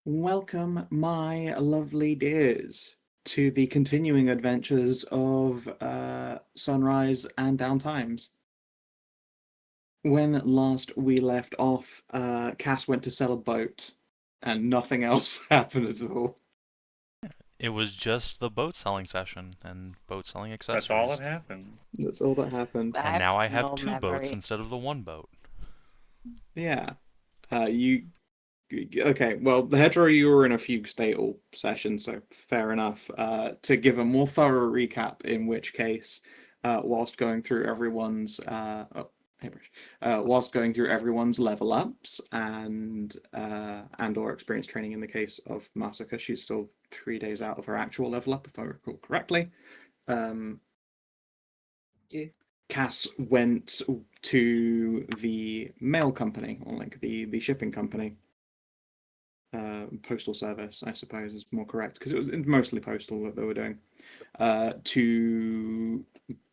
Welcome, my lovely dears, to the continuing adventures of Sunrise and Downtimes. When last we left off, Cass went to sell a boat, and nothing else happened at all. It was just the boat selling session and boat selling That's all that accessories. happened. That's all that happened. I And have now I have no two boats memory. instead of the one boat. Yeah. You okay? Well, the Hedrah, you were in a fugue statal session, so fair enough. To give a more thorough recap, in which case, whilst going through everyone's hey, Bruce. Whilst going through everyone's level ups and or experience training in the case of Masika, she's still 3 days out of her actual level up, if I recall correctly. Yeah. Cass went to the mail company, or like the shipping company. Postal service, I suppose, is more correct, because it was mostly postal that they were doing, to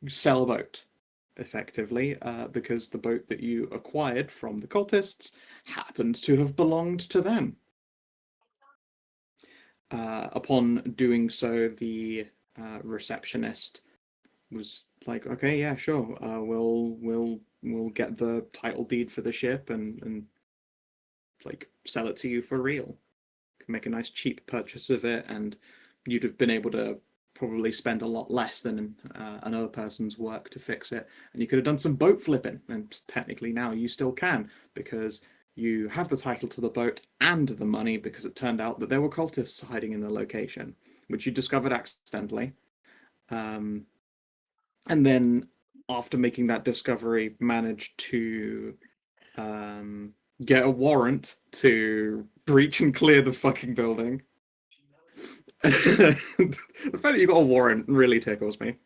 sell a boat, effectively, because the boat that you acquired from the cultists happened to have belonged to them. Upon doing so, the receptionist was like, "Okay, yeah, sure. We'll get the title deed for the ship and like sell it to you for real. Make a nice cheap purchase of it, and you'd have been able to probably spend a lot less than another person's work to fix it, and you could have done some boat flipping, and technically now you still can, because you have the title to the boat and the money, because it turned out that there were cultists hiding in the location, which you discovered accidentally. And then after making that discovery, managed to get a warrant to breach and clear the fucking building. The fact that you got a warrant really tickles me.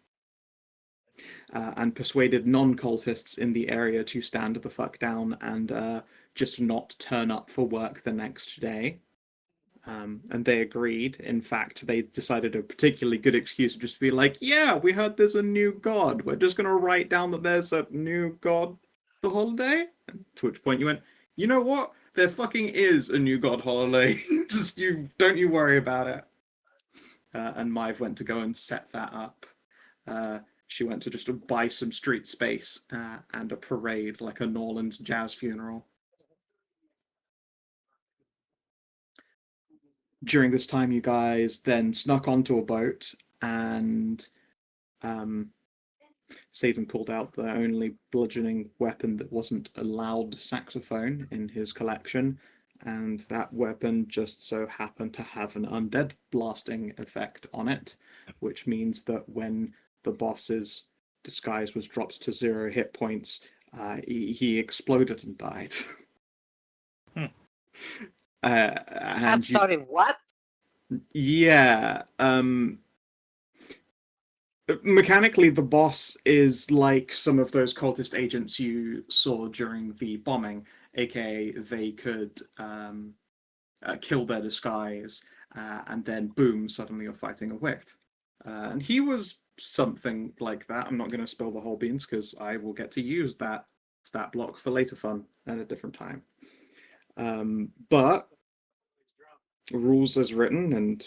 And persuaded non-cultists in the area to stand the fuck down and just not turn up for work the next day. And they agreed. In fact, they decided a particularly good excuse to just be like, "Yeah, we heard there's a new god. We're just going to write down that there's a new god the holiday." To which point you went, "You know what? There fucking is a new god holiday. Just don't you worry about it." And Maeve went to go and set that up. She went to just buy some street space and a parade, like a Norland's jazz funeral. During this time, you guys then snuck onto a boat, and Savin pulled out the only bludgeoning weapon that wasn't a loud saxophone in his collection, and that weapon just so happened to have an undead blasting effect on it, which means that when the boss's disguise was dropped to 0 hit points, he exploded and died. Hmm. I'm sorry, what? Yeah. Mechanically, the boss is like some of those cultist agents you saw during the bombing, aka they could kill their disguise, and then boom, suddenly you're fighting a Wicht. And he was something like that. I'm not going to spill the whole beans because I will get to use that stat block for later fun at a different time. But rules as written, and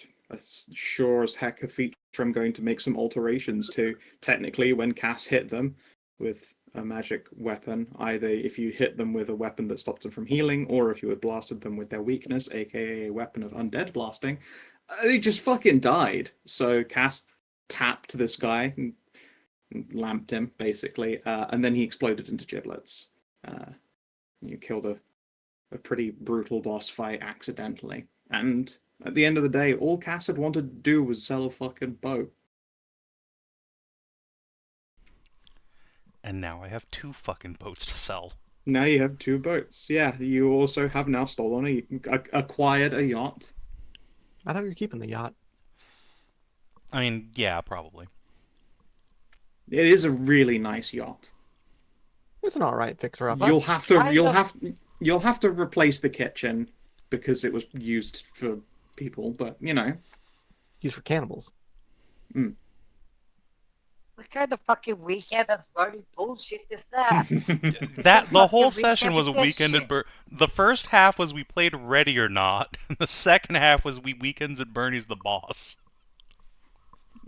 sure as heck a feature I'm going to make some alterations to. Technically, when Cass hit them with a magic weapon, either if you hit them with a weapon that stopped them from healing, or if you had blasted them with their weakness, aka a weapon of undead blasting, they just fucking died. So Cass tapped this guy and lamped him, basically, and then he exploded into giblets. You killed a pretty brutal boss fight accidentally. And at the end of the day, all Cass had wanted to do was sell a fucking boat. And now I have two fucking boats to sell. Now you have 2 boats. Yeah, you also have now acquired a yacht. I thought you were keeping the yacht. I mean, yeah, probably. It is a really nice yacht. It's an alright fixer up. You'll have to replace the kitchen because it was used for people, but you know. Used for cannibals. What kind of fucking weekend at Bernie bullshit is that? The whole Fucking session was a weekend weekend shit. at The first half was we played Ready or Not. And the second half was we weekends at Bernie's the boss.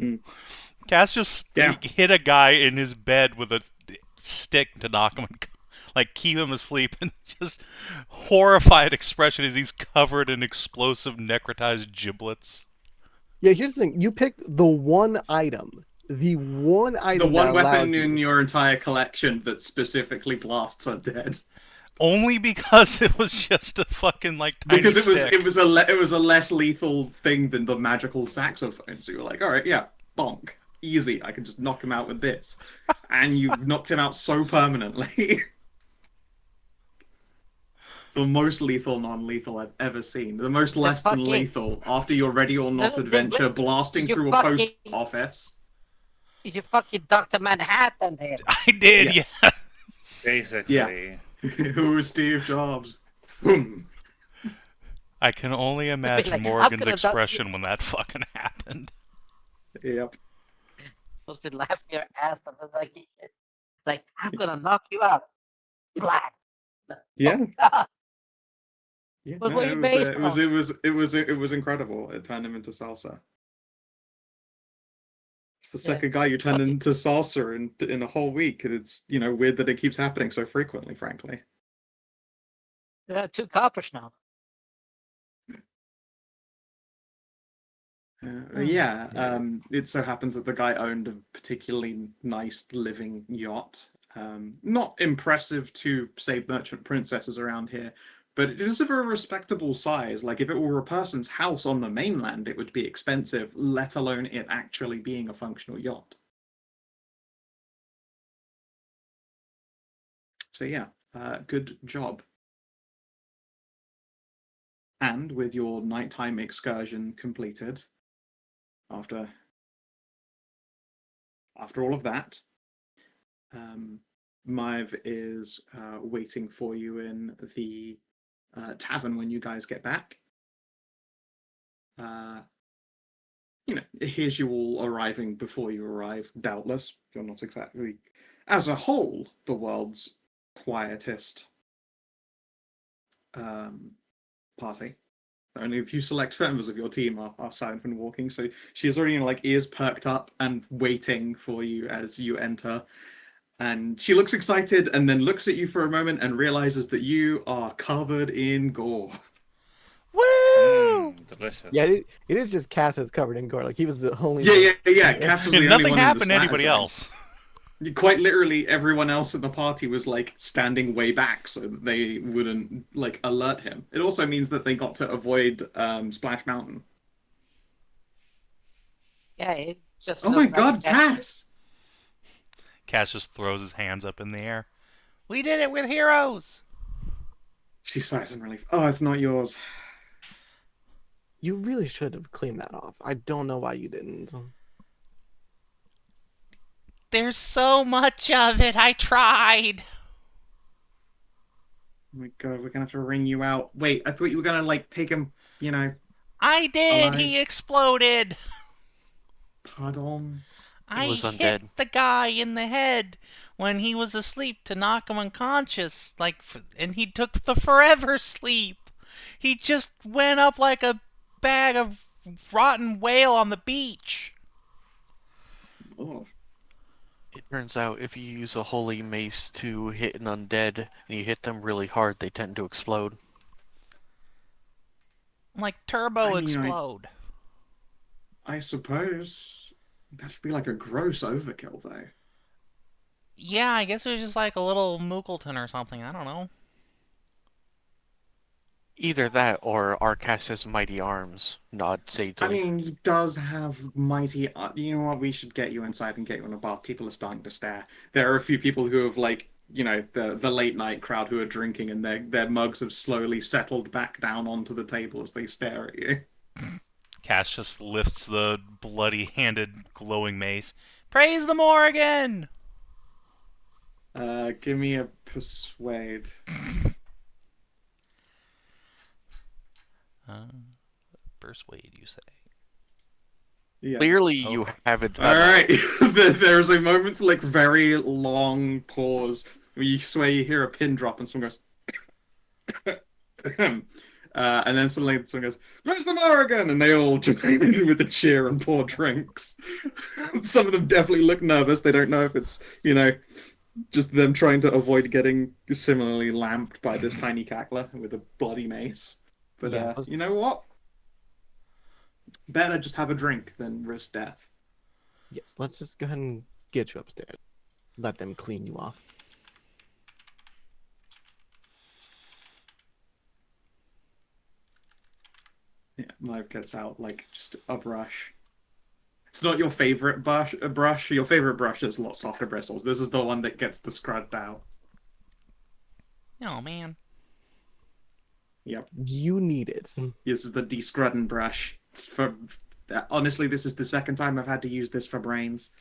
Mm. Cass just Yeah. hit a guy in his bed with a stick to knock him, like keep him asleep, and just horrified expression as he's covered in explosive necrotized giblets. Yeah, here's the thing. You picked the one item. The one item The one that allowed weapon in you. your entire collection that specifically blasts undead. Only because it was just a fucking tiny Because stick. it was a less lethal thing than the magical saxophone. So you're like, all right, yeah, bonk, easy. I can just knock him out with this, and you've knocked him out so permanently. The most lethal non-lethal I've ever seen. The most less than lethal after your Ready or Not adventure, blasting through a post office. You fucking Dr. Manhattan there. I did, Yes. yeah. Basically. Yeah. Who is Steve Jobs? Boom. I can only imagine like, Morgan's expression when that fucking happened. Yep. Supposed to be laughing your ass off. It's like, I'm gonna knock you out. Black. Yeah. Oh, Yeah, But no, what you based it was incredible. It turned him into salsa. It's the second guy you turned into salsa in a whole week, and it's weird that it keeps happening so frequently. Frankly, yeah, 2 coppers now. it so happens that the guy owned a particularly nice living yacht. Not impressive to say merchant princesses around here, but it is of a respectable size. Like, if it were a person's house on the mainland, it would be expensive, let alone it actually being a functional yacht. So yeah, good job. And with your nighttime excursion completed, after all of that, Maeve is waiting for you in the tavern when you guys get back. Here's you all arriving before you arrive, doubtless. You're not exactly, as a whole, the world's quietest party. Only a few select members of your team are silent when walking, so she is already ears perked up and waiting for you as you enter. And she looks excited and then looks at you for a moment and realizes that you are covered in gore. Woo! Delicious. Yeah, it is just Cass that's covered in gore. Like, he was the only. Yeah. Cass was the only Nothing one happened to in the anybody splatter zone. else. Quite literally, everyone else in the party was standing way back so that they wouldn't alert him. It also means that they got to avoid Splash Mountain. Yeah, it just. Oh my God, Cass! Cass just throws his hands up in the air. We did it with heroes! She sighs in relief. Oh, it's not yours. You really should have cleaned that off. I don't know why you didn't. There's so much of it. I tried. Oh my God, we're gonna have to wring you out. Wait, I thought you were gonna take him. I did. alive. He exploded. Pardon. I was hit undead. the guy in the head when he was asleep to knock him unconscious. And he took the forever sleep. He just went up like a bag of rotten whale on the beach. Oh. It turns out if you use a holy mace to hit an undead and you hit them really hard, they tend to explode. Like turbo I mean, explode. I suppose that should be a gross overkill, though. Yeah, I guess it was just like a little Mookleton or something. I don't know. Either that or Arcas's mighty arms. Nod sagely. I mean, he does have mighty. You know what? We should get you inside and get you in a bath. People are starting to stare. There are a few people who have the late night crowd who are drinking, and their mugs have slowly settled back down onto the table as they stare at you. Cass just lifts the bloody-handed glowing mace. Praise the Morgan! Give me a persuade. Persuade, you say? Yeah. Clearly, you haven't. All right. There's a moment's like very long pause where you swear you hear a pin drop and someone goes, and then suddenly someone goes, "Where's the Morrigan?" And they all join in with a cheer and pour drinks. Some of them definitely look nervous. They don't know if it's just them trying to avoid getting similarly lamped by this tiny cackler with a bloody mace. But Yeah, you know what? Better just have a drink than risk death. Yes, let's just go ahead and get you upstairs. Let them clean you off. Yeah, Live gets out like just a brush. It's not your favorite brush. Your favorite brush has a lot softer bristles. This is the one that gets the scrubbed out. Oh man. Yep. You need it. This is the de-scrudden brush. It's for honestly, this is the second time I've had to use this for brains.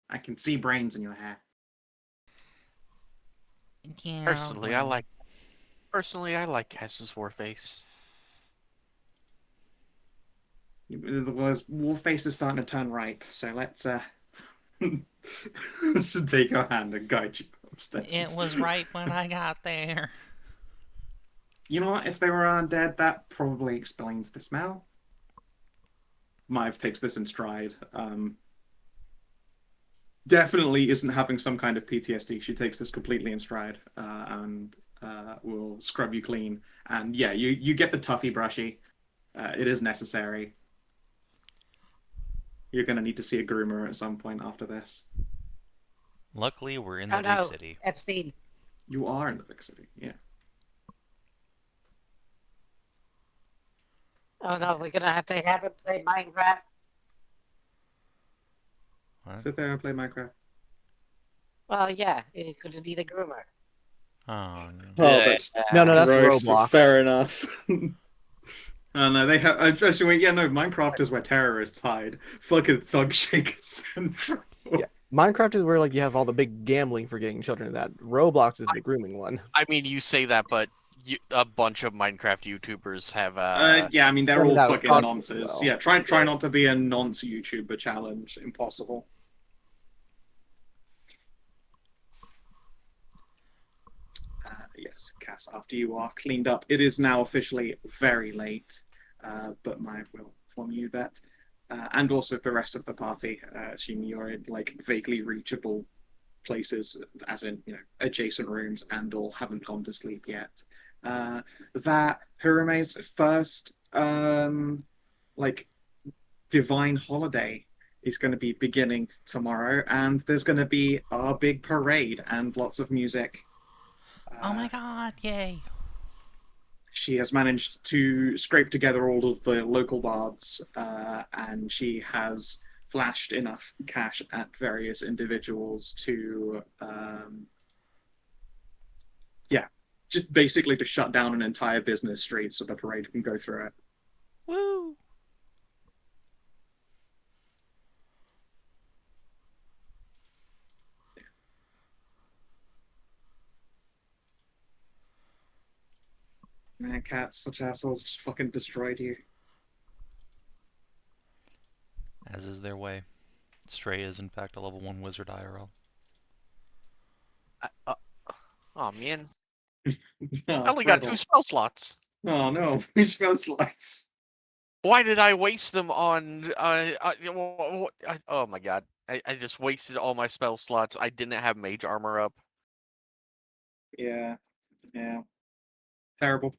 I can see brains in your hair. Yeah. Personally, I like Cass's Warface. Warface is starting to turn ripe, so let's should take your hand and guide you upstairs. It was right when I got there. You know what? If they were undead, that probably explains the smell. Maeve takes this in stride. Definitely isn't having some kind of PTSD. She takes this completely in stride and will scrub you clean. And yeah, you get the toughy brushy. It is necessary. You're going to need to see a groomer at some point after this. Luckily, we're in Oh the big no, city. Epstein. You are in the big city, yeah. Oh no, we're gonna have to have him play Minecraft. What? Sit there and play Minecraft. Well, yeah, he's gonna need a groomer. Oh no. Oh, that's No, that's gross, but Roblox. fair enough. Oh no, they have. Especially, yeah, no. Minecraft is where terrorists hide. Fucking Thug Shaker Central. Yeah. Minecraft is where like you have all the big gambling for getting children in that. Roblox is the grooming one. I mean, you say that, but a bunch of Minecraft YouTubers have. Yeah, I mean they're I mean, all that fucking would nonces. well. Yeah, try not to be a nonce YouTuber challenge. Impossible. Yes, Cass. After you are cleaned up, it is now officially very late. But Maeve will inform you that, and also the rest of the party, assuming you're in like vaguely reachable places, as in adjacent rooms, and all haven't gone to sleep yet. That Hirume's first like divine holiday is going to be beginning tomorrow, and there's going to be a big parade and lots of music. Oh my god, yay. She has managed to scrape together all of the local bards, and she has flashed enough cash at various individuals to, just basically to shut down an entire business street so the parade can go through it. Woo! Man, cats, such assholes, just fucking destroyed you. As is their way. Stray is in fact a level 1 wizard IRL. Oh man, Oh, I only got 2 Gretel. spell slots. Oh no, we spell slides. Why did I waste them on? Oh my god, I just wasted all my spell slots. I didn't have mage armor up. Yeah. Terrible.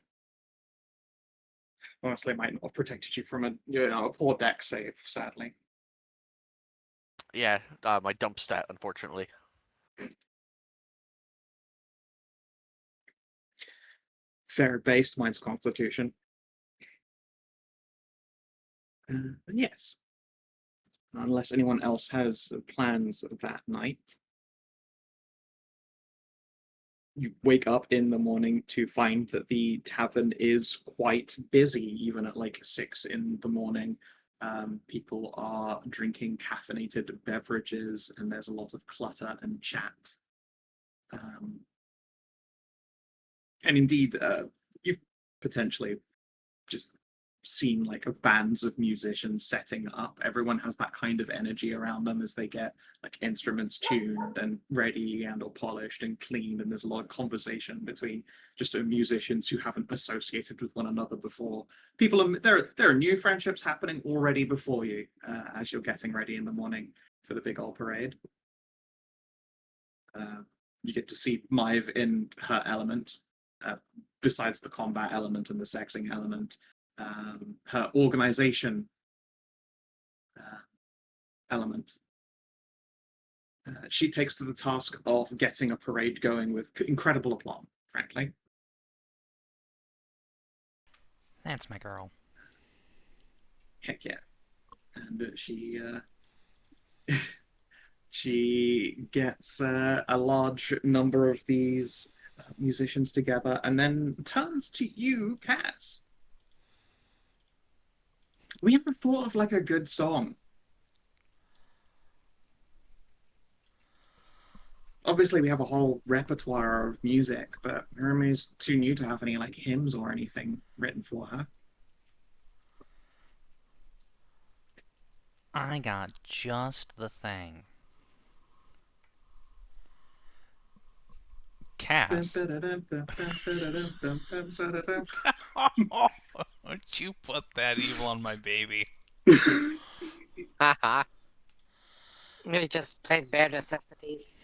Honestly, might not have protected you from a poor deck save, sadly. Yeah, my dump stat, unfortunately. Fair based, mine's Constitution. And yes. Unless anyone else has plans that night. You wake up in the morning to find that the tavern is quite busy, even at like 6 in the morning. People are drinking caffeinated beverages, and there's a lot of clutter and chat. And indeed, you've potentially just seen like bands of musicians setting up. Everyone has that kind of energy around them as they get like instruments tuned and ready and or polished and cleaned, and there's a lot of conversation between just musicians who haven't associated with one another before. People are there are new friendships happening already before you as you're getting ready in the morning for the big old parade. You get to see Maeve in her element, besides the combat element and the sexing element. Her organization element. She takes to the task of getting a parade going with incredible aplomb, frankly. That's my girl. Heck yeah. And she gets a large number of these musicians together and then turns to you, Cass. We haven't thought of like a good song. Obviously, we have a whole repertoire of music, but Hirumi's too new to have any like hymns or anything written for her. I got just the thing. Cass. Don't You put that evil on my baby. We just played bare necessities.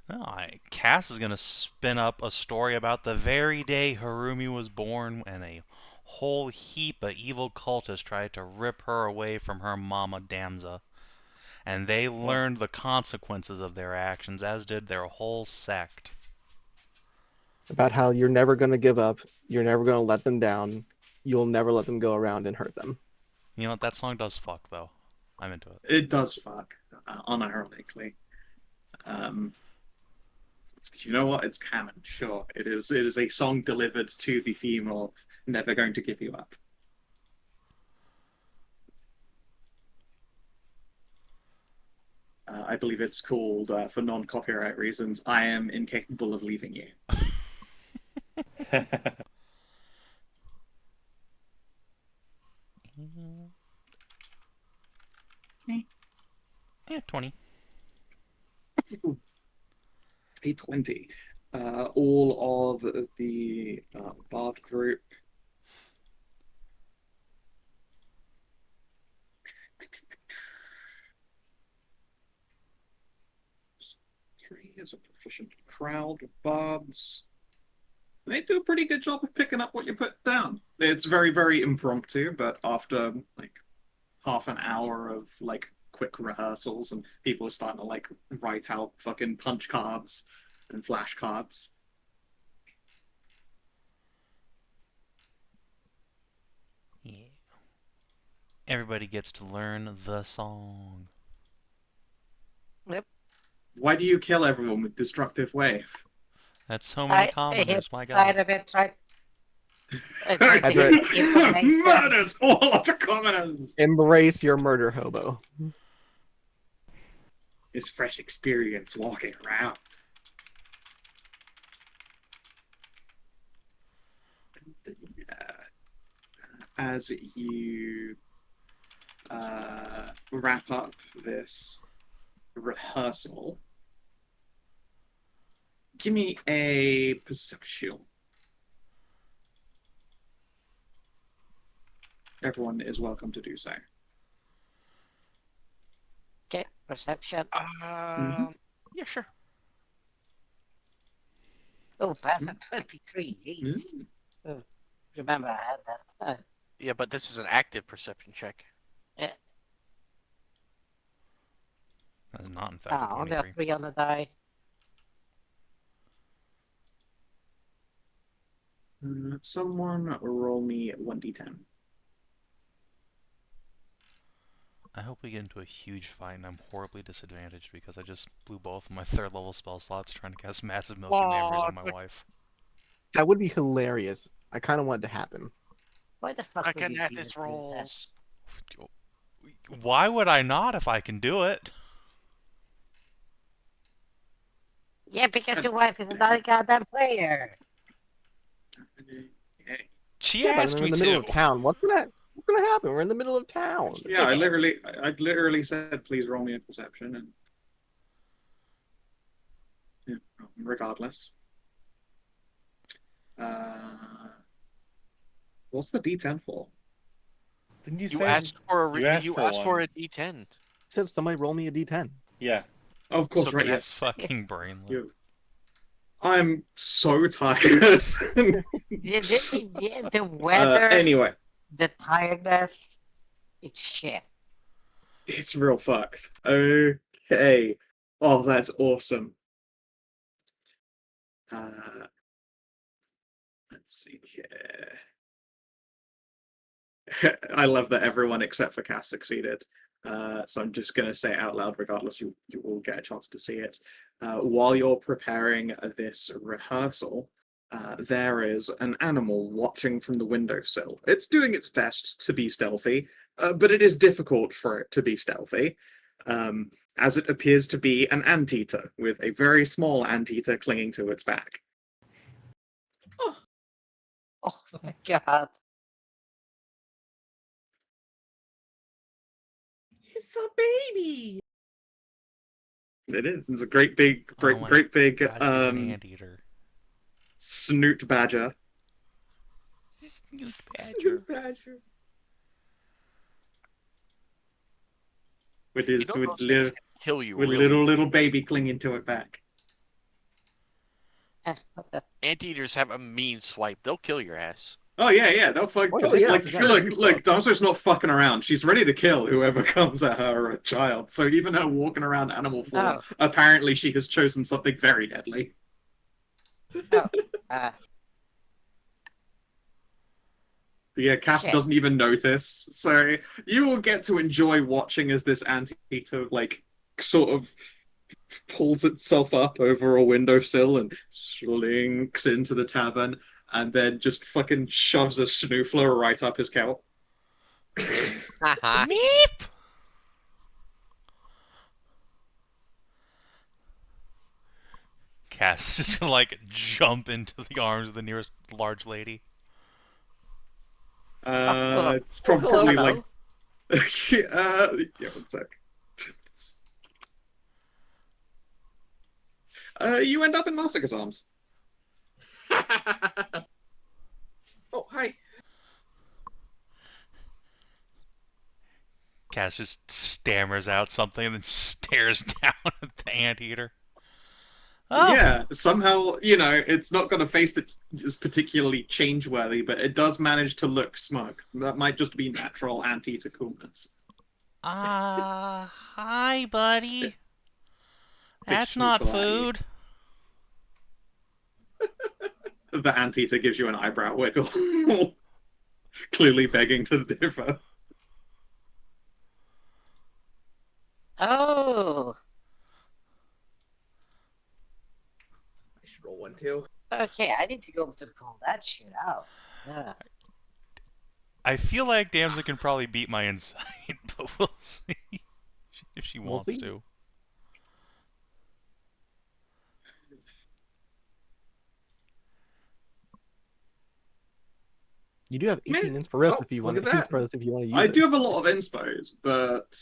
No, Cass is going to spin up a story about the very day Hirumi was born and a whole heap of evil cultists tried to rip her away from her mama Damsa. And they learned the consequences of their actions, as did their whole sect. About how you're never going to give up, you're never going to let them down, you'll never let them go around and hurt them. You know what? That song does fuck, though. I'm into it. It does fuck, unironically. You know what? It's canon, sure. It is a song delivered to the theme of Never Going to Give You Up. I believe it's called, for non-copyright reasons, I Am Incapable of Leaving You. Yeah, 20. 820. All of the Bard group. Three is a proficient crowd of bards. They do a pretty good job of picking up what you put down. It's very, very impromptu, but after like half an hour of like quick rehearsals and people are starting to like write out fucking punch cards and flashcards. Yeah. Everybody gets to learn the song. Yep. Why do you kill everyone with destructive wave? That's so many commoners, my god. Side of it, tried to get information. Murders all of the commoners. Embrace your murder hobo. It's fresh experience walking around. As you wrap up this rehearsal, give me a perception. Everyone is welcome to do so. Okay, perception. Yeah, sure. Oh, pass at 23. Jeez. Mm. Oh, remember, I had that. Yeah, but this is an active perception check. Yeah. That's not in fact Only a 23. 3 on the die. Someone roll me 1d10. I hope we get into a huge fight and I'm horribly disadvantaged because I just blew both of my 3rd level spell slots trying to cast Massive Milking Dampers on my wife. That would be hilarious. I kind of want it to happen. Why the fuck would you Kinathis do rolls. Why would I not if I can do it? that? Yeah, because your wife is not a goddamn player. She Yeah, but asked I'm me in the middle to. of town. What's that? What's gonna happen? We're in the middle of town. Yeah, I literally said, please roll me a perception, and yeah, regardless. What's the D10 for? Didn't you You say asked for a you asked for asked for one. a D10. Said somebody roll me a D10. Yeah. Oh, of course, So right? That's Yes. fucking brainless. You. I'm so tired. The weather, Anyway, the tiredness, it's shit. it's real fucked. Okay. Oh, that's awesome. Let's see here. I love that everyone except for Cass succeeded. So I'm just going to say it out loud, regardless. You will get a chance to see it. While you're preparing this rehearsal, there is an animal watching from the windowsill. It's doing its best to be stealthy, but it is difficult for it to be stealthy, as it appears to be an anteater with a very small anteater clinging to its back. Oh my god. It's a baby. It is. It's a great big, Oh my great big God, he's an anteater. snoot badger. Snoot badger. Snoot badger. With You his know with those things little, can kill you with really. little baby clinging to it back. What the? Anteaters have a mean swipe. They'll kill your ass. Oh yeah, don't fuck. Oh, yeah, like, for sure. look, Domso's not fucking around. She's ready to kill whoever comes at her or a child. So even her walking around animal form, Oh. apparently she has chosen something very deadly. Oh. Yeah, Cass Okay. doesn't even notice. So you will get to enjoy watching as this anteater, like, sort of pulls itself up over a windowsill and slinks into the tavern, and then just fucking shoves a snoofler right up his cow. Haha. Meep! Cass is just gonna like jump into the arms of the nearest large lady. It's Hello. probably like yeah, one sec. You end up in Masika's arms. Oh, hi. Cass just stammers out something and then stares down at the anteater. Oh, Yeah, somehow, it's not got a face that is particularly change-worthy, but it does manage to look smug. That might just be natural anteater coolness. hi, buddy. That's Big not snoofle at you. food. The anteater gives you an eyebrow wiggle. Clearly begging to differ. Oh. I should roll one too. Okay, I need to go to pull that shit out. Yeah. I feel like Damson can probably beat my insight, but we'll see if she We'll wants see. to. You do have 18 Meh. inspiration Oh, if you look want at to. that. If you want to use I it. do have a lot of inspos, but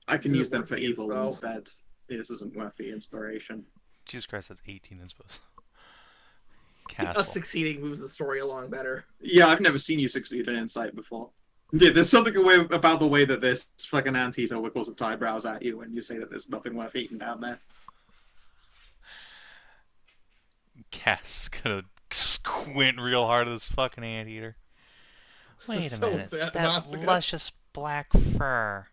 I can This use isn't them worth for the evil inspo. instead. This isn't worth the inspiration. Jesus Christ, that's 18 inspos. Us Castle. succeeding moves the story along better. Yeah, I've never seen you succeed in insight before. Yeah, there's something about the way that this fucking anteater wiggles its eyebrows at you when you say that there's nothing worth eating down there. Cass gonna squint real hard at this fucking anteater. Wait a So minute. sad, That Masika. luscious black fur.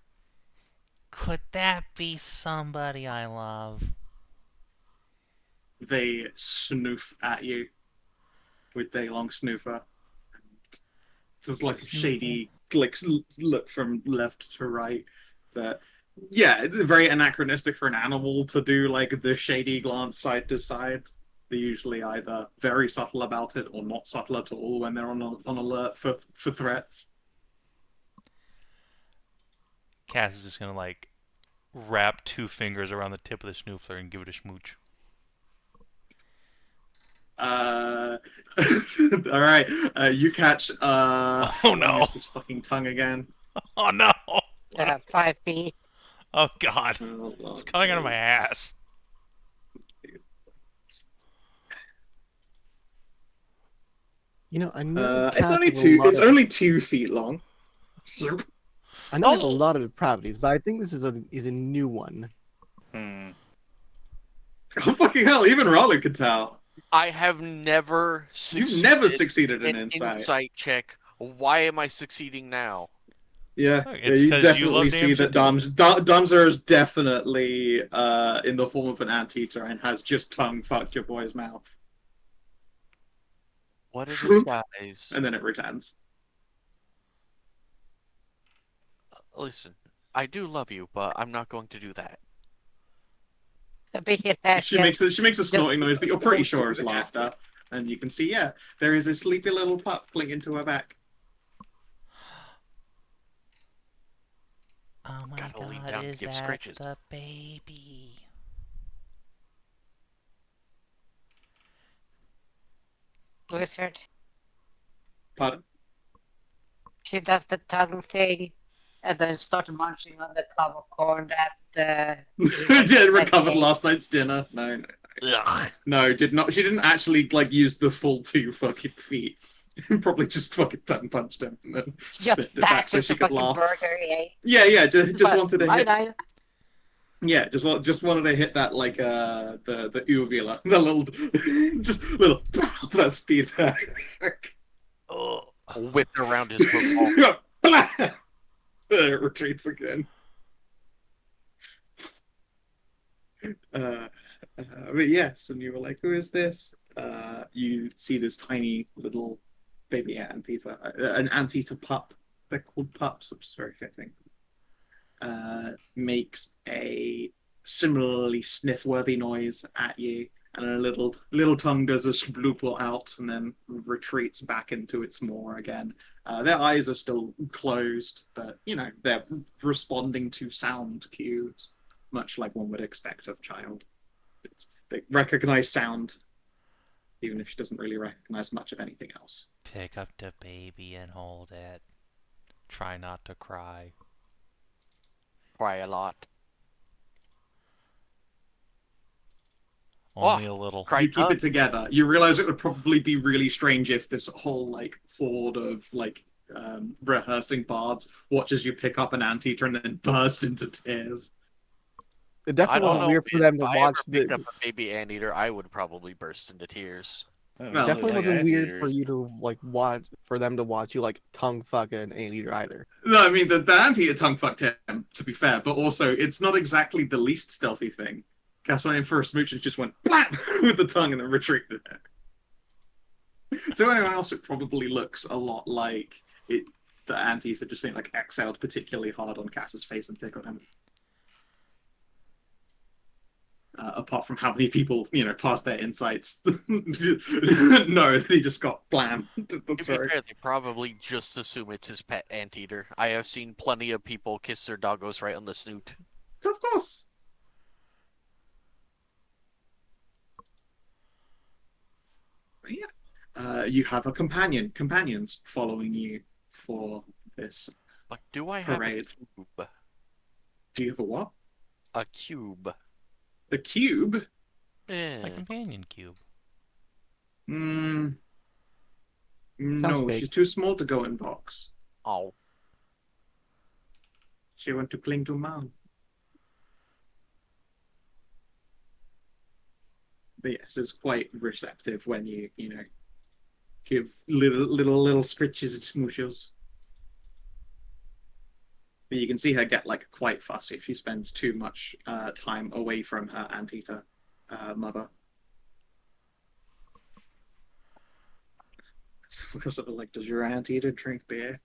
Could that be somebody I love? They snoof at you with their long snoofer. It's just like a shady look from left to right. That, yeah, it's very anachronistic for an animal to do like the shady glance side to side. They're usually either very subtle about it or not subtle at all when they're on alert for threats. Cass is just gonna like wrap two fingers around the tip of the snoofler and give it a smooch. All right, you catch. Oh, I no. missed this fucking tongue again. Oh no! 5 feet. Oh god. Oh, It's coming out of my jeez. ass. You know, I know It's Cass only has a two. lot It's of, only 2 feet long. I know he has a Oh! lot of depravities, but I think this is a new one. Hmm. Oh fucking hell! Even Ralu could tell. I have never You've never succeeded succeeded in an insight. insight check. Why am I succeeding now? Yeah, Oh, yeah, it's you 'cause you definitely love see damage that and Damser is definitely in the form of an anteater and has just tongue fucked your boy's mouth, What a Shroom. disguise. and then it returns. Listen, I do love you, but I'm not going to do that. She makes a snorting noise that you're pretty sure is laughter, and you can see, yeah, there is a sleepy little pup clinging to her back. Oh my Gotta lean god, down to is give that scratches. the baby? Wizard. Pardon? She does the tongue thing and then starts munching on the cob of corn that Did recovered okay. last night's dinner? No, Ugh. no, did not. She didn't actually like use the full 2 fucking feet. Probably just fucking tongue punched him and then just spit it back so back she the could fucking laugh. burger he ate. Yeah, just But wanted to my hit. night, Yeah, just wanted to hit that like the uvula, the little just little that speed back. Oh. Whipped around his football. It retreats again. But yes, and you were like, "Who is this?" You see this tiny little baby anteater, an anteater pup. They're called pups, which is very fitting. Makes a similarly sniff-worthy noise at you, and a little tongue does a sploople out and then retreats back into its maw again. Their eyes are still closed, but you know they're responding to sound cues, much like one would expect of child. They recognize sound, even if she doesn't really recognize much of anything else. Pick up the baby and hold it. Try not to cry. Cry a lot. Only a little. Cry You keep none. it together. You realize it would probably be really strange if this whole like horde of like rehearsing bards watches you pick up an anteater and then burst into tears. It I definitely don't wasn't know. weird for If them to I watch ever picked the. up a baby anteater, I would probably burst into tears. Oh, Well, Definitely like wasn't weird for anteaters. you to like watch for them to watch you like tongue fuck an anteater either. No, I mean the anteater tongue fucked him, to be fair, but also it's not exactly the least stealthy thing. Cass went in for a smooch and just went blam with the tongue and then retreated it. To anyone else, it probably looks a lot like it. The anteater just like exhaled particularly hard on Cass's face and tickled him. Apart from how many people, past their insights, know that he just got blam to the To be throat. fair, they probably just assume it's his pet anteater. I have seen plenty of people kiss their doggos right on the snoot. Of course. But yeah. You have a companions following you for this. But do I have a Parade. cube? Do you have a what? A cube. A cube? Eh. My companion cube. No, fake. she's too small to go in box. Oh. She went to cling to mom. But yes, it's quite receptive when you give little scritches and smooshes. But you can see her get like quite fussy if she spends too much time away from her anteater mother. So sort of like, does your anteater drink beer?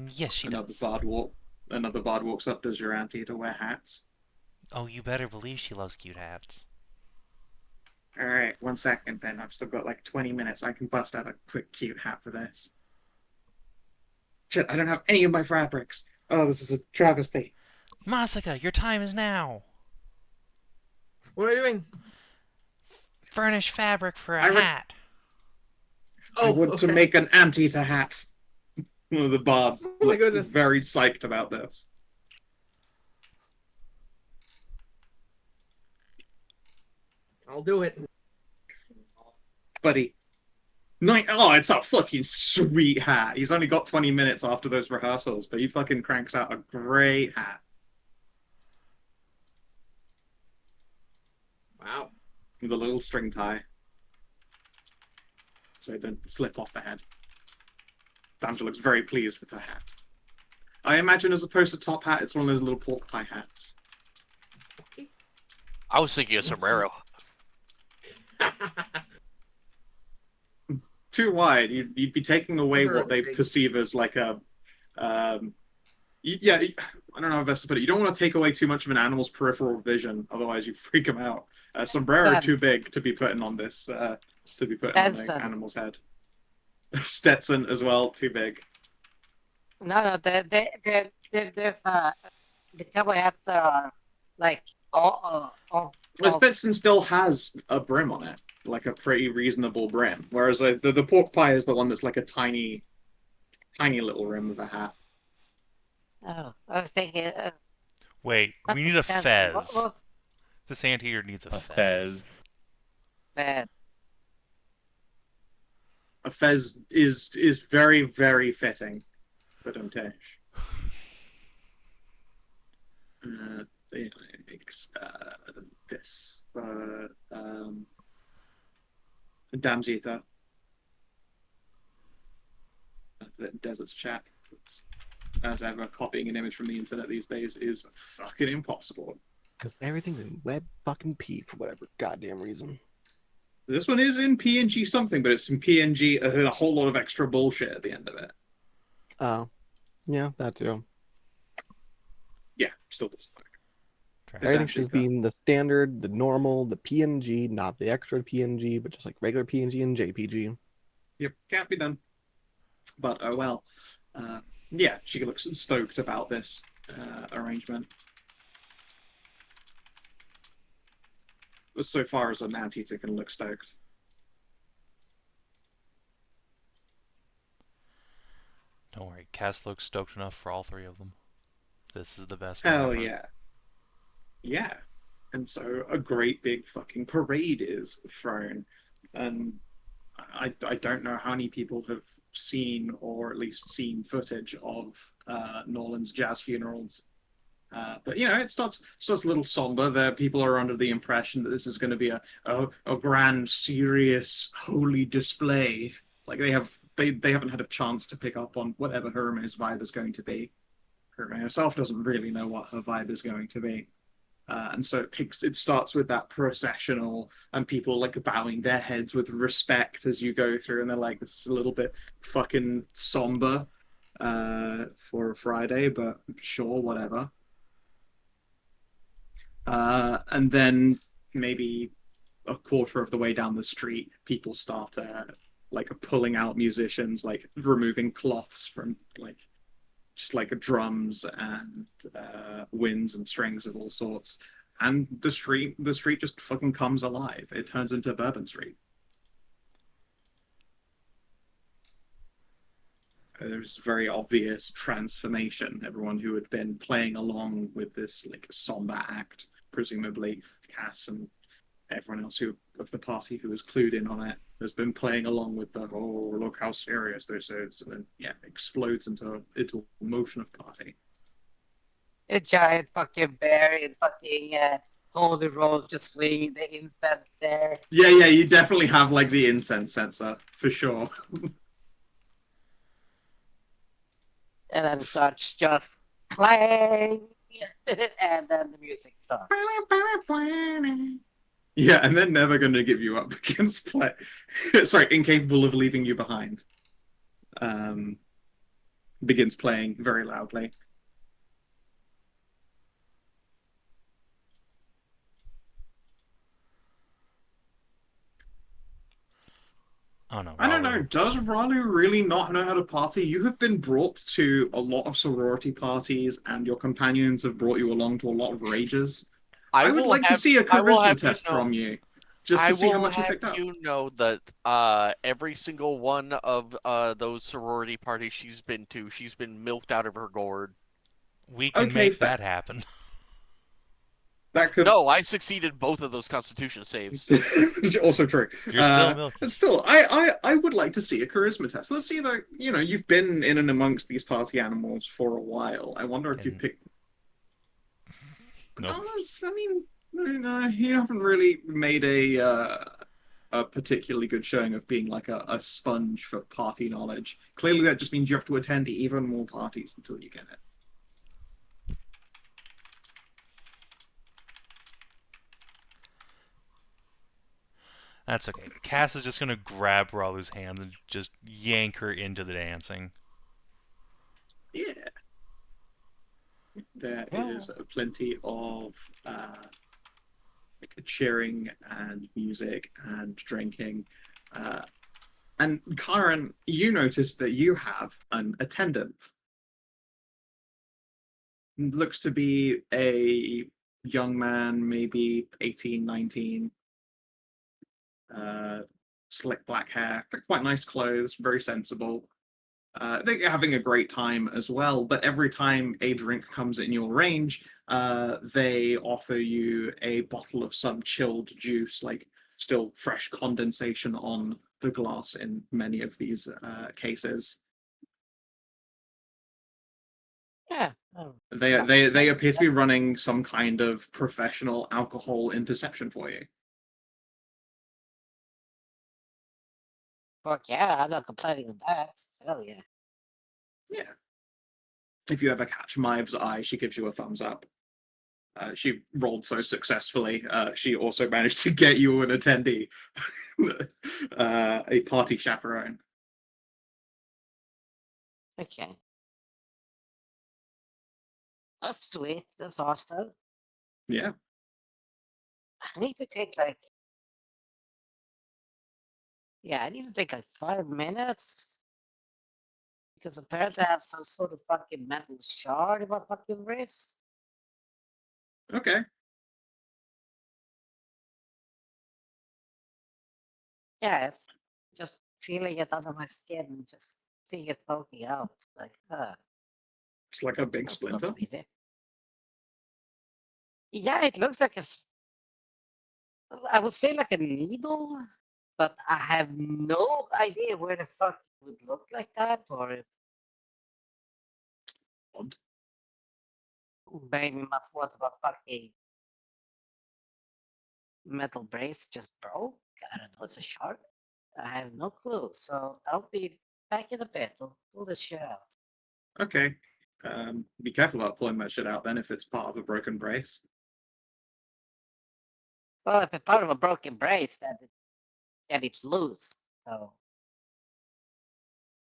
Yes, she does. Another bard walks up. Does your anteater wear hats? Oh, you better believe she loves cute hats. All right, 1 second then. I've still got like 20 minutes. I can bust out a quick cute hat for this. Shit, I don't have any of my fabrics. Oh, this is a travesty. Masika, your time is now. What am I doing? Furnish fabric for a I re- hat. I want to make an anteater hat. One of the bards my looks goodness. very psyched about this. I'll do it. Buddy. Oh, it's a fucking sweet hat. He's only got 20 minutes after those rehearsals, but he fucking cranks out a great hat. Wow. With a little string tie. So it doesn't slip off the head. Damsel looks very pleased with her hat. I imagine as opposed to top hat, it's one of those little pork pie hats. I was thinking a sombrero. Too wide. You'd be taking away what they Big. perceive as like a... yeah, I don't know how best to put it. You don't want to take away too much of an animal's peripheral vision, otherwise you freak them out. Sombrero too big to be putting on this, to be putting on the animal's head. Stetson as well, too big. No, there's the cowboy hats that are like all Well, Stetson still has a brim on it, like a pretty reasonable brim. Whereas the pork pie is the one that's like a tiny little rim of a hat. Oh, I was thinking. Wait, we need a fez. This anteater needs a A fez. fez. A fez is very, very fitting for Domtesh. It makes this for Damsita. Desert's chat. As ever, copying an image from the internet these days is fucking impossible. Because everything's in web fucking P for whatever goddamn reason. This one is in PNG something, but it's in PNG a whole lot of extra bullshit at the end of it. Oh. Yeah, that too. Yeah, still doesn't work. Everything should be the standard, the normal, the PNG, not the extra PNG, but just like regular PNG and JPG. Yep, can't be done. But oh well. Yeah, she looks stoked about this arrangement. So far as an anteater can look stoked. Don't worry, Cass looks stoked enough for all three of them. This is the best. Hell ever. yeah. Yeah. And so a great big fucking parade is thrown. And I don't know how many people have seen or at least seen footage of Norland's jazz funerals. But you know, it starts a little somber. The people are under the impression that this is going to be a grand, serious, holy display. Like they haven't had a chance to pick up on whatever Herme's vibe is going to be. Herme herself doesn't really know what her vibe is going to be. And so it starts with that processional and people like bowing their heads with respect as you go through, and they're like, this is a little bit fucking somber for Friday, but sure, whatever. And then maybe a quarter of the way down the street, people start like pulling out musicians, like removing cloths from just like drums and winds and strings of all sorts, and the street just fucking comes alive. It turns into Bourbon Street. There's very obvious transformation. Everyone who had been playing along with this like somber act, presumably Cass and everyone else of the party who was clued in on it, has been playing along with the oh look how serious this is, and then yeah, explodes into a motion of party. A giant fucking bear in fucking holy rolls just swinging the incense there. Yeah, you definitely have like the incense sensor for sure. And then it starts just clang, and then the music starts. Yeah, and they're never going to give you up against play. Sorry, incapable of leaving you behind. Begins playing very loudly. Oh no! I don't know. Ralu. Does Ralu really not know how to party? You have been brought to a lot of sorority parties, and your companions have brought you along to a lot of rages. I would like to see a charisma test from you. just I to see how will much you have picked up. you know that every single one of those sorority parties she's been to, she's been milked out of her gourd. We can Okay, make that happen. That could No, I succeeded both of those Constitution saves. also true. You're still milking. But still, I would like to see a charisma test. Let's see that you've been in and amongst these party animals for a while. I wonder if you've And- picked. Nope. I mean, you haven't really made a particularly good showing of being like a sponge for party knowledge. Clearly, that just means you have to attend even more parties until you get it. That's okay. Cass is just gonna grab Ralu's hands and just yank her into the dancing. Yeah. There is plenty of cheering and music and drinking. And Karin, you notice that you have an attendant. Looks to be a young man, maybe 18, 19. Slick black hair, quite nice clothes, very sensible. They're having a great time as well, but every time a drink comes in your range, they offer you a bottle of some chilled juice, like still fresh condensation on the glass in many of these cases. Yeah. Oh, They appear to be running some kind of professional alcohol interception for you. fuck yeah, I'm not complaining with that. Hell yeah. Yeah. If you ever catch Maive's eye, she gives you a thumbs up. She rolled so successfully, she also managed to get you an attendee, a party chaperone. Okay. That's sweet. That's awesome. Yeah. I need to take I need to take 5 minutes. Because apparently I have some sort of fucking metal shard in my fucking wrist. Okay. Yeah, it's just feeling it under my skin and just seeing it poking out. It's like, It's like a big that's supposed to splinter. be there. Yeah, it looks like I would say like a needle, but I have no idea where the fuck it would look like that, or if Odd. maybe my foot of a fucking metal brace just broke. I don't know, it's a shark. I have no clue, so I'll be back in a bit. I'll pull this shit out. Okay. Be careful about pulling that shit out then if it's part of a broken brace. Well, if it's part of a broken brace, then it's loose. So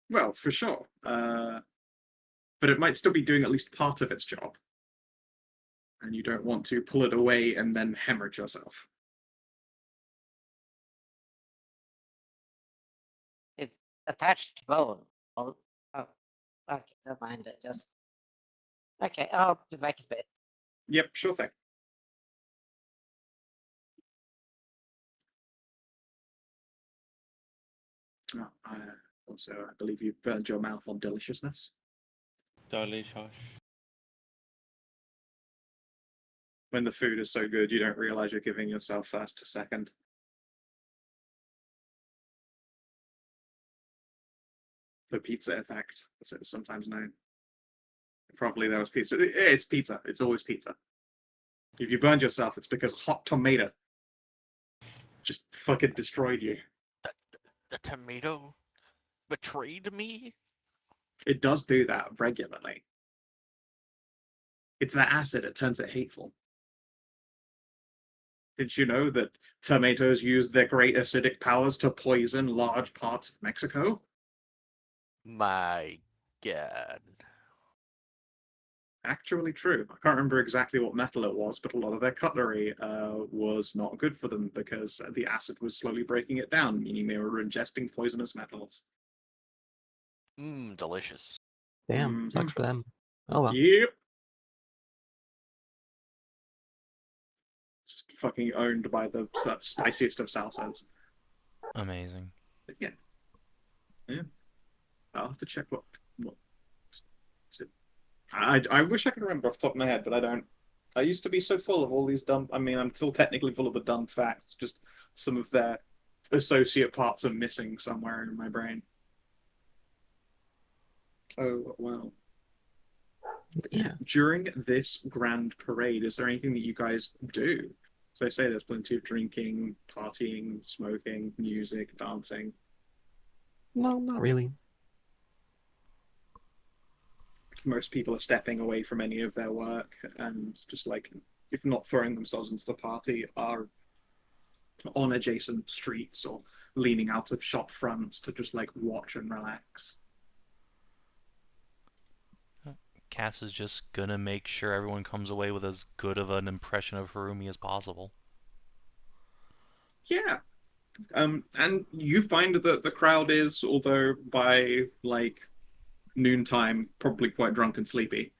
Well, for sure. But it might still be doing at least part of its job. And you don't want to pull it away and then hemorrhage yourself. it's attached to bone. Oh, okay, never mind it. Just okay. I'll be back in a bit. Yep, sure thing. Oh, also, I believe you burned your mouth on deliciousness. Delicious. When the food is so good, you don't realize you're giving yourself first to second. The pizza effect, as it's sometimes known. Probably there was pizza. It's pizza. It's always pizza. If you burned yourself, it's because hot tomato just fucking destroyed you. The tomato betrayed me? It does do that regularly. It's the acid, it turns it hateful. Did you know that tomatoes use their great acidic powers to poison large parts of Mexico? My God. Actually true. I can't remember exactly what metal it was, but a lot of their cutlery was not good for them because the acid was slowly breaking it down, meaning they were ingesting poisonous metals. Delicious. Damn, sucks for them. Oh well. Yep. Just fucking owned by the spiciest of salsas. Amazing. But yeah. I'll have to check what is it? I wish I could remember off the top of my head, but I don't. I used to be so full of all these dumb. I mean, I'm still technically full of the dumb facts. Just some of their associate parts are missing somewhere in my brain. Oh well. Yeah. During this grand parade, is there anything that you guys do? So I say there's plenty of drinking, partying, smoking, music, dancing. No, not really. Most people are stepping away from any of their work and just like, if not throwing themselves into the party, are on adjacent streets or leaning out of shop fronts to just like watch and relax. Cass is just gonna make sure everyone comes away with as good of an impression of Harumi as possible. Yeah. And you find that the crowd is, although by like noontime, probably quite drunk and sleepy.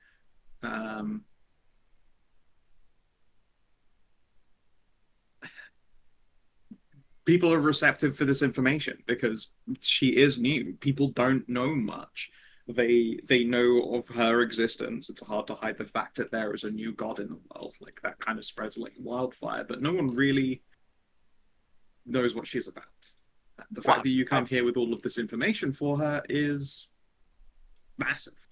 People are receptive for this information because she is new. People don't know much. They know of her existence. It's hard to hide the fact that there is a new god in the world. Like that kind of spreads like wildfire, but no one really knows what she's about. The fact that you come here with all of this information for her is massive.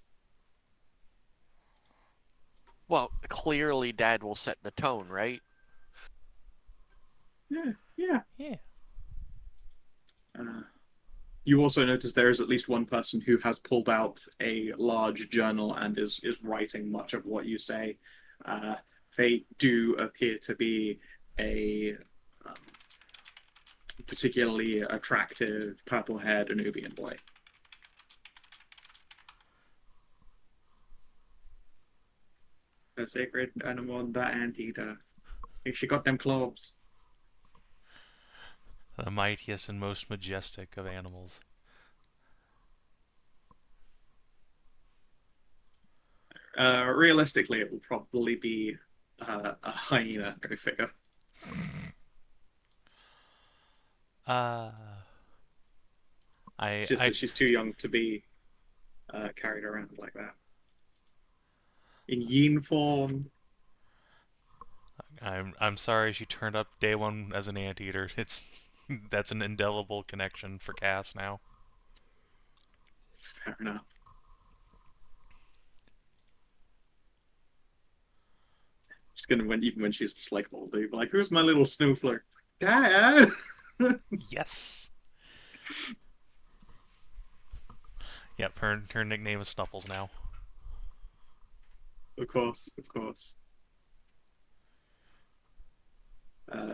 Well, clearly Dad will set the tone, right? Yeah. Yeah. You also notice there is at least one person who has pulled out a large journal and is writing much of what you say. They do appear to be a particularly attractive, purple-haired Anubian boy. The sacred animal, the anteater. She got them clubs. The mightiest and most majestic of animals. Realistically, it will probably be a hyena, go figure. It's just that she's too young to be carried around like that. In yin form. I'm sorry she turned up day one as an anteater. That's an indelible connection for Cass now. Fair enough. She's gonna even when she's just like older, be like, "Who's my little snowflake, Dad?" Yes. Yep, her nickname is Snuffles now. Of course.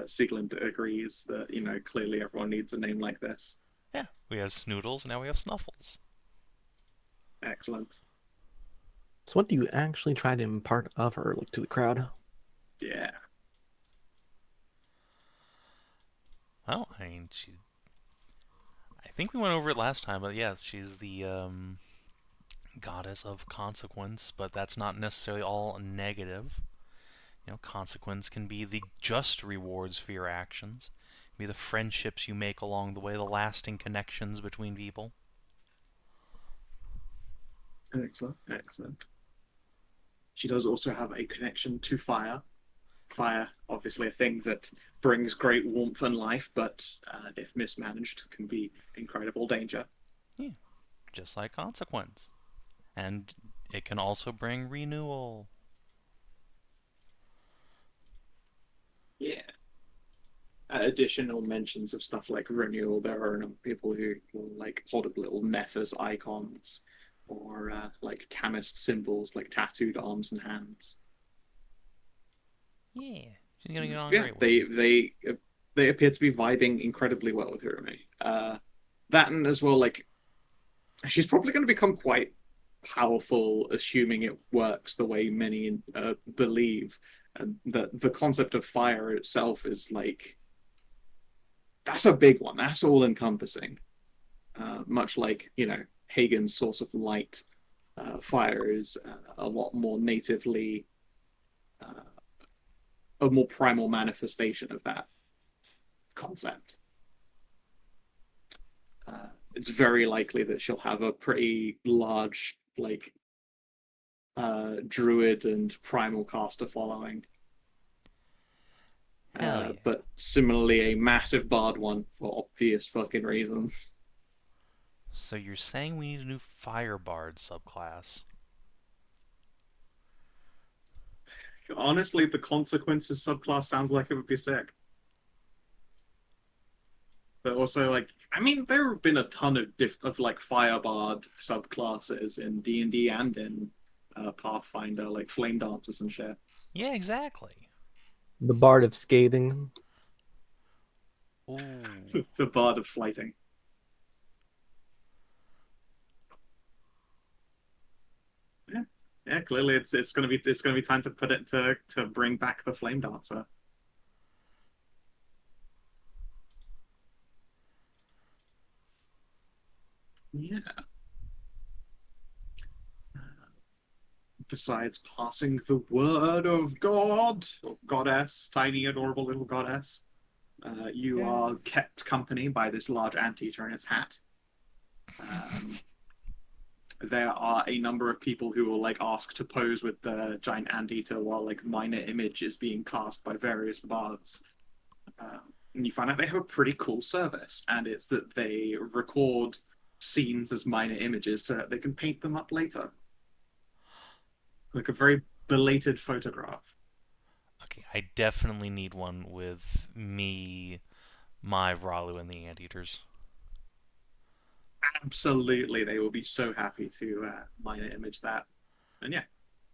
Siegland agrees that, clearly everyone needs a name like this. Yeah, we have Snoodles, now we have Snuffles. Excellent. So what do you actually try to impart of her to the crowd? Yeah. Well, I mean, I think we went over it last time, but yeah, she's the goddess of consequence, but that's not necessarily all negative. Consequence can be the just rewards for your actions. It can be the friendships you make along the way, the lasting connections between people. Excellent. She does also have a connection to fire. Fire, obviously a thing that brings great warmth and life, but if mismanaged, can be incredible danger. Yeah, just like consequence. And it can also bring renewal. Yeah. Additional mentions of stuff like renewal. There are people who will like hold up little Nephers icons or like Tamist symbols, like tattooed arms and hands. Yeah, she's gonna get on Yeah, great with it. they appear to be vibing incredibly well with Hirumi. That and as well, like she's probably going to become quite powerful, assuming it works the way many believe. And the concept of fire itself is like, that's a big one. That's all encompassing. Much like, Hagen's source of light, fire is a lot more natively a more primal manifestation of that concept. It's very likely that she'll have a pretty large, like, druid and primal caster following. Hell yeah. But similarly, a massive bard one for obvious fucking reasons. So you're saying we need a new fire bard subclass? Honestly, the consequences subclass sounds like it would be sick. But also, like, I mean, there have been a ton of like firebard subclasses in D&D and in Pathfinder, like flame dancers and shit. Yeah, exactly. The Bard of Scathing. Ooh. The bard of flighting. Yeah, clearly it's gonna be time to put it to bring back the flame dancer. Yeah. Besides passing the word of God or goddess, tiny adorable little goddess, you are kept company by this large anteater in its hat. There are a number of people who will like ask to pose with the giant anteater while like minor image is being cast by various bards. And you find out they have a pretty cool service, and it's that they record scenes as minor images so that they can paint them up later. Like a very belated photograph. Okay, I definitely need one with me, my Ralu, and the Anteaters. Absolutely, they will be so happy to minor image that. And yeah,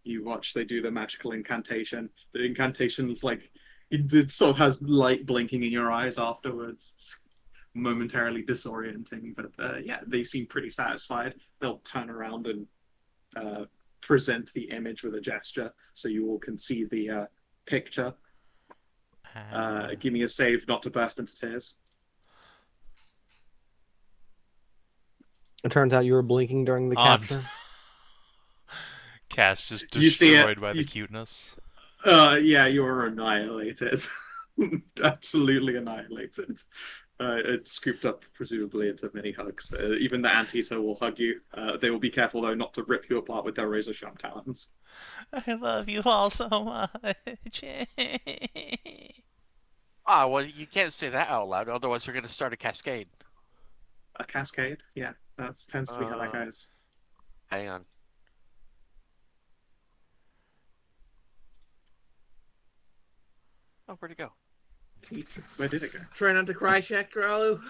you watch they do the magical incantation. The incantation, like, it sort of has light blinking in your eyes afterwards. It's momentarily disorienting, but yeah, they seem pretty satisfied. They'll turn around and present the image with a gesture, so you all can see the picture. Give me a save not to burst into tears. It turns out you were blinking during the capture. Cass just You see it, destroyed by the cuteness. Yeah, you're annihilated. Absolutely annihilated. It's scooped up, presumably, into many hugs. Even the anteater will hug you. They will be careful, though, not to rip you apart with their razor-sharp talons. I love you all so much. Ah, well, you can't say that out loud, otherwise you're going to start a cascade. A cascade? Yeah, that tends to be how that goes. Hang on. Oh, where'd it go? Where did it go? Try not to cry, check, Ralu.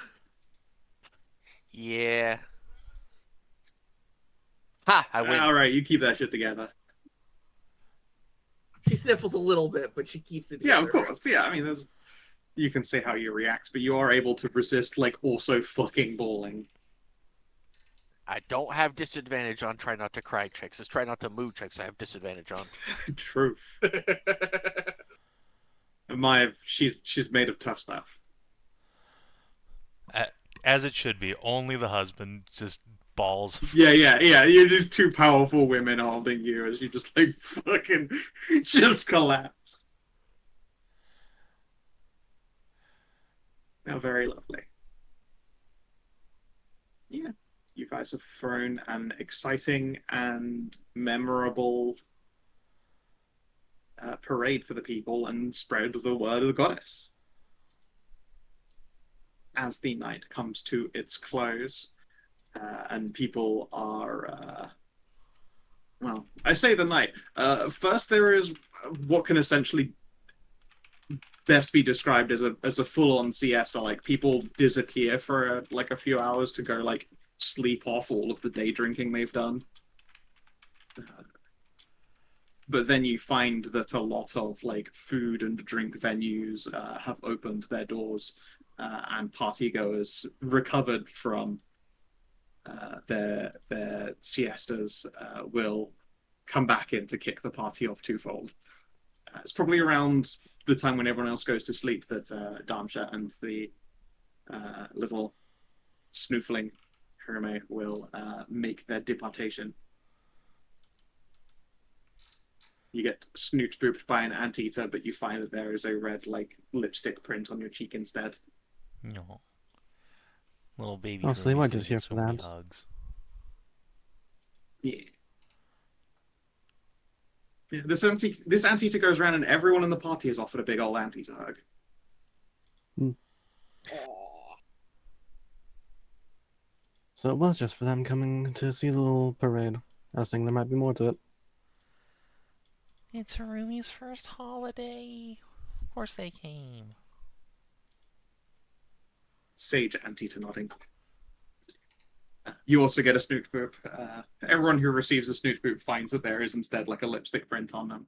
Yeah. Ha! I win. All right, you keep that shit together. She sniffles a little bit, but she keeps it Yeah, together. of course. Yeah, I mean, you can say how you react, but you are able to resist, like, also fucking bawling. I don't have disadvantage on try not to cry checks. It's try not to move checks I have disadvantage on. Truth. She's made of tough stuff. As it should be. Only the husband just balls. Yeah. You're just two powerful women holding you as you just like fucking just collapse. Now, very lovely. Yeah, you guys have thrown an exciting and memorable parade for the people and spread the word of the goddess. As the night comes to its close, and people are, well, I say the night. First, there is what can essentially best be described as a full-on siesta. Like, people disappear for like a few hours to go like sleep off all of the day drinking they've done. But then you find that a lot of like food and drink venues have opened their doors, and partygoers recovered from their siestas will come back in to kick the party off twofold. It's probably around the time when everyone else goes to sleep that Darmsha and the little snoofling Herme will make their departation. You get snoot booped by an anteater, but you find that there is a red like lipstick print on your cheek instead. No. Little baby Oh, so they Rumi's weren't gonna just get here so for many that. hugs. Yeah. Yeah, this anteater goes around and everyone in the party is offered a big old anteater hug. Hmm. So it was just for them coming to see the little parade. I was thinking there might be more to it. It's Harumi's first holiday. Of course they came. Sage anteater nodding. You also get a snoot boop. Everyone who receives a snoot boop finds that there is instead like a lipstick print on them.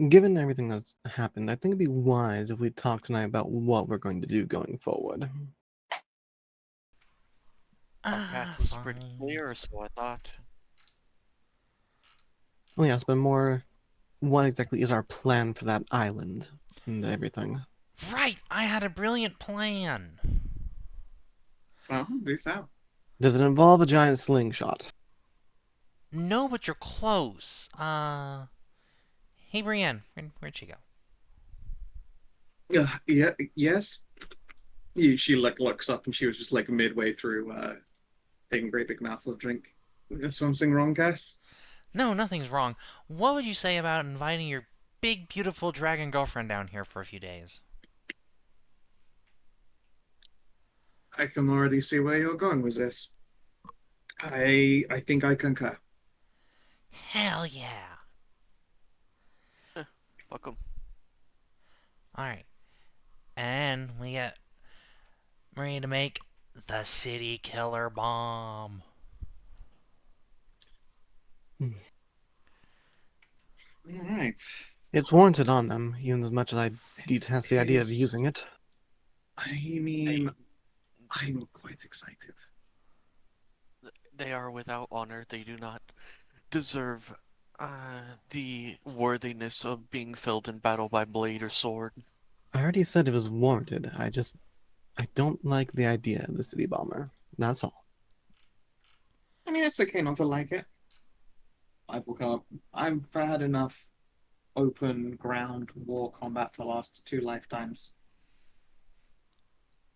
Given everything that's happened, I think it'd be wise if we talk tonight about what we're going to do going forward. Our path was pretty Fine. clear, so I thought. Well, yes, but more, what exactly is our plan for that island and everything? Right! I had a brilliant plan! Oh, do tell. Does it involve a giant slingshot? No, but you're close. Hey, Brienne, where'd she go? Yeah, yes. She like looks up and she was just like midway through taking a great big mouthful of drink. Is something wrong, Cass? No, nothing's wrong. What would you say about inviting your big, beautiful dragon girlfriend down here for a few days? I can already see where you're going with this. I think I concur. Hell yeah! Fuck 'em. Alright. And we get ready to make the city killer bomb. All right. It's warranted on them, even as much as I detest the idea of is- using it. I mean, I'm quite excited. They are without honor. They do not deserve the worthiness of being filled in battle by blade or sword. I already said it was warranted. I don't like the idea of the city bomber. That's all. I mean, it's okay not to like it. I've had enough open ground war combat to last 2 lifetimes.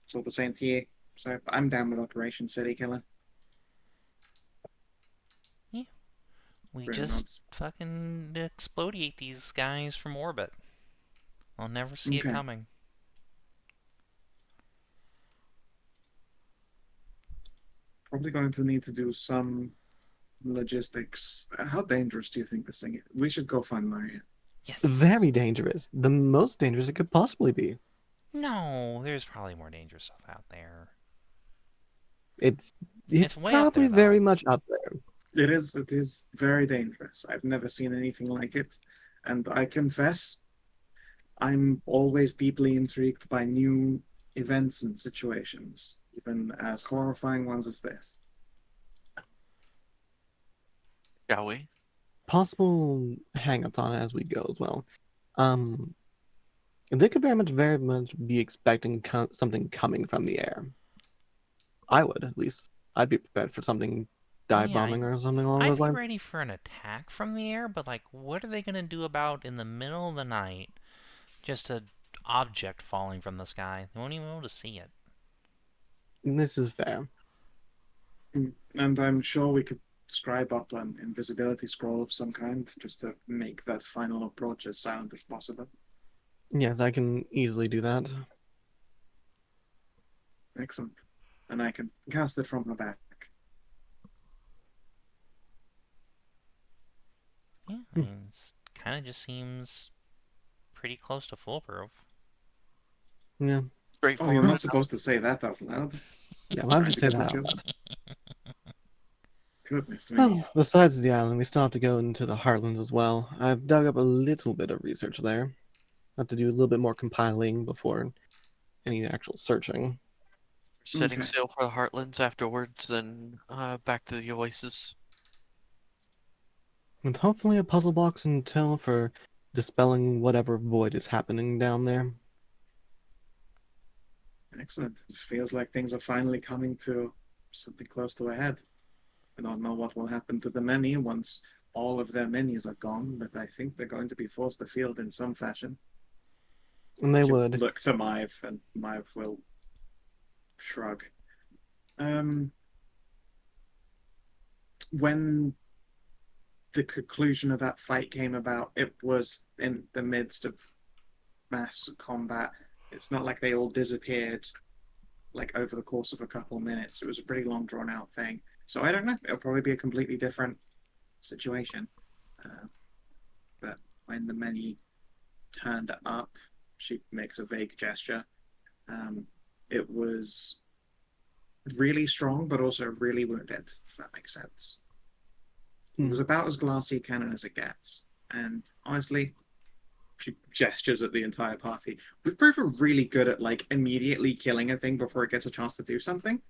It's all the same to you. So I'm down with Operation City Killer. We Very just nice. fucking explodiate these guys from orbit. I'll never see it Okay. coming. Probably going to need to do some logistics. How dangerous do you think this thing is? We should go find Maria. Yes! Very dangerous. The most dangerous it could possibly be. No, there's probably more dangerous stuff out there. It's It's way up probably there, very though. much up there. It is very dangerous. I've never seen anything like it. And I confess, I'm always deeply intrigued by new events and situations, even as horrifying ones as this. Shall we? Possible hang-ups on it as we go as well. They could very much be expecting something coming from the air. I would, at least. I'd be prepared for something dive bombing or something along I'd those be lines. ready for an attack from the air, but like, what are they gonna do about in the middle of the night just an object falling from the sky? They won't even be able to see it. This is fair. And I'm sure we could scribe up an invisibility scroll of some kind just to make that final approach as silent as possible. Yes, I can easily do that. Excellent. And I can cast it from her back. Yeah, I mean, it kind of just seems pretty close to foolproof. Yeah. Oh, Straightforward. you're not supposed to say that out loud. Yeah, why would you say Trying to that get out this loud? Goodness me. Well, besides the island, we still have to go into the Heartlands as well. I've dug up a little bit of research there. Have to do a little bit more compiling before any actual searching. Setting Okay. sail for the Heartlands afterwards, then back to the Oasis. With hopefully a puzzle box and tell for dispelling whatever void is happening down there. Excellent. It feels like things are finally coming to something close to a head. I don't know what will happen to the many once all of their minis are gone, but I think they're going to be forced to field in some fashion. And they She'll would. look to Maeve, and Maeve will shrug. When the conclusion of that fight came about, it was in the midst of mass combat. It's not like they all disappeared like over the course of a couple minutes. It was a pretty long drawn out thing. So I don't know. It'll probably be a completely different situation. But when the many turned up, she makes a vague gesture. It was really strong, but also really wounded, if that makes sense. It was about as glassy a cannon as it gets. And honestly, she gestures at the entire party. We've proven really good at like immediately killing a thing before it gets a chance to do something.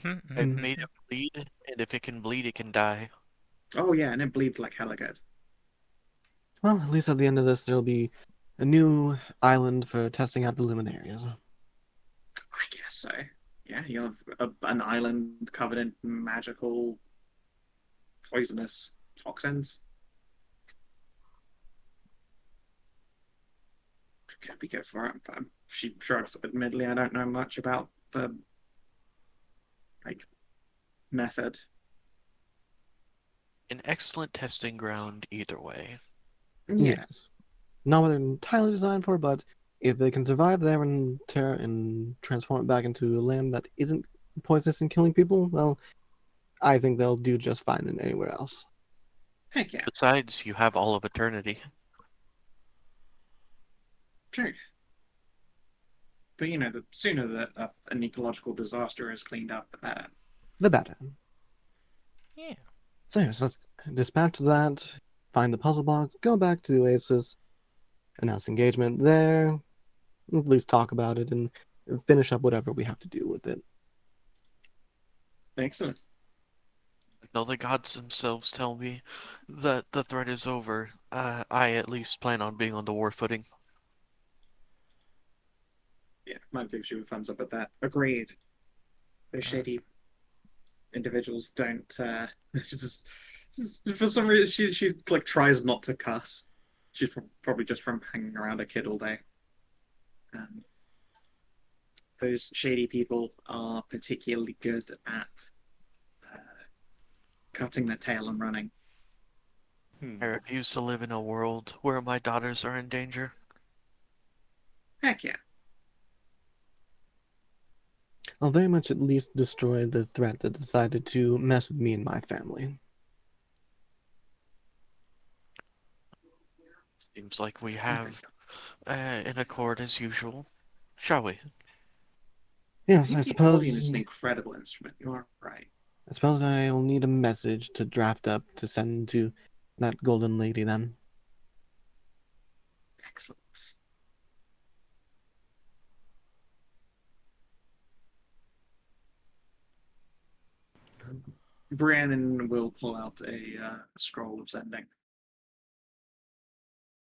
I've made it bleed, and if it can bleed, it can die. Oh yeah, and it bleeds like hella good. Well, at least at the end of this, there'll be a new island for testing out the luminaries. I guess so. Yeah, you have an island covered in magical, poisonous toxins. Could be good for it, but she shrugs. Admittedly, I don't know much about the like method. An excellent testing ground either way. Yeah, Yes. Not what they're entirely designed for, but if they can survive there and transform it back into a land that isn't poisonous and killing people, well, I think they'll do just fine in anywhere else. heck yeah, Besides, you have all of eternity. truth. But you know, the sooner that an ecological disaster is cleaned up, the better. The better. Yeah. So yes, let's dispatch that, find the puzzle box, go back to the Oasis, announce engagement there, at least talk about it, and finish up whatever we have to do with it. Excellent. Until the gods themselves tell me that the threat is over, I at least plan on being on the war footing. Yeah, Mike gives you a thumbs up at that. Agreed. Those shady individuals don't just for some reason she like tries not to cuss. She's probably just from hanging around a kid all day. Those shady people are particularly good at cutting their tail and running. I refuse to live in a world where my daughters are in danger. Heck yeah. I'll very much at least destroy the threat that decided to mess with me and my family. Seems like we have an accord as usual. Shall we? Yes, I The accordion is suppose. an incredible instrument. You are right. I suppose I'll need a message to draft up to send to that golden lady then. Excellent. Briannon will pull out a scroll of sending.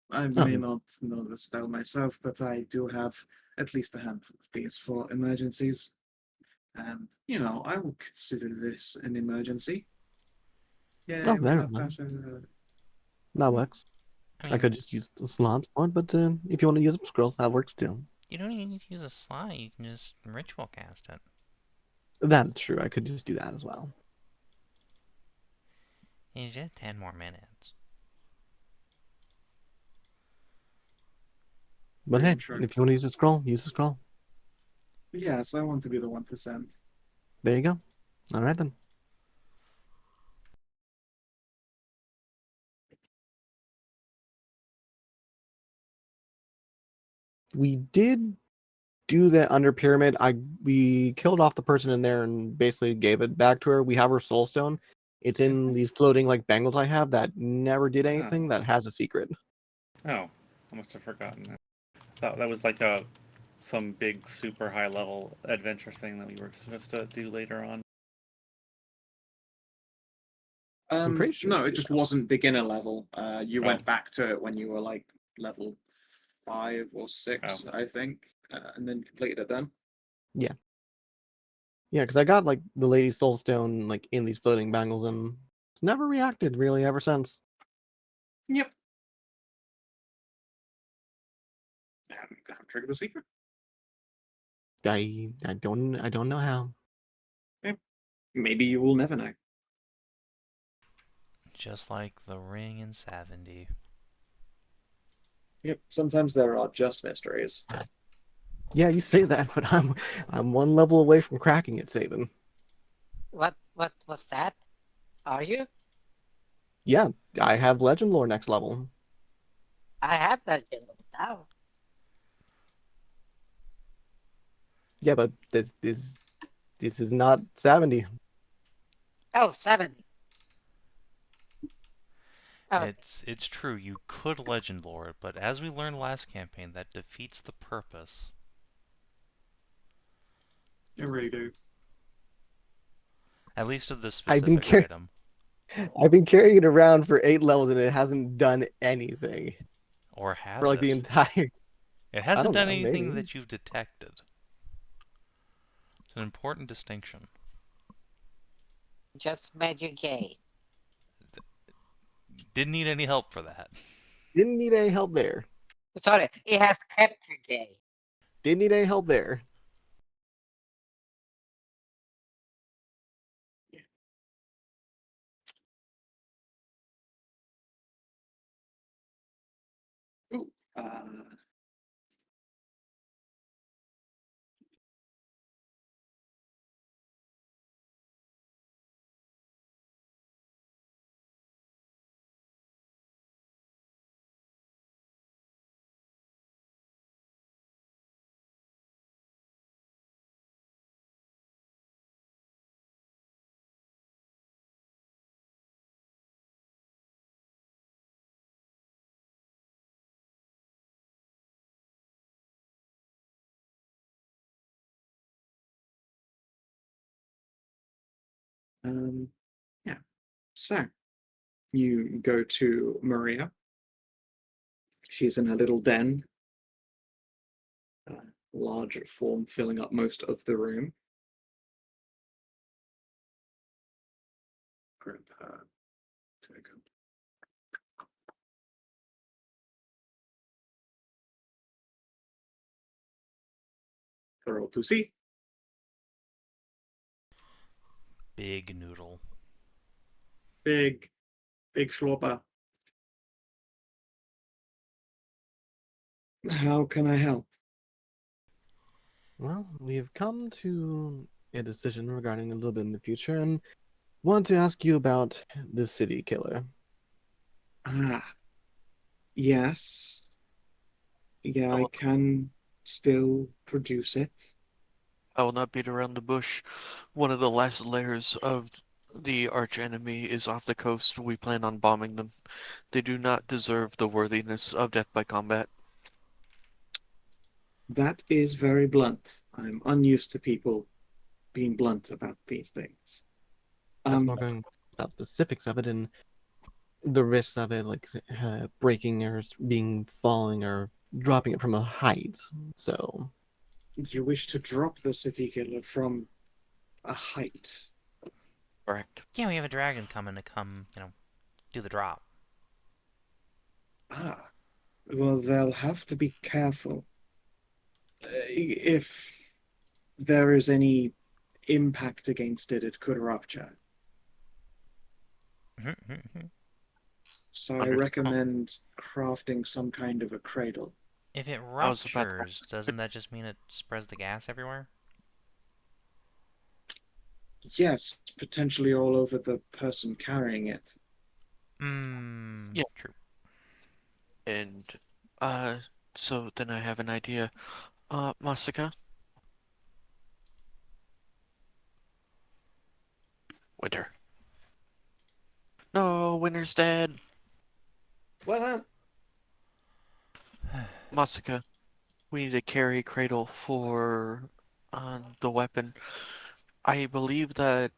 I may not know the spell myself, but I do have at least a handful of these for emergencies. And, you know, I will consider this an emergency. Yeah, Oh, we there have we go. that. That works. I I mean, could just use the slots for it, but if you want to use up scrolls, that works too. you don't even need to use a slot. You can just ritual cast it. That's true. I could just do that as well. It's just 10 more minutes. But hey, Sure. if you want to use a scroll, use a scroll. Yes, I want to be the one to send. There you go. All right then. We did do that under pyramid. We killed off the person in there and basically gave it back to her. We have her soul stone. It's in these floating like bangles I have that never did anything. That has a secret. Oh, I must have forgotten that. I thought that was like some big super high level adventure thing that we were supposed to do later on. I'm pretty sure No, we it did just that. wasn't beginner level. You Oh. went back to it when you were like level 5 or 6, I think, and then completed it then. Yeah. Yeah, because I got like the Lady Soulstone like in these floating bangles, and it's never reacted really ever since. Yep. How to trigger the secret? I don't know how. Maybe you will never know. Just like the ring in 70. Yep. Sometimes there are just mysteries. Yeah, you say that, but I'm one level away from cracking it, Savin. What was that? Are you? Yeah, I have Legend Lore next level. I have that yellow now. Yeah, but this is not 70. Oh, 70. Oh, It's true, you could Legend Lore it, but as we learned last campaign, that defeats the purpose. You really do. At least of this I've been specific item. I've been carrying it around for 8 levels and it hasn't done anything Or has for like the it? entire. It hasn't don't done know, anything maybe. that you've detected. It's an important distinction. just made you gay. Didn't need any help for that. Didn't need any help there. Sorry, it has kept you gay. Didn't need any help there. Ooh. Yeah. So you go to Maria. She's in her little den. Large form filling up most of the room. Grab her. Take her. Roll to see. Big noodle. Big schlopper. How can I help? Well, we've come to a decision regarding a little bit in the future and want to ask you about the city killer. Ah, yes. Yeah, I Oh, can still produce it. I will not beat around the bush. One of the last layers of the arch enemy is off the coast. We plan on bombing them. They do not deserve the worthiness of death by combat. That is very blunt. I'm unused to people being blunt about these things. That's more going about specifics of it and the risks of it, like breaking or being falling or dropping it from a height. So, You wish to drop the city killer from a height. Correct. Yeah, we have a dragon coming to do the drop. Ah, well, they'll have to be careful. If there is any impact against it, it could rupture. So I Understood. recommend crafting some kind of a cradle. If it I was about to ruptures, doesn't that just mean it spreads the gas everywhere? Yes, potentially all over the person carrying it. Yeah. True. And, so then I have an idea. Masika? Winter. No, Winter's dead. What? Masika, we need to carry cradle for the weapon. I believe that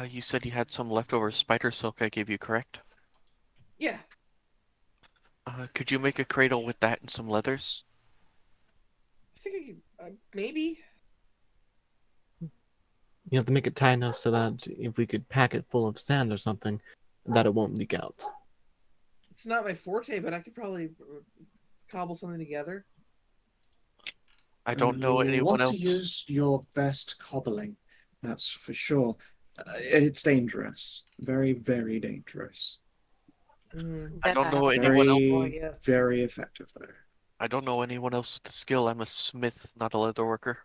you said you had some leftover spider silk I gave you, correct? Yeah. Could you make a cradle with that and some leathers? I think I could, maybe. You have to make it tight enough so that if we could pack it full of sand or something, that it won't leak out. It's not my forte, but I could probably cobble something together. I don't know You'll anyone want else. to use your best cobbling, that's for sure. It's dangerous. Very, very dangerous. Mm. I Then don't I know have anyone else. something for Very, you. very effective, though. I don't know anyone else with the skill. I'm a smith, not a leather worker.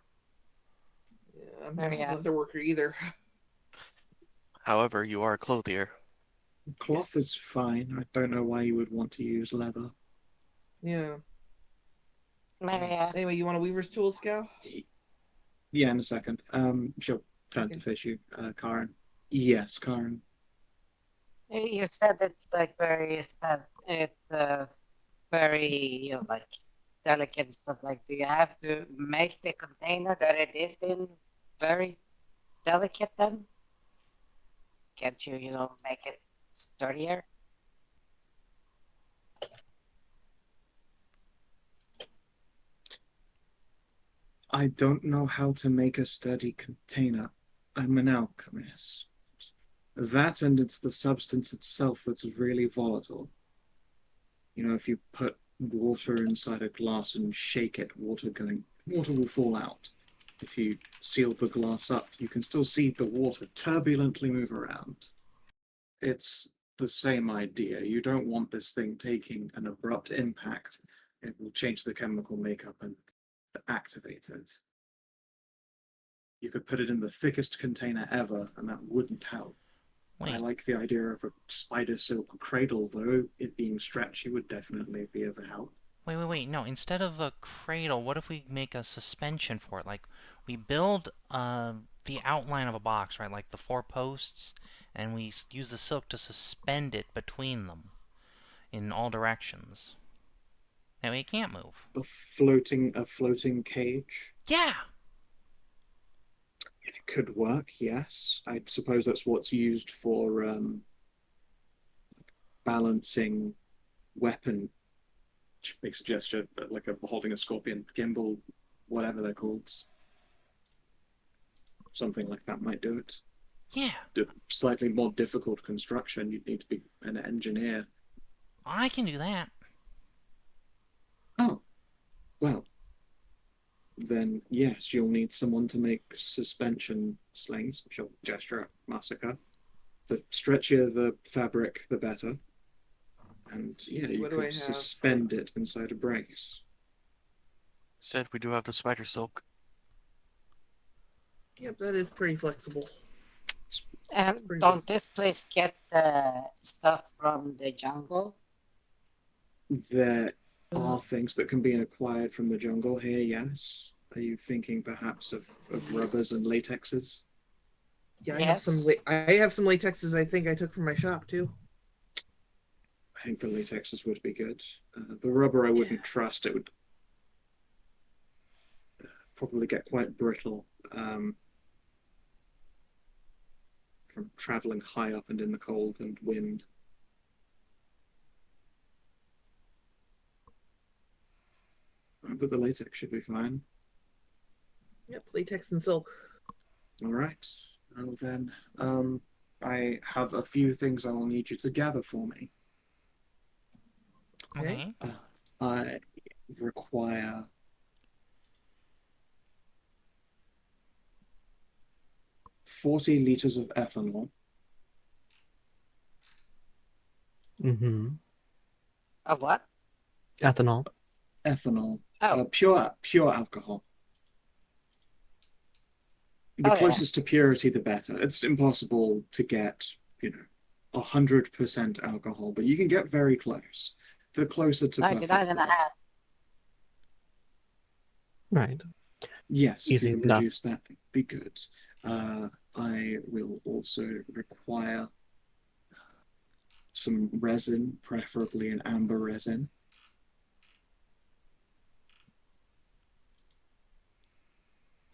Yeah, I'm There not you a go. leather worker either. However, you are a clothier. Cloth Yes. is fine. I don't know why you would want to use leather. Yeah. Maria. Anyway, you want a weaver's tool, Skow? Yeah, in a second. She'll turn to Okay. face you, Karin. Yes, Karin. You said it's like very very like delicate stuff. Like, do you have to make the container that it is in very delicate? Then can't you make it sturdier? I don't know how to make a sturdy container. I'm an alchemist. That and it's the substance itself that's really volatile. You know, if you put water inside a glass and shake it, water will fall out. If you seal the glass up, you can still see the water turbulently move around. It's the same idea. You don't want this thing taking an abrupt impact. It will change the chemical makeup and activate it. You could put it in the thickest container ever, and that wouldn't help. I Wait, like the idea of a spider silk cradle, though. It being stretchy would definitely be of help. wait. No, instead of a cradle, what if we make a suspension for it? Like, we build the outline of a box, right? Like the four posts, and we use the silk to suspend it between them in all directions. That way it can't move. A floating cage. Yeah! It could work, yes. I suppose that's what's used for balancing weapon, which makes a gesture like a holding a scorpion gimbal, whatever they're called. Something like that might do it. Yeah! Slightly more difficult construction. You'd need to be an engineer. I can do that. Oh, well, then yes, you'll need someone to make suspension slings. She'll gesture at Masika. The stretchier the fabric, the better. And yeah, you What do I could have? suspend it inside a brace. Said we do have the spider silk. Yep, that is pretty flexible. And pretty don't good. this place get stuff from the jungle? There are things that can be acquired from the jungle here, yes. Are you thinking perhaps of rubbers and latexes? Yeah, Yes. I have some latexes I think I took from my shop too. I think the latexes would be good. The rubber I wouldn't trust. It would probably get quite brittle from traveling high up and in the cold and wind. But the latex should be fine. Yep, latex and silk. All right. Well then, I have a few things I will need you to gather for me. Okay. I require 40 liters of ethanol. Mm-hmm. Of what? Ethanol. Ethanol. Oh. Pure alcohol. The Oh, yeah. closest to purity, the better. It's impossible to get, 100% alcohol, but you can get very close. The closer to perfect, 99 and the a better. half. Right. Yes, if Easy you can enough. produce that, that'd be good. I will also require some resin, preferably an amber resin.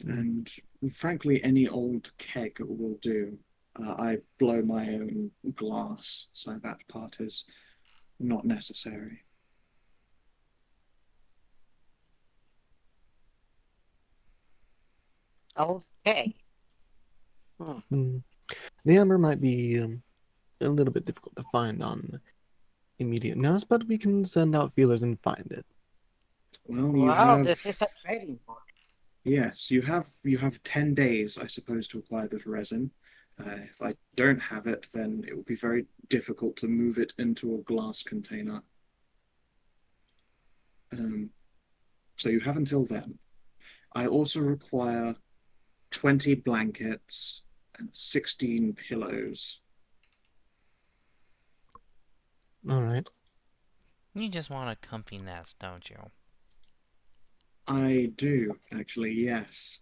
And frankly, any old keg will do. I blow my own glass, so that part is not necessary. Okay. The amber might be a little bit difficult to find on immediate notice, but we can send out feelers and find it. Well, you Wow, have this is a trading board. yes, you have 10 days, I suppose, to acquire this resin. If I don't have it, then it will be very difficult to move it into a glass container. So you have until then. I also require 20 blankets and 16 pillows. All right. You just want a comfy nest, don't you? I do, actually, yes.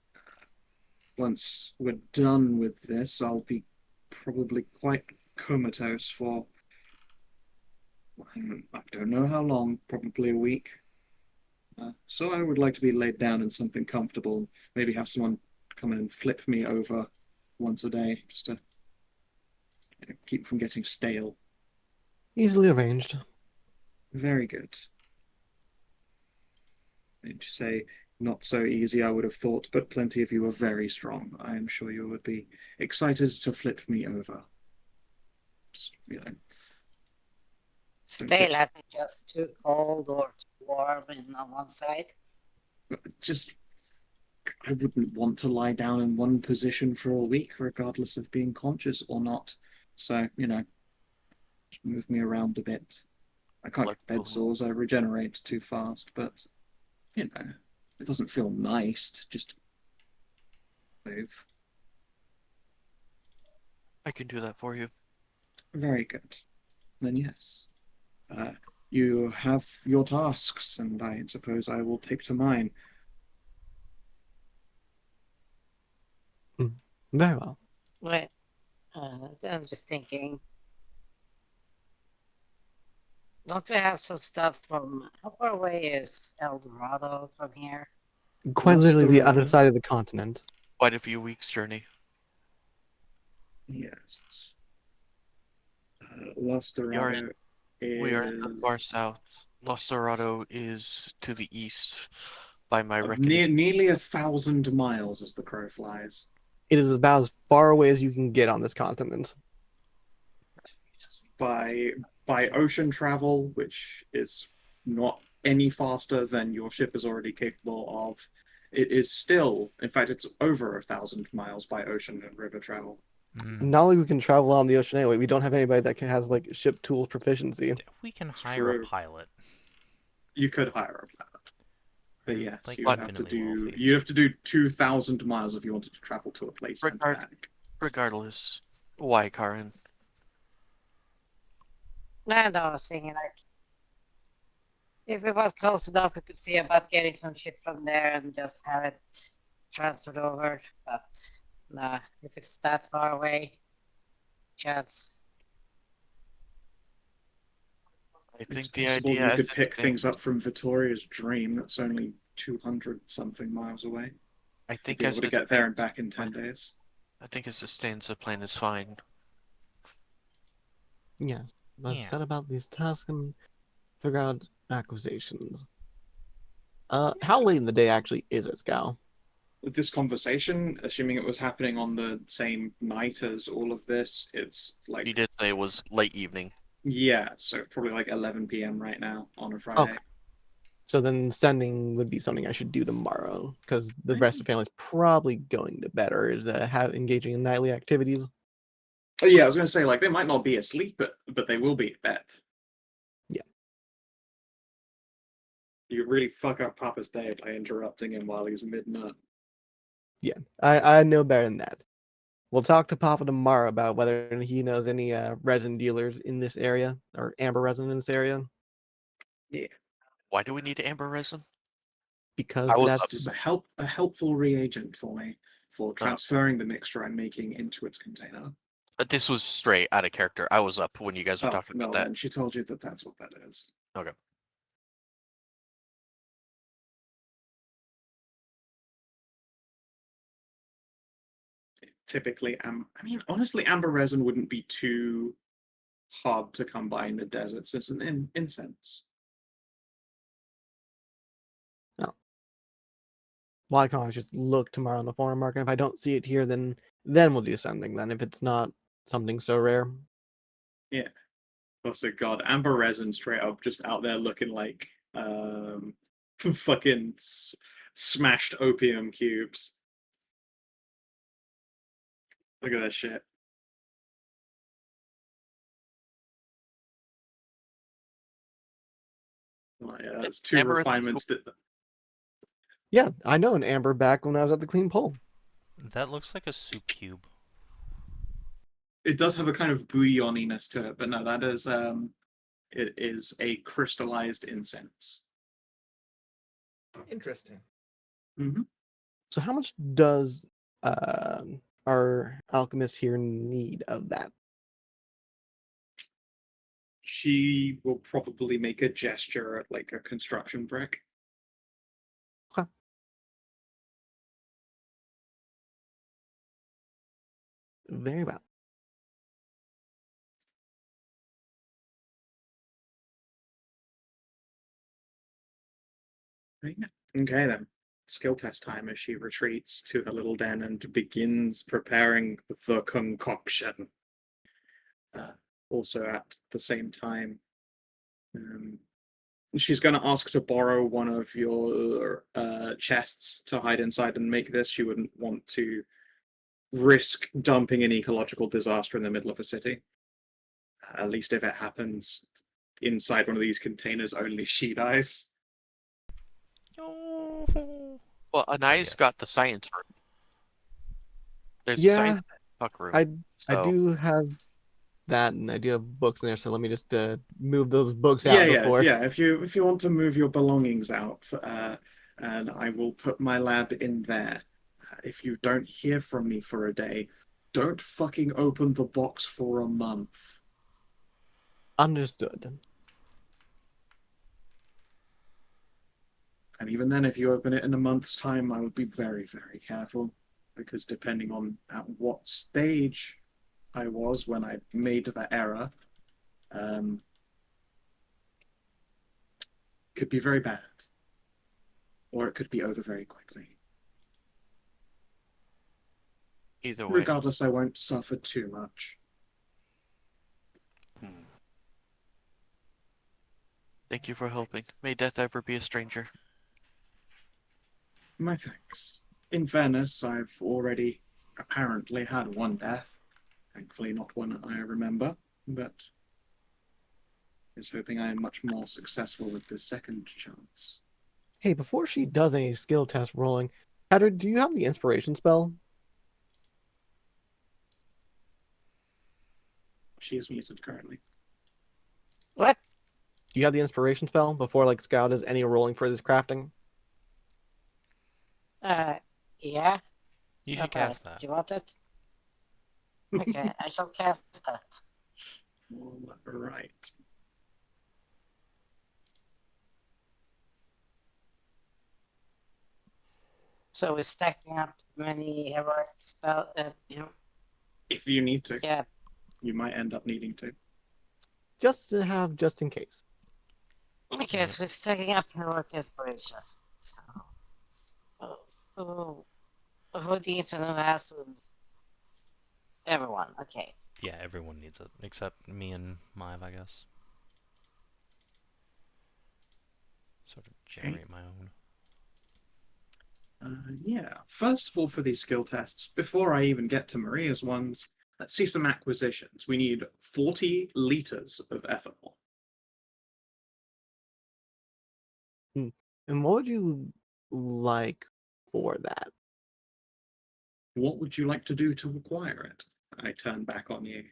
Once we're done with this, I'll be probably quite comatose for, I don't know how long, probably a week. So I would like to be laid down in something comfortable, maybe have someone come in and flip me over once a day, just to keep from getting stale. Easily arranged. Very good. I'd say not so easy, I would have thought, but plenty of you are very strong. I am sure you would be excited to flip me over. Just, Stale, as it just too cold or too warm on one side? just I wouldn't want to lie down in one position for a week, regardless of being conscious or not. So, just move me around a bit. I can't get bed sores, I regenerate too fast, but, it doesn't feel nice to just move. I can do that for you. Very good. Then yes. You have your tasks, and I suppose I will take to mine. Very well. Wait, I'm just thinking. Don't we have some stuff from... How far away is El Dorado from here? Quite Lost literally the other Dorado? side of the continent. Quite a few weeks' journey. Yes. Lost We Dorado are in the is far south. Los Dorado is to the east, by my reckoning. nearly 1,000 miles as the crow flies. It is about as far away as you can get on this continent. By ocean travel, which is not any faster than your ship is already capable of, it is still, in fact, it's over 1,000 miles by ocean and river travel. Not only we can travel on the ocean anyway, we don't have anybody that has like ship tools proficiency. We can hire True. a pilot. You could hire a pilot. But yes, Like, you have to do 2,000 miles if you wanted to travel to a place and back. Regardless, why, Karin? And I was thinking, like, if it was close enough, we could see about getting some shit from there and just have it transferred over. But nah, if it's that far away, chance. I It's think the possible idea you as could it pick things stands- up from Vittoria's Dream. That's only 200 something miles away. I You'd think be as able to it get there and stands- back in 10 days. I think as it stands, the plan is fine. Yes. Let's Yeah. set about these tasks and figure out acquisitions. How late in the day actually is it, Skow? This conversation, assuming it was happening on the same night as all of this, it's like, He did say it was late evening. yeah, so probably like 11 p.m. right now on a Friday. Okay. So then sending would be something I should do tomorrow, because the rest of the family's probably going to bed or is engaging in nightly activities. Oh, yeah, I was going to say, like, they might not be asleep, but they will be at bed. Yeah. You really fuck up Papa's day by interrupting him while he's mid-nut. Yeah, I know better than that. We'll talk to Papa tomorrow about whether he knows any resin dealers in this area, or amber resin in this area. Yeah. Why do we need amber resin? Because I was that's It's a helpful reagent for me for transferring the mixture I'm making into its container. This was straight out of character. I was up when you guys were talking no, about that. then she told you that that's what that is. Okay. Typically, honestly, amber resin wouldn't be too hard to come by in the deserts. It's an incense. Well, I can always just look tomorrow on the forum market. If I don't see it here, then we'll do something. Then if it's not something so rare, Yeah. Also, God, Amber Resin straight up just out there looking like fucking smashed opium cubes. Look at that shit. Oh, yeah, that's two Amber Resin's refinements that. yeah, I know an amber back when I was at the clean pole. That looks like a soup cube. It does have a kind of bouilloniness to it, but no, that is it is a crystallized incense. Interesting. Mm-hmm. So how much does our alchemist here need of that? She will probably make a gesture at like a construction brick. Okay. Very well. Right. Okay then. Skill test time as she retreats to her little den and begins preparing the concoction. Also at the same time, she's going to ask to borrow one of your chests to hide inside and make this. She wouldn't want to risk dumping an ecological disaster in the middle of a city. At least if it happens inside one of these containers, only she dies. Oh. Well, Anai's Yeah. got the science room. There's Yeah, a science puck room. I so do have that, and I do have books in there. So let me just move those books out before. Yeah. If you want to move your belongings out, and I will put my lab in there. If you don't hear from me for a day, don't fucking open the box for a month. Understood. And even then, if you open it in a month's time, I would be very, very careful, because depending on at what stage I was when I made the error, could be very bad, or it could be over very quickly. either way, Regardless, I won't suffer too much. thank you for helping. May death ever be a stranger. My thanks. In fairness, I've already apparently had one death. Thankfully not one I remember, but is hoping I am much more successful with this second chance. Hey, before she does any skill test rolling, Hedrah, do you have the inspiration spell? She is muted currently. What? Do you have the inspiration spell before like Skow does any rolling for this crafting? Yeah. You should Okay. cast that. Do you want it? Okay, I shall cast that. All right. So we're stacking up many heroic spell. If you need to, Yeah. you might end up needing to. Just to have, just in case. Okay, so we're stacking up heroic inspirations. So, who needs to know has everyone? Okay. Yeah, everyone needs it except me and Mive, I guess. Sort of generate my own. Yeah. First of all, for these skill tests, before I even get to Maria's ones, let's see some acquisitions. We need 40 liters of ethanol. And what would you like for that? What would you like to do to acquire it? I turn back on you.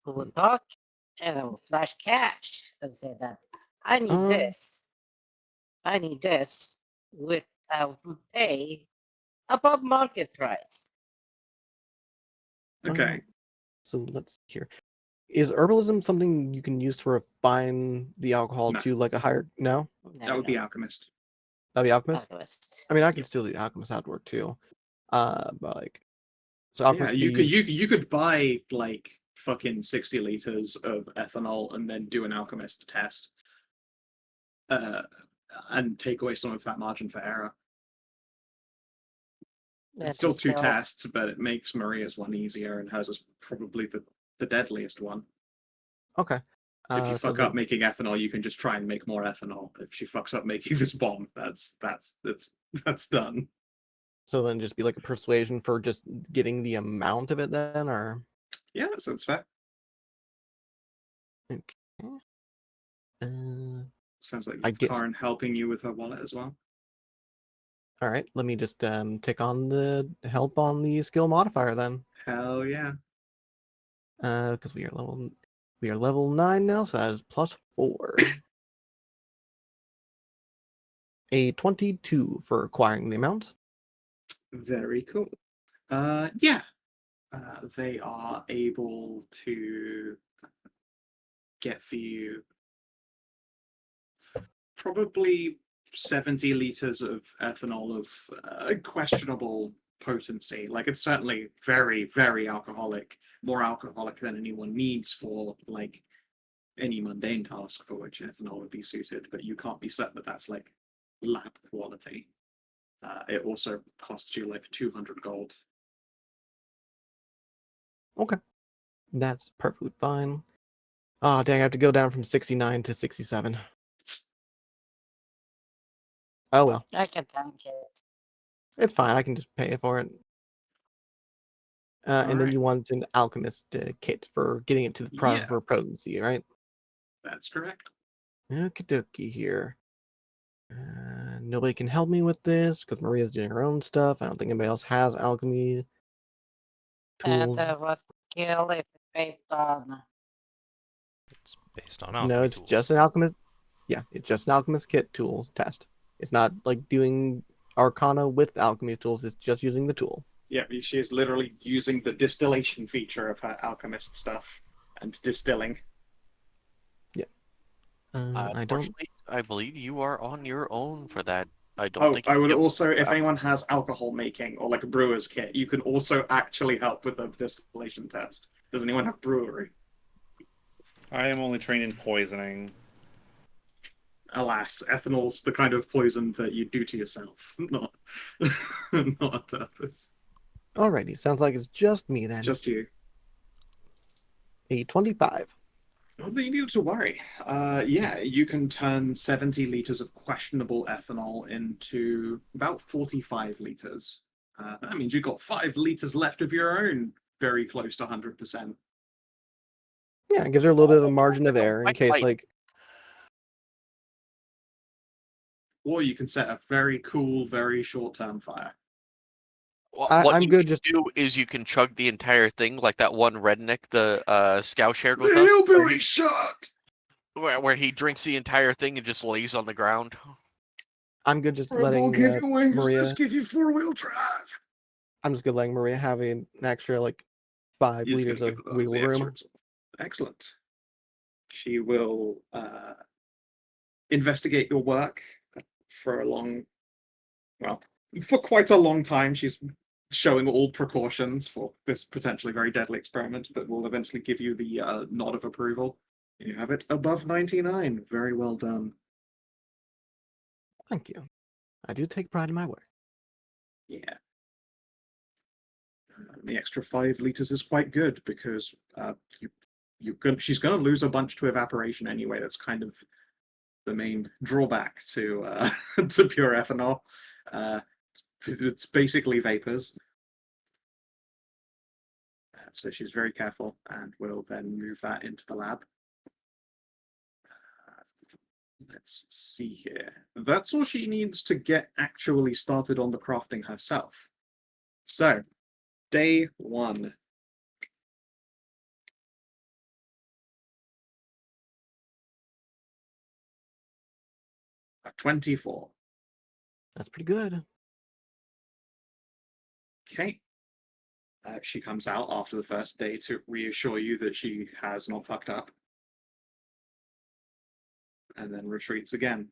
Who will talk and I will flash cash and say that I need Um, this. I need this with I will pay above market price. Okay. So let's hear. Is herbalism something you can use to refine the alcohol No. to like a higher? No, That would be Alchemist. that'd be alchemist. Alchemist. I mean, I can still do alchemist. That'd work too. But like, so Yeah, alchemist you could buy like fucking 60 liters of ethanol and then do an alchemist test. and take away some of that margin for error. That It's still is 2 tests, but it makes Maria's one easier, and hers is probably the deadliest one. Okay. If you so fuck up making ethanol, you can just try and make more ethanol. If she fucks up making this bomb, that's done. So then just be like a persuasion for just getting the amount of it then, or Yeah, that sounds fair. okay. Sounds like I you've guess- Karin helping you with her wallet as well. All right, let me just take on the help on the skill modifier then, Hell yeah. because we are level 9 now, so that is +4. A 22 for acquiring the amount. Very cool. Yeah. They are able to get for you probably 70 liters of ethanol of questionable potency. Like, it's certainly very, very alcoholic, more alcoholic than anyone needs for like any mundane task for which ethanol would be suited, but you can't be certain that that's like lab quality. It also costs you like 200 gold. Okay, that's perfectly fine. Oh dang, I have to go down from 69 to 67. Oh well, I can tank it. it's fine. I can just pay for it. And then Alright. you want an alchemist kit for getting it to the Yeah. proper potency, right? That's correct. Okie dokie here. Nobody can help me with this because Maria's doing her own stuff. I don't think anybody else has alchemy And tools. what's the skill if it's based on? It's based on alchemy No, it's tools. just an alchemist. Yeah, it's just an alchemist kit tools test. It's not like doing Arcana with alchemy tools. It's just using the tool. Yeah, she is literally using the distillation feature of her alchemist stuff and distilling. I don't. Unfortunately, I believe you are on your own for that. I don't Oh, think. I would Yep. also, if anyone has alcohol making or like a brewer's kit, you can also actually help with the distillation test. Does anyone have brewery? I am only trained in poisoning. Alas, ethanol's the kind of poison that you do to yourself, not not on purpose. Alrighty, sounds like it's just me then. Just you. A 25. Not that you need to worry. Yeah, you can turn 70 liters of questionable ethanol into about 45 liters. That means you've got 5 liters left of your own, very close to 100%. Yeah, it gives her a little bit of a margin of error in Quite case, light. like, Or you can set a very cool, very short-term fire. What I'm you good can just- do is you can chug the entire thing like that one redneck the Scow shared with The us, hillbilly shot! where he drinks the entire thing and just lays on the ground. I'm good just Red Bull letting give you wings, Maria. let's give you four-wheel drive. I'm just good letting Maria have an extra like 5 You're just liters gonna of give the wiggle room. extra- Excellent. She will investigate your work for for quite a long time. She's showing all precautions for this potentially very deadly experiment, but will eventually give you the nod of approval. You have it above 99. Very well done. Thank you. I do take pride in my work. Yeah. The extra 5 liters is quite good because she's going to lose a bunch to evaporation anyway. That's kind of the main drawback to to pure ethanol. It's basically vapors. So she's very careful and will then move that into the lab. Let's see here. That's all she needs to get actually started on the crafting herself. So, day 1. A 24. That's pretty good. Okay. She comes out after the first day to reassure you that she has not fucked up. And then retreats again.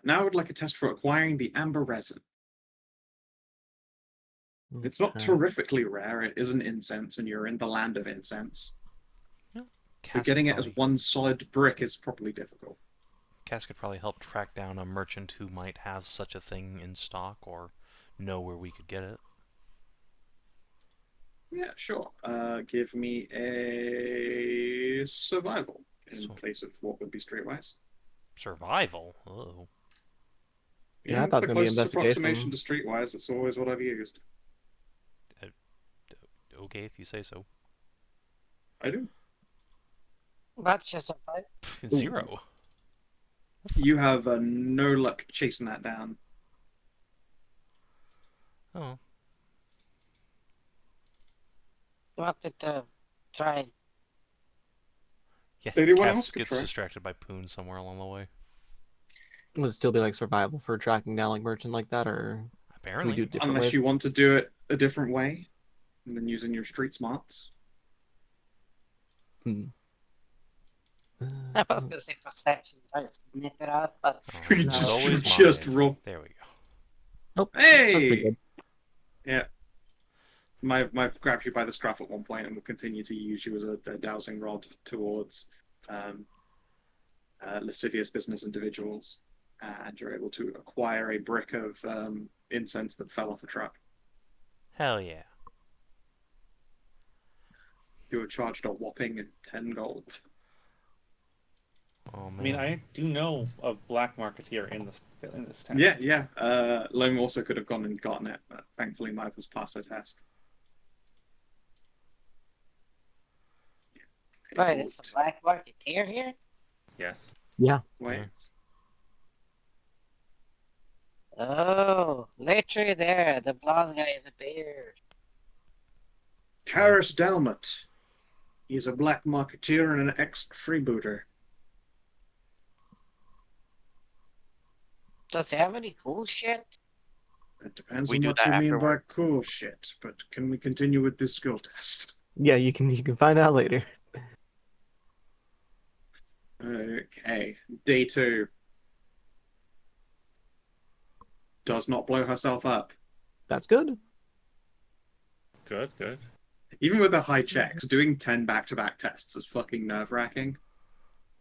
Now I would like a test for acquiring the amber resin. It's not Okay. terrifically rare. It is an incense, and you're in the land of incense. Yeah. But Cass getting could it as probably- one solid brick is probably difficult. Cass could probably help track down a merchant who might have such a thing in stock or know where we could get it. Yeah, sure. Give me a survival in So- place of what would be streetwise. Survival? Oh. Yeah, I it's thought the it was gonna be closest approximation investigation. to streetwise. It's always what I've used. Okay, if you say so. I do. What's your survival? 0. You have no luck chasing that down. Oh. You want me to try? Yeah, Anyone Cass else could gets try. distracted by Poon somewhere along the way. Would it still be like survival for tracking down like merchant like that, or do we Apparently. do it different Unless ways? you want to do it a different way, and then using your street smarts. Hmm. I was gonna say perception, try to snip it out, but Oh, You it's just- always just mine. roll. There we go. Oh, that's pretty Hey! good. Yeah. I've grabbed you by the scruff at one point and will continue to use you as a dowsing rod towards lascivious business individuals. And you're able to acquire a brick of incense that fell off a truck. Hell yeah. You were charged a whopping 10 gold. Oh man. I mean, I do know of black marketeer in this town. Yeah. Loam also could have gone and gotten it, but thankfully Mike was past her test. right, it's a black marketeer here. Yes. Yeah. Wait. Oh, literally there, the blonde guy in the beard. Karis Dalmat. He's a black marketeer and an ex-freebooter. Does he have any cool shit? It depends We on do what that you mean by afterward. cool shit, but can we continue with this skill test? Yeah, you can find out later. Okay, day 2. Does not blow herself up. That's good. Good, good. Even with her high checks, doing 10 back-to-back tests is fucking nerve-wracking.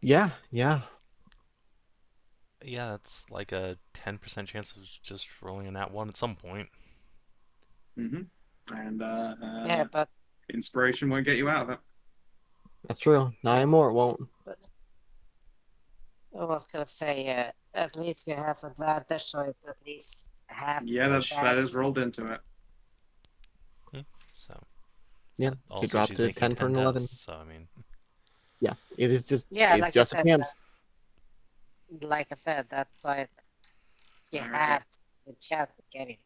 Yeah. Yeah, it's like a 10% chance of just rolling a nat 1 at some point. And Yeah, but inspiration won't get you out of it. That's true. 9 more it won't. I was gonna say, at least you has advantage, so it's at least half. Yeah, the that is chance. rolled into it. So Yeah. also She dropped she's to making 10 for an 11. deaths, so I mean, Yeah. It is just Yeah, it's like just I a said, chance. like I said, that's why you Alright. have the chance of getting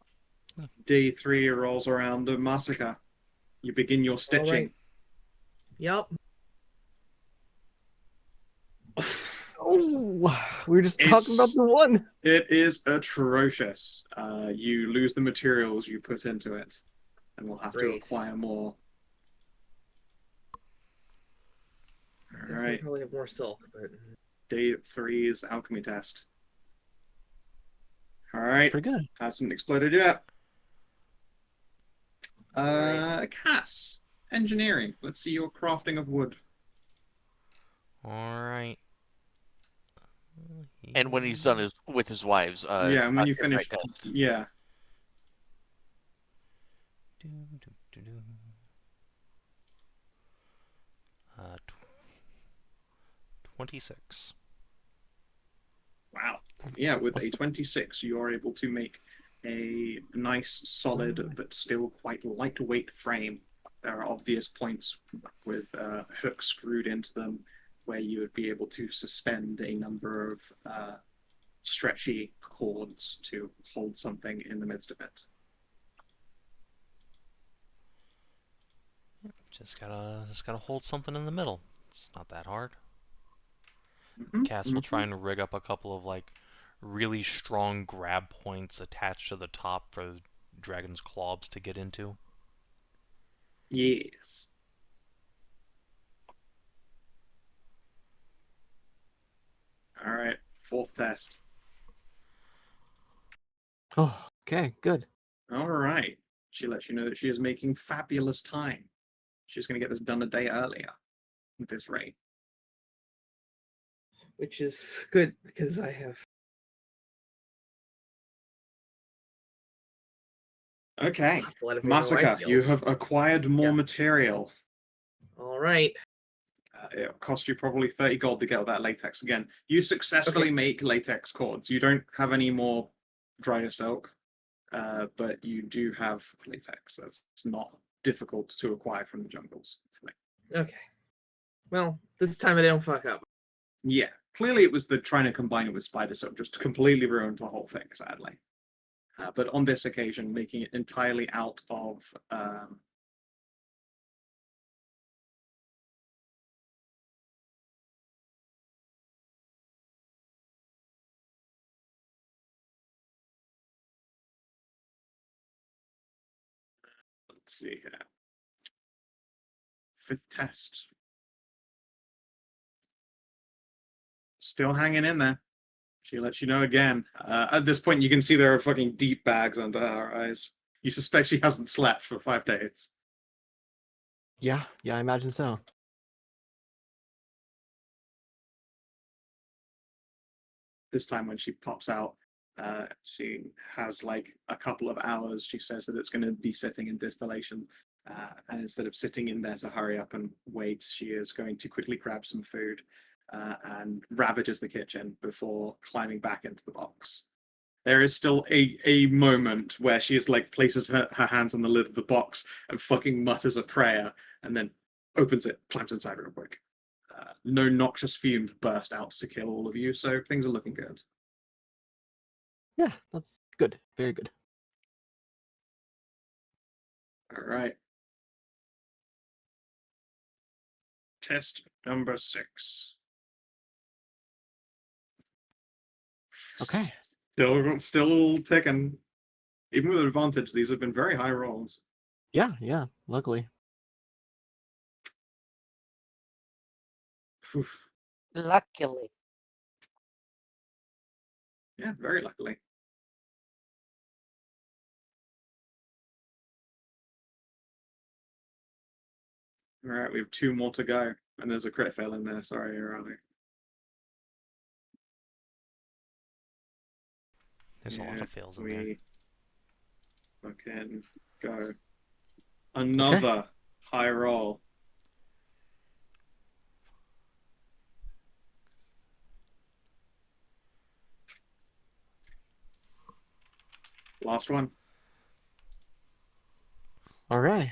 it. Day 3 rolls around of Masika. You begin your stitching. Yep. Oh, we were just talking about It's- the one. It is atrocious. You lose the materials you put into it, and we'll have to Grace. acquire more. All Definitely right, probably have more silk, but day 3's alchemy test. All right, Pretty good. hasn't exploded yet. Alright. Cass, engineering. Let's see your crafting of wood. alright. And when he's done with his wives, yeah, and when you insight finish, test. yeah, Do, do, do, do. Uh, 26. wow, yeah. With a 26, you are able to make a nice, solid, but still quite lightweight frame. There are obvious points with hooks screwed into them where you would be able to suspend a number of stretchy cords to hold something in the midst of it. Just gotta hold something in the middle. It's not that hard. Mhm, Cass will mhm. try and rig up a couple of like really strong grab points attached to the top for the dragon's claws to get into. Yes. All right, 4th test. Oh, okay, good. All right. She lets you know that she is making fabulous time. She's going to get this done a day earlier at this rate. which is good because I have. Okay, Let everyone know how I Masika, feel. you have acquired more material. All right. It'll cost you probably 30 gold to get that latex again. You successfully make latex cords. You don't have any more drier silk, but you do have latex. That's not difficult to acquire from the jungles. Okay. Well, this time I don't fuck up. Yeah, clearly it was the trying to combine it with spider silk just completely ruined the whole thing, sadly. But on this occasion, making it entirely out of let's see here. 5th test. Still hanging in there. She lets you know again. At this point, you can see there are fucking deep bags under her eyes. You suspect she hasn't slept for 5 days. Yeah, I imagine so. This time when she pops out, she has like a couple of hours. She says that it's going to be sitting in distillation. And instead of sitting in there to hurry up and wait, she is going to quickly grab some food and ravages the kitchen before climbing back into the box. There is still a moment where she is like places her hands on the lid of the box and fucking mutters a prayer and then opens it, climbs inside real quick. No noxious fumes burst out to kill all of you, so things are looking good. Yeah, that's good. Very good. All right. Test number 6. Okay. Still ticking. Even with advantage, these have been very high rolls. Yeah, luckily. Oof. Luckily. Yeah, very luckily. All right, we have 2 more to go, and there's a crit fail in there. Sorry, Ralu. There's a lot of fails in there. We fucking go. Another high roll. Last one. All right.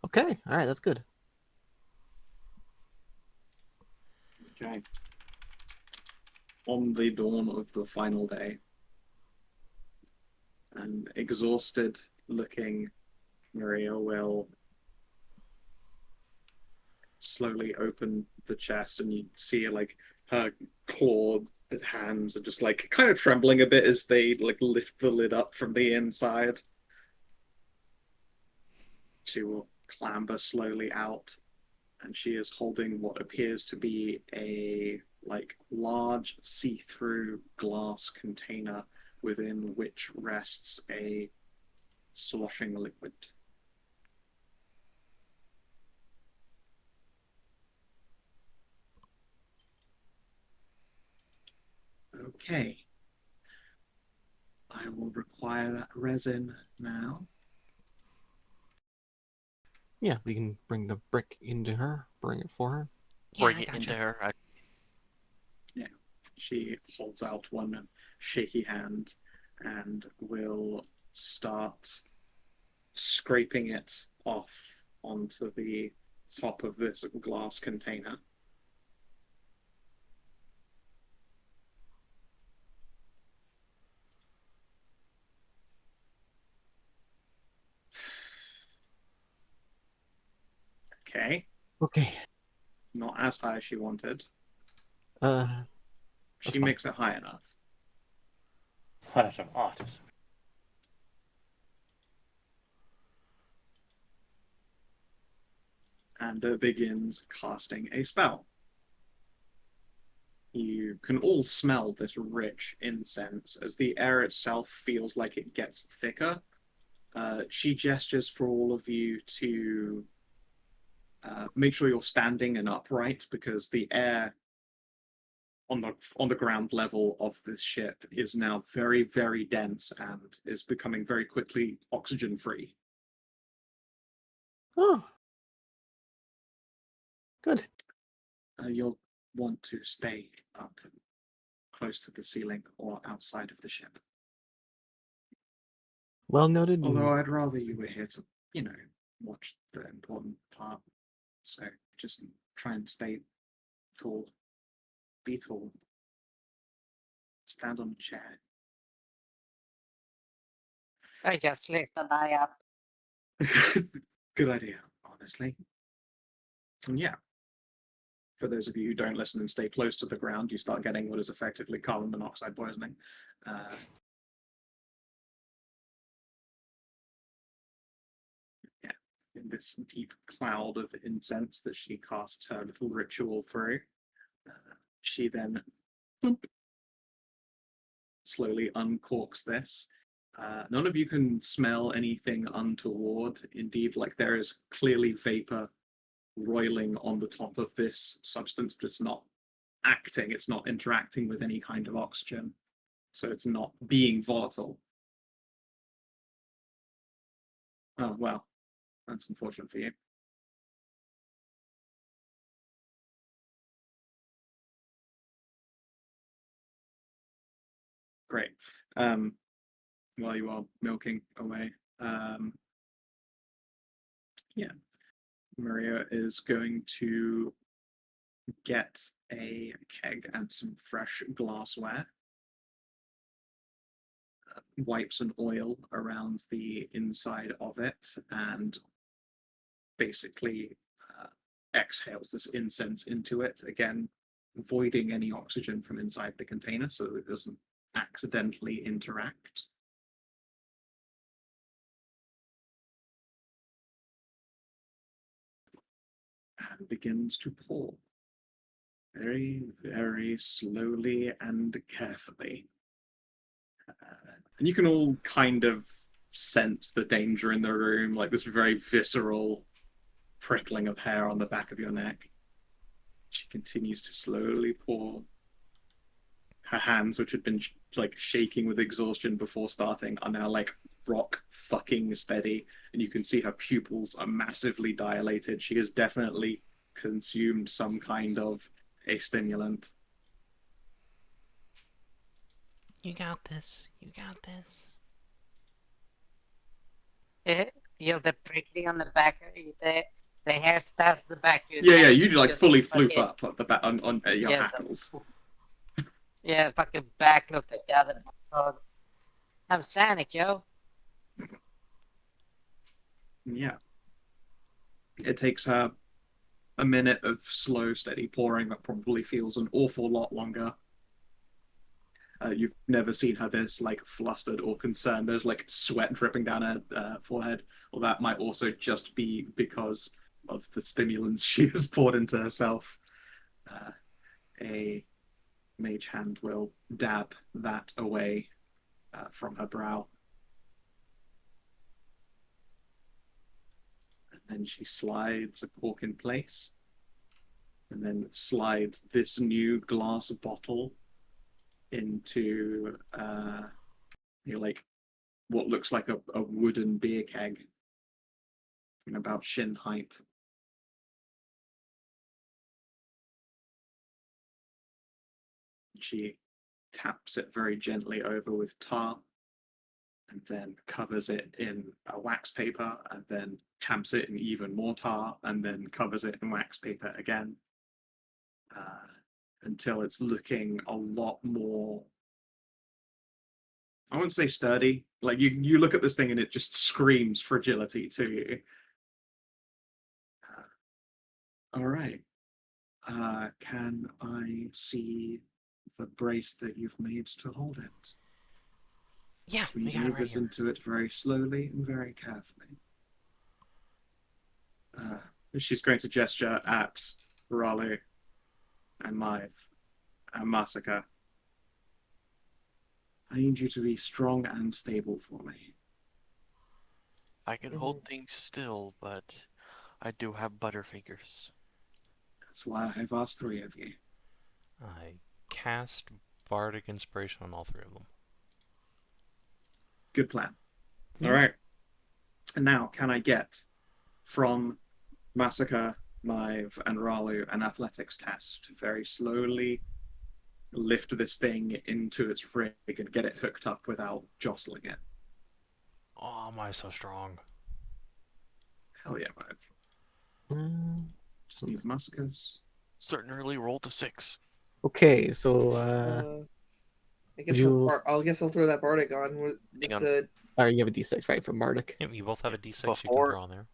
Okay. All right. That's good. Okay. On the dawn of the final day, an exhausted looking Maria will slowly open the chest, and you see like her clawed hands are just like kind of trembling a bit as they like lift the lid up from the inside. She will clamber slowly out, and she is holding what appears to be a like large see-through glass container within which rests a sloshing liquid. Okay. I will require that resin now. Yeah, we can bring the brick into her. Bring it for her. Bring I it gotcha. into her. Yeah. She holds out one shaky hand and will start scraping it off onto the top of this glass container. Okay. Okay. Not as high as she wanted. That's She fine. makes it high enough. What an artist. And begins casting a spell. You can all smell this rich incense as the air itself feels like it gets thicker She gestures for all of you to make sure you're standing and upright, because the air on the ground level of this ship is now very, very dense and is becoming very quickly oxygen free. Oh, good. You'll want to stay up close to the ceiling or outside of the ship. Well noted. Although I'd rather you were here to, watch the important part. So just try and stay tall. Be tall. Stand on a chair. I just lift an eye up. Good idea, honestly. And yeah, for those of you who don't listen and stay close to the ground, you start getting what is effectively carbon monoxide poisoning. Yeah, in this deep cloud of incense that she casts her little ritual through, she then slowly uncorks this. None of you can smell anything untoward. Indeed, like there is clearly vapor roiling on the top of this substance, but it's not acting, it's not interacting with any kind of oxygen. So it's not being volatile. Oh, well, that's unfortunate for you. Great. While you are milking away, yeah, Maria is going to get a keg and some fresh glassware, wipes an oil around the inside of it, and basically exhales this incense into it, again, voiding any oxygen from inside the container so that it doesn't accidentally interact. And begins to pour. Very, very slowly and carefully. And you can all kind of sense the danger in the room, like this very visceral prickling of hair on the back of your neck. She continues to slowly pour. Her hands, which had been like shaking with exhaustion before starting, are now like rock fucking steady, and you can see her pupils are massively dilated. She has definitely consumed some kind of a stimulant. You got this. You got this. Feel the prickling on the back. The hair stands the back. Yeah, you like just fully fucking- floof up at the back on your Yes, hackles. Yeah, fucking back looked at the other. So, I'm Sonic, yo. Yeah. It takes her a minute of slow, steady pouring that probably feels an awful lot longer. You've never seen her this like flustered or concerned. There's like sweat dripping down her forehead, or that might also just be because of the stimulants she has poured into herself. A mage hand will dab that away from her brow. And then she slides a cork in place, and then slides this new glass bottle into like what looks like a wooden beer keg in about shin height. She taps it very gently over with tar, and then covers it in a wax paper, and then tamps it in even more tar, and then covers it in wax paper again, until it's looking a lot more, I wouldn't say sturdy. Like you look at this thing and it just screams fragility to you. All right. Can I see the brace that you've made to hold it? Yeah, we Please got it move right us here. into it very slowly and very carefully. She's going to gesture at Ralu and Maeve and Masika. I need you to be strong and stable for me. I can hold things still, but I do have butterfingers. That's why I've asked 3 of you. I cast Bardic Inspiration on all 3 of them. Good plan. All right. And now, can I get from Masika, Nive, and Ralu an athletics test to very slowly lift this thing into its rig and get it hooked up without jostling it? Oh, am I so strong? Hell yeah, Nive. Just need Masika's. Certainly rolled a 6. Okay, so I guess you- I'll throw that Bardic on with Hang on. the. you have a D6, right, from Bardic? Yeah, you both have a D6 you can Before- throw on there.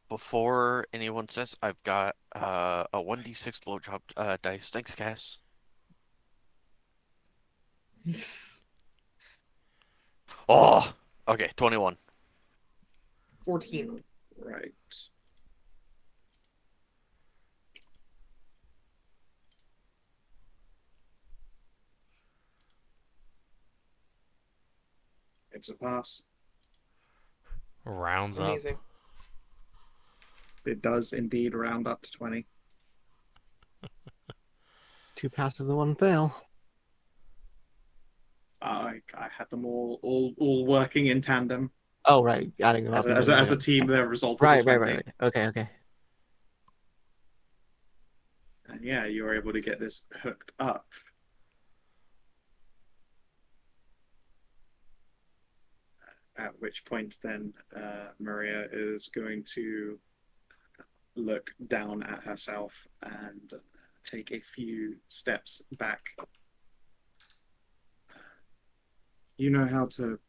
Before anyone says, I've got a 1d6 blowjob dice. Thanks, Cass. Oh, okay, 21. 14. Right. It's a pass. Rounds Amazing. up. It does indeed round up to 20. 2 passes and 1 fail. I had them all working in tandem. Oh, right, adding them up. As a team, their result is a Right, 20. right. Okay. And yeah, you were able to get this hooked up. At which point then Maria is going to look down at herself and take a few steps back. You know how to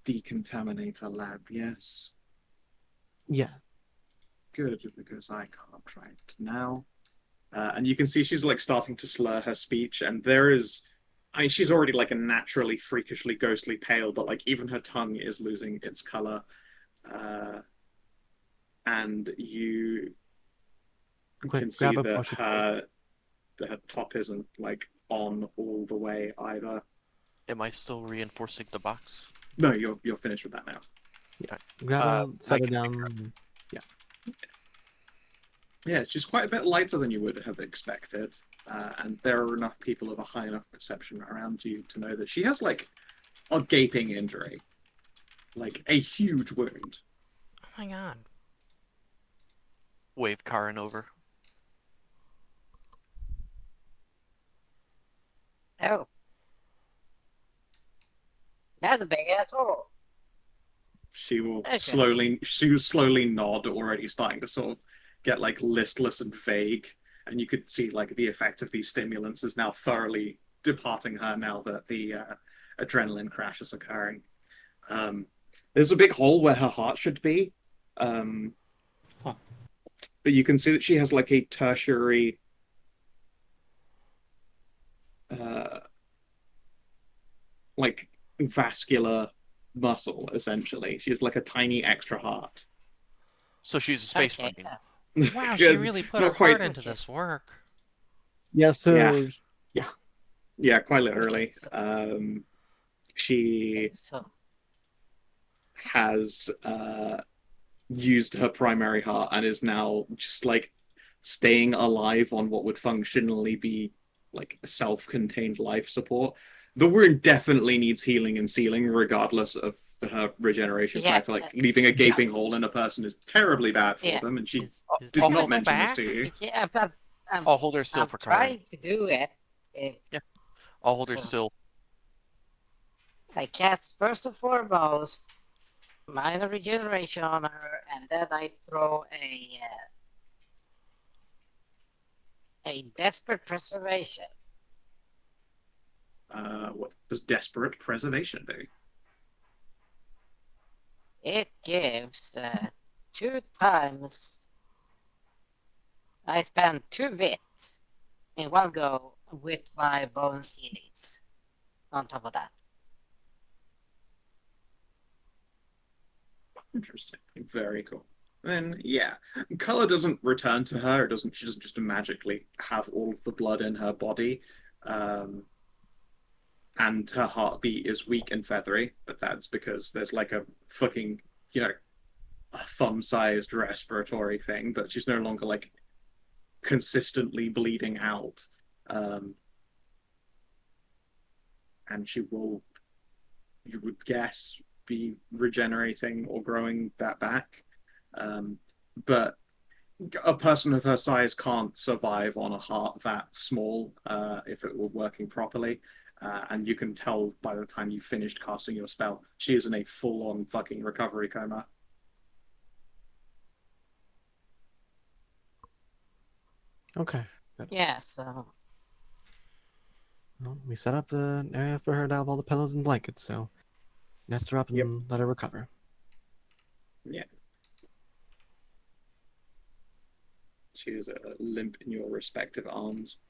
decontaminate a lab, yes? Yeah. Good, because I can't right now. And you can see she's like starting to slur her speech, and there is, I mean, she's already like a naturally freakishly ghostly pale, but like even her tongue is losing its color. And you Quick, can see grab a that potion. her top isn't like on all the way either. Am I still reinforcing the box? No, you're finished with that now. Grab it, set I it can pick her down. Yeah, she's quite a bit lighter than you would have expected, and there are enough people of a high enough perception around you to know that she has like a gaping injury, like a huge wound. Oh my god. Wave Karin over. Oh. That's a big asshole. She will Okay. slowly nod, already starting to sort of get like listless and vague, and you could see like the effect of these stimulants is now thoroughly departing her now that the adrenaline crash is occurring. There's a big hole where her heart should be, but you can see that she has like a tertiary like vascular muscle, essentially. She's like a tiny extra heart. So she's a space Okay, marine. Wow, she really put her Not quite. heart into this work. Yeah, so Yeah, quite literally. Okay, She so has used her primary heart and is now just like staying alive on what would functionally be like self-contained life support. The wound definitely needs healing and sealing, regardless of her regeneration Yeah, factor. Like leaving a gaping hole in a person is terribly bad for Yeah. them, and she Is did Dana not go mention this back? to you. yeah, I'm I'll hold her still I'm for Karin. trying to do it. If I'll hold her So- still. I cast first and foremost minor regeneration on her, and then I throw a desperate preservation. What does desperate preservation do? It gives 2 times. I spend 2 bits in one go with my bone healings on top of that. Interesting. Very cool. Then yeah, color doesn't return to her. It doesn't. She doesn't just magically have all of the blood in her body, and her heartbeat is weak and feathery. But that's because there's like a fucking a thumb-sized respiratory thing, but she's no longer like consistently bleeding out. And she will, you would guess, be regenerating or growing that back. But a person of her size can't survive on a heart that small if it were working properly. And you can tell by the time you finished casting your spell, she is in a full-on fucking recovery coma. Okay. Good. Yeah, so Well, we set up the area for her to have all the pillows and blankets, so nest her up and Yep. let her recover. Yeah. She is limp in your respective arms.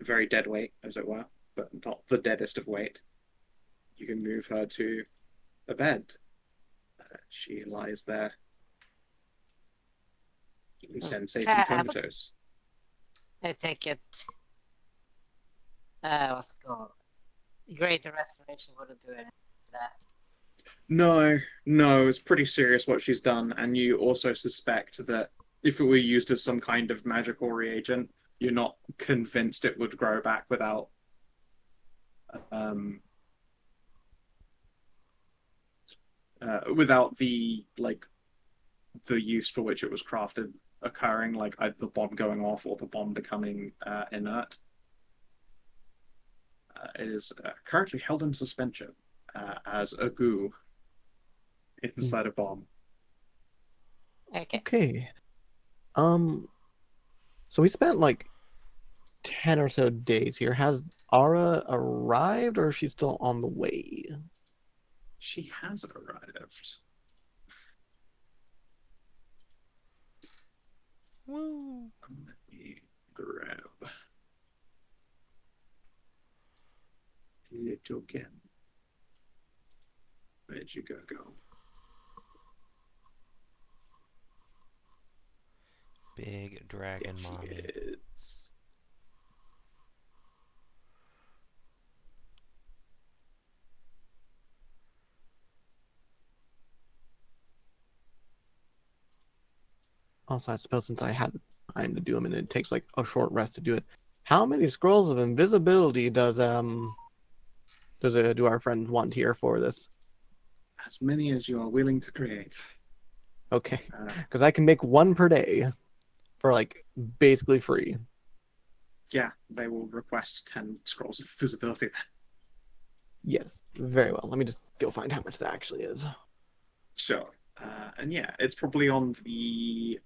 Very dead weight, as it were, but not the deadest of weight. You can move her to a bed. She lies there, insensate and comatose. I take it. What's it called? Greater restoration wouldn't do anything for that. No, it's pretty serious what she's done, and you also suspect that if it were used as some kind of magical reagent, you're not convinced it would grow back without without the use for which it was crafted occurring, like either the bomb going off or the bomb becoming inert. It is currently held in suspension as a goo inside a bomb. Okay. Okay. So we spent like 10 or so days here. Has Ara arrived, or is she still on the way? She has arrived. Woo! Let me grab little Kim. Where'd you go? Big dragon There she mommy. is. Also, I suppose since I had time to do them and it takes like a short rest to do it, how many scrolls of invisibility do our friends want here for this? As many as you are willing to create. Okay, because I can make one per day for like basically free. Yeah, they will request 10 scrolls of visibility. Yes, very well. Let me just go find how much that actually is. Sure. And yeah, it's probably on the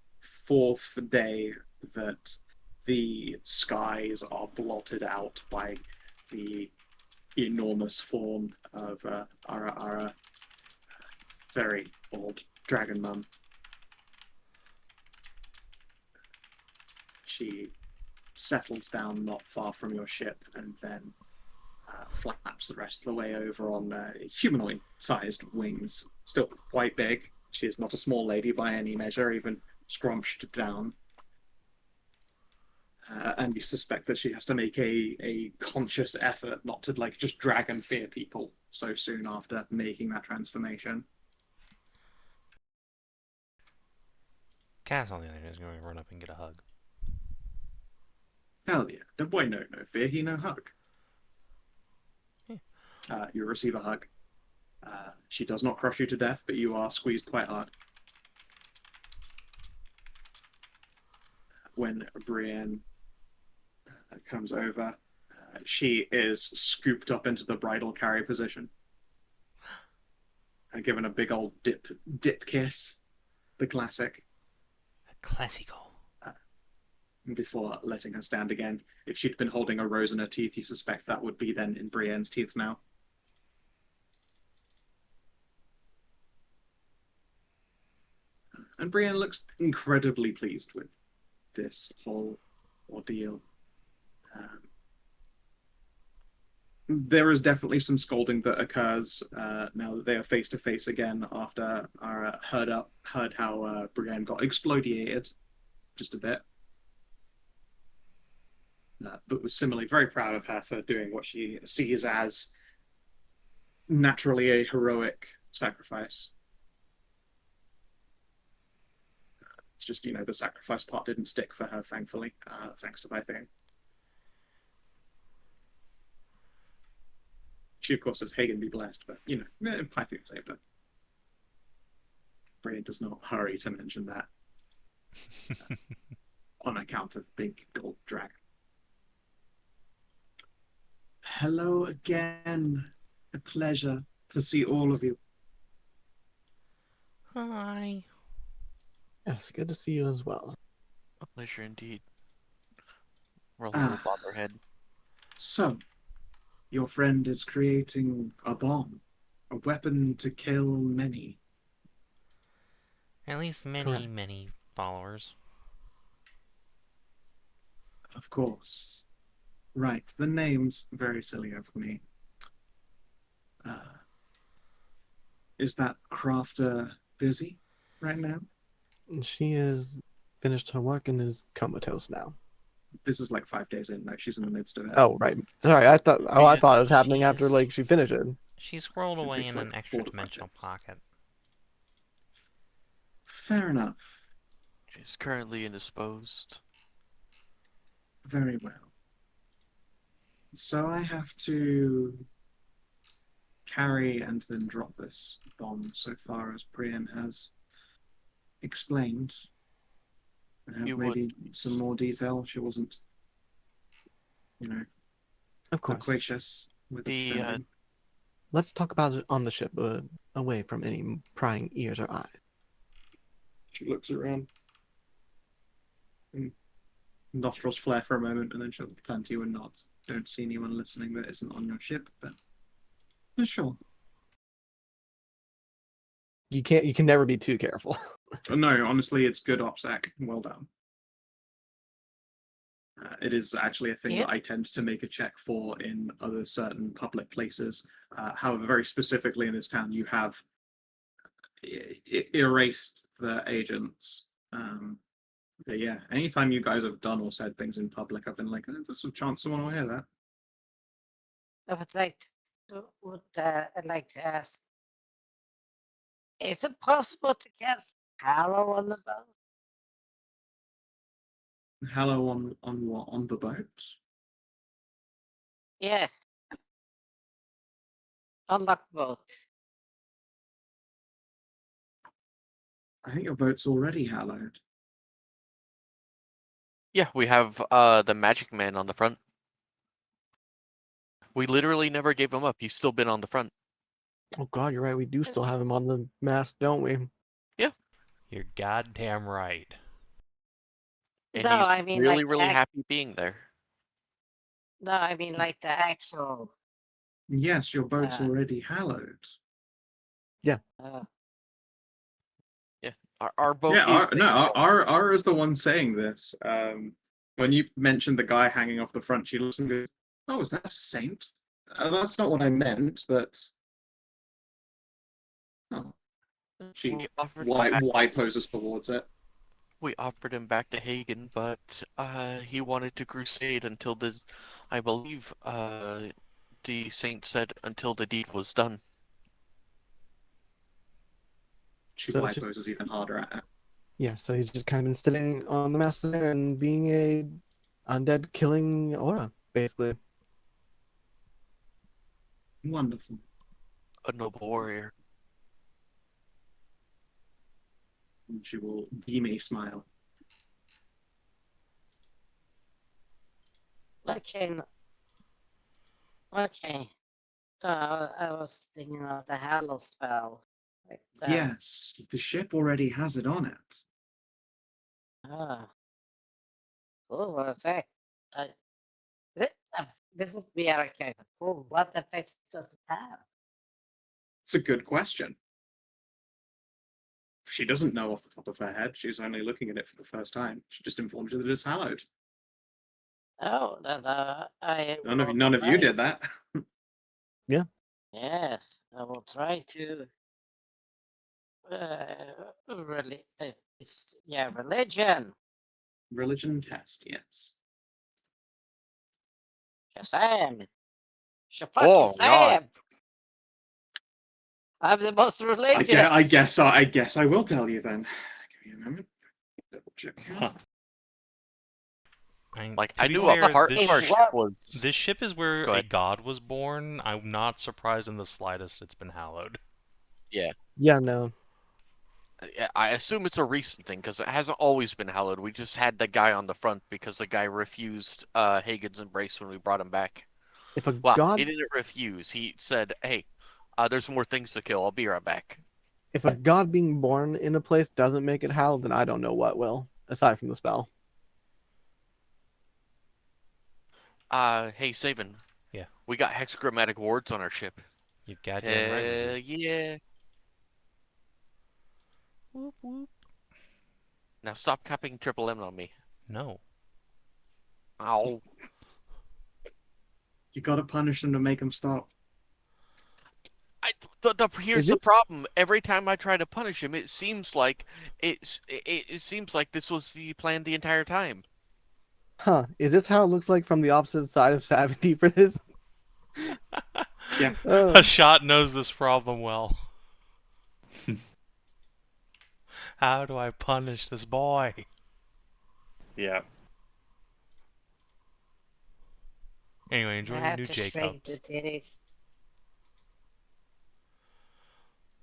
4th day that the skies are blotted out by the enormous form of Ara, very old dragon mum. She settles down not far from your ship and then flaps the rest of the way over on humanoid-sized wings. Still quite big. She is not a small lady by any measure, even scrunched down. And you suspect that she has to make a conscious effort not to just dragon fear people so soon after making that transformation. Cass, on the other hand, is going to run up and get a hug. Hell yeah. The boy no fear, he no hug. You receive a hug. She does not crush you to death, but you are squeezed quite hard. When Brienne comes over, she is scooped up into the bridal carry position and given a big old dip kiss, the classic. Classico. Before letting her stand again. If she'd been holding a rose in her teeth, you suspect that would be then in Brienne's teeth now. And Brienne looks incredibly pleased with this whole ordeal. There is definitely some scolding that occurs now that they are face to face again after our heard how Brienne got explodiated just a bit. But was similarly very proud of her for doing what she sees as naturally a heroic sacrifice. It's just, the sacrifice part didn't stick for her, thankfully, thanks to Python. She, of course, says Hagen be blessed, but, Python saved her. Brian does not hurry to mention that on account of big gold dragon. Hello again. A pleasure to see all of you. Hi. Yes, good to see you as well. A pleasure indeed. Ralu will bob her head. So, your friend is creating a bomb, a weapon to kill many. At least many, Correct. many followers. Of course. Right, the name's very silly of me. Is that crafter busy right now? She is finished her work and is comatose now. This is like 5 days in, though. She's in the midst of it. Oh, right. Sorry, I thought it was happening after She's- she finished it. She scrolled It away takes in like an 4 extra to 5 dimensional days. pocket. Fair enough. She's currently indisposed. Very well. So I have to carry and then drop this bomb so far as Brian has explained. I have You maybe would- some more detail. She wasn't, Of course. loquacious with this The, attending. Let's talk about it on the ship, away from any prying ears or eyes. She looks around. And nostrils flare for a moment, and then she'll turn to you and nods. Don't see anyone listening that isn't on your ship, but sure. You can never be too careful. No, honestly, it's good OPSEC. Well done. It is actually a thing Yeah. that I tend to make a check for in other certain public places. However, very specifically in this town, you have erased the agents. But yeah, anytime you guys have done or said things in public, I've been like, there's a chance someone will hear that. I I'd like to ask, is it possible to cast Hallow on the boat? Hello on what? On the boat? Yes. On the boat. I think your boat's already hallowed. Yeah, we have the magic man on the front. We literally never gave him up. He's still been on the front. Oh God, you're right. We do still have him on the mast, don't we? You're goddamn right. And No, he's I mean, really, like, really happy being there. No, I mean like the actual. Yes, your boat's Uh. already hallowed. Uh, Our boat Yeah, is our is the one saying this. When you mentioned the guy hanging off the front, she looks and goes, "Oh, is that a saint? That's not what I meant, but." Oh. She we offered, why poses towards it. we offered him back to Hagen, but he wanted to crusade until I believe the saint said until the deed was done. She So why it's just- poses even harder at it. Yeah, so he's just kind of been sitting on the mast there and being a undead killing aura, basically. Wonderful. A noble warrior. And she will beam a smile. okay. Okay. So I was thinking of the Hallow spell. Like that. Yes, the ship already has it on it. Ah. Oh, what effect? This is the Arcane. Oh, what effects does it have? It's a good question. She doesn't know off the top of her head. She's only looking at it for the first time. She just informs you that it's hallowed. Oh, then I. None of you did that. Yes, I will try to. Religion. Religion test, yes. Shazam. Oh, God. Shazam. I'm the most religious. I guess I will tell you then. Give me a moment. Check here. Huh. Like, to I be knew fair, a part this, of our sh- ship was. this ship is where Go a ahead. god was born. I'm not surprised in the slightest it's been hallowed. Yeah. Yeah, no. I assume it's a recent thing because it hasn't always been hallowed. We just had the guy on the front because the guy refused Hagen's embrace when we brought him back. If a Well, god he didn't refuse. He said, "Hey, there's more things to kill. I'll be right back." if a god being born in a place doesn't make it hallowed, then I don't know what will, aside from the spell. Hey, Savin. Yeah. We got hexagrammatic wards on our ship. You goddamn right we Hell do. yeah. Whoop, whoop. Now stop copying triple M on me. No. Ow. You gotta punish them to make them stop. Here's Is the this- problem. Every time I try to punish him, it seems like it seems like this was the plan the entire time. Huh? Is this how it looks like from the opposite side of Savin for this? Yeah. A shot knows this problem well. How do I punish this boy? Yeah. Anyway, enjoy I your have new to shrink the Jacobs. titties.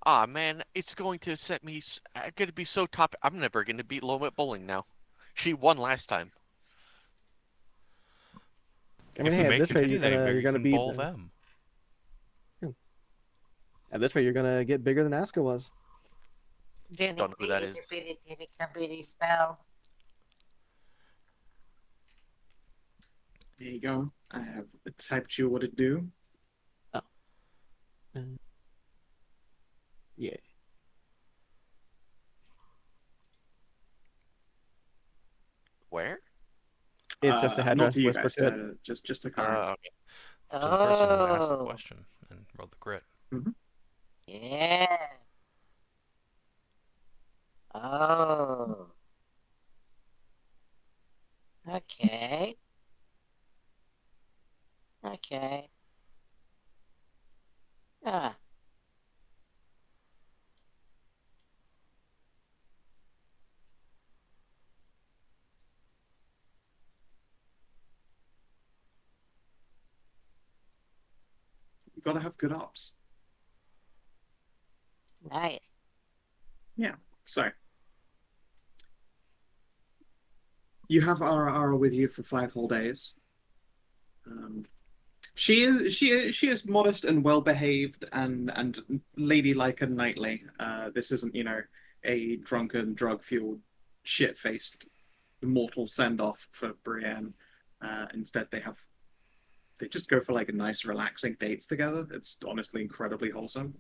Ah, man, it's going to set me. I'm gonna be so top. I'm never gonna beat Loam at bowling now. She won last time. I mean, If hey, you at make this your rate, titties any bigger, you're you gonna can be bowl them. at this rate, you're gonna get bigger than Aska was. Don't know who that is. Bitty titty bitty spell. There you go. I have typed you what it do. Yeah. Where? It's just a Not Hedrah to you whisper guys, to it. just to Karin. Okay. To the person who asked the Oh, question and rolled the crit. yeah. Oh. Okay. Okay. Ah. You gotta have good ops. Nice. So you have Ara with you for 5 whole days. She is modest and well behaved and ladylike and knightly. This isn't a drunken, drug fueled, shit faced mortal send off for Brienne. Instead, they just go for like a nice, relaxing dates together. It's honestly incredibly wholesome.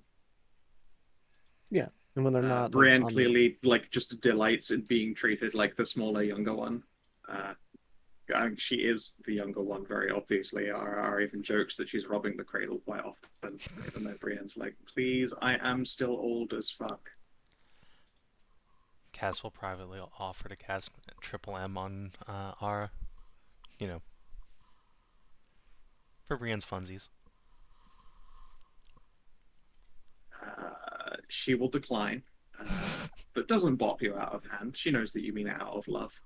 And when they're not, Brienne on the- clearly just delights in being treated like the smaller, younger one. She is the younger one, very obviously. Are even jokes that she's robbing the cradle quite often, even though Brienne's like, please, I am still old as fuck. Cass will privately offer to cast triple M on Ara. For Brienne's funsies. She will decline, but doesn't bop you out of hand. She knows that you mean it out of love.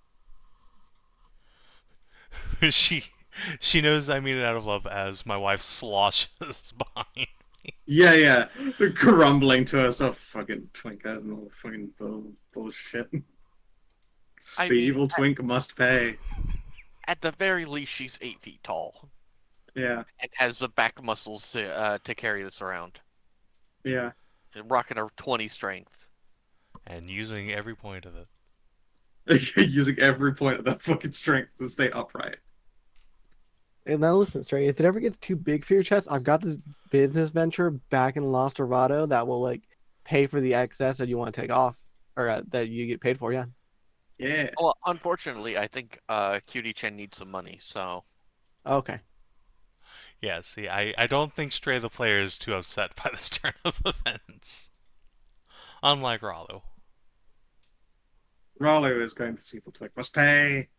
she knows I mean it out of love as my wife sloshes behind. Yeah, grumbling to herself, fucking twinker and all fucking bullshit. I The mean, evil twink must pay. at the very least, she's 8 feet tall Yeah, and has the back muscles to carry this around. yeah. And rocking a 20 strength. And using every point of it. Using every point of that fucking strength to stay upright. And now listen, Stray, if it ever gets too big for your chest, I've got this business venture back in Lost Dorado that will like pay for the excess that you want to take off, or that you get paid for. Yeah. Yeah. Well, unfortunately, I think Cutie Chen needs some money, so. Okay. Yeah, see, I don't think Stray the player is too upset by this turn of events. Unlike Ralu. Ralu is going to see if the twink must pay.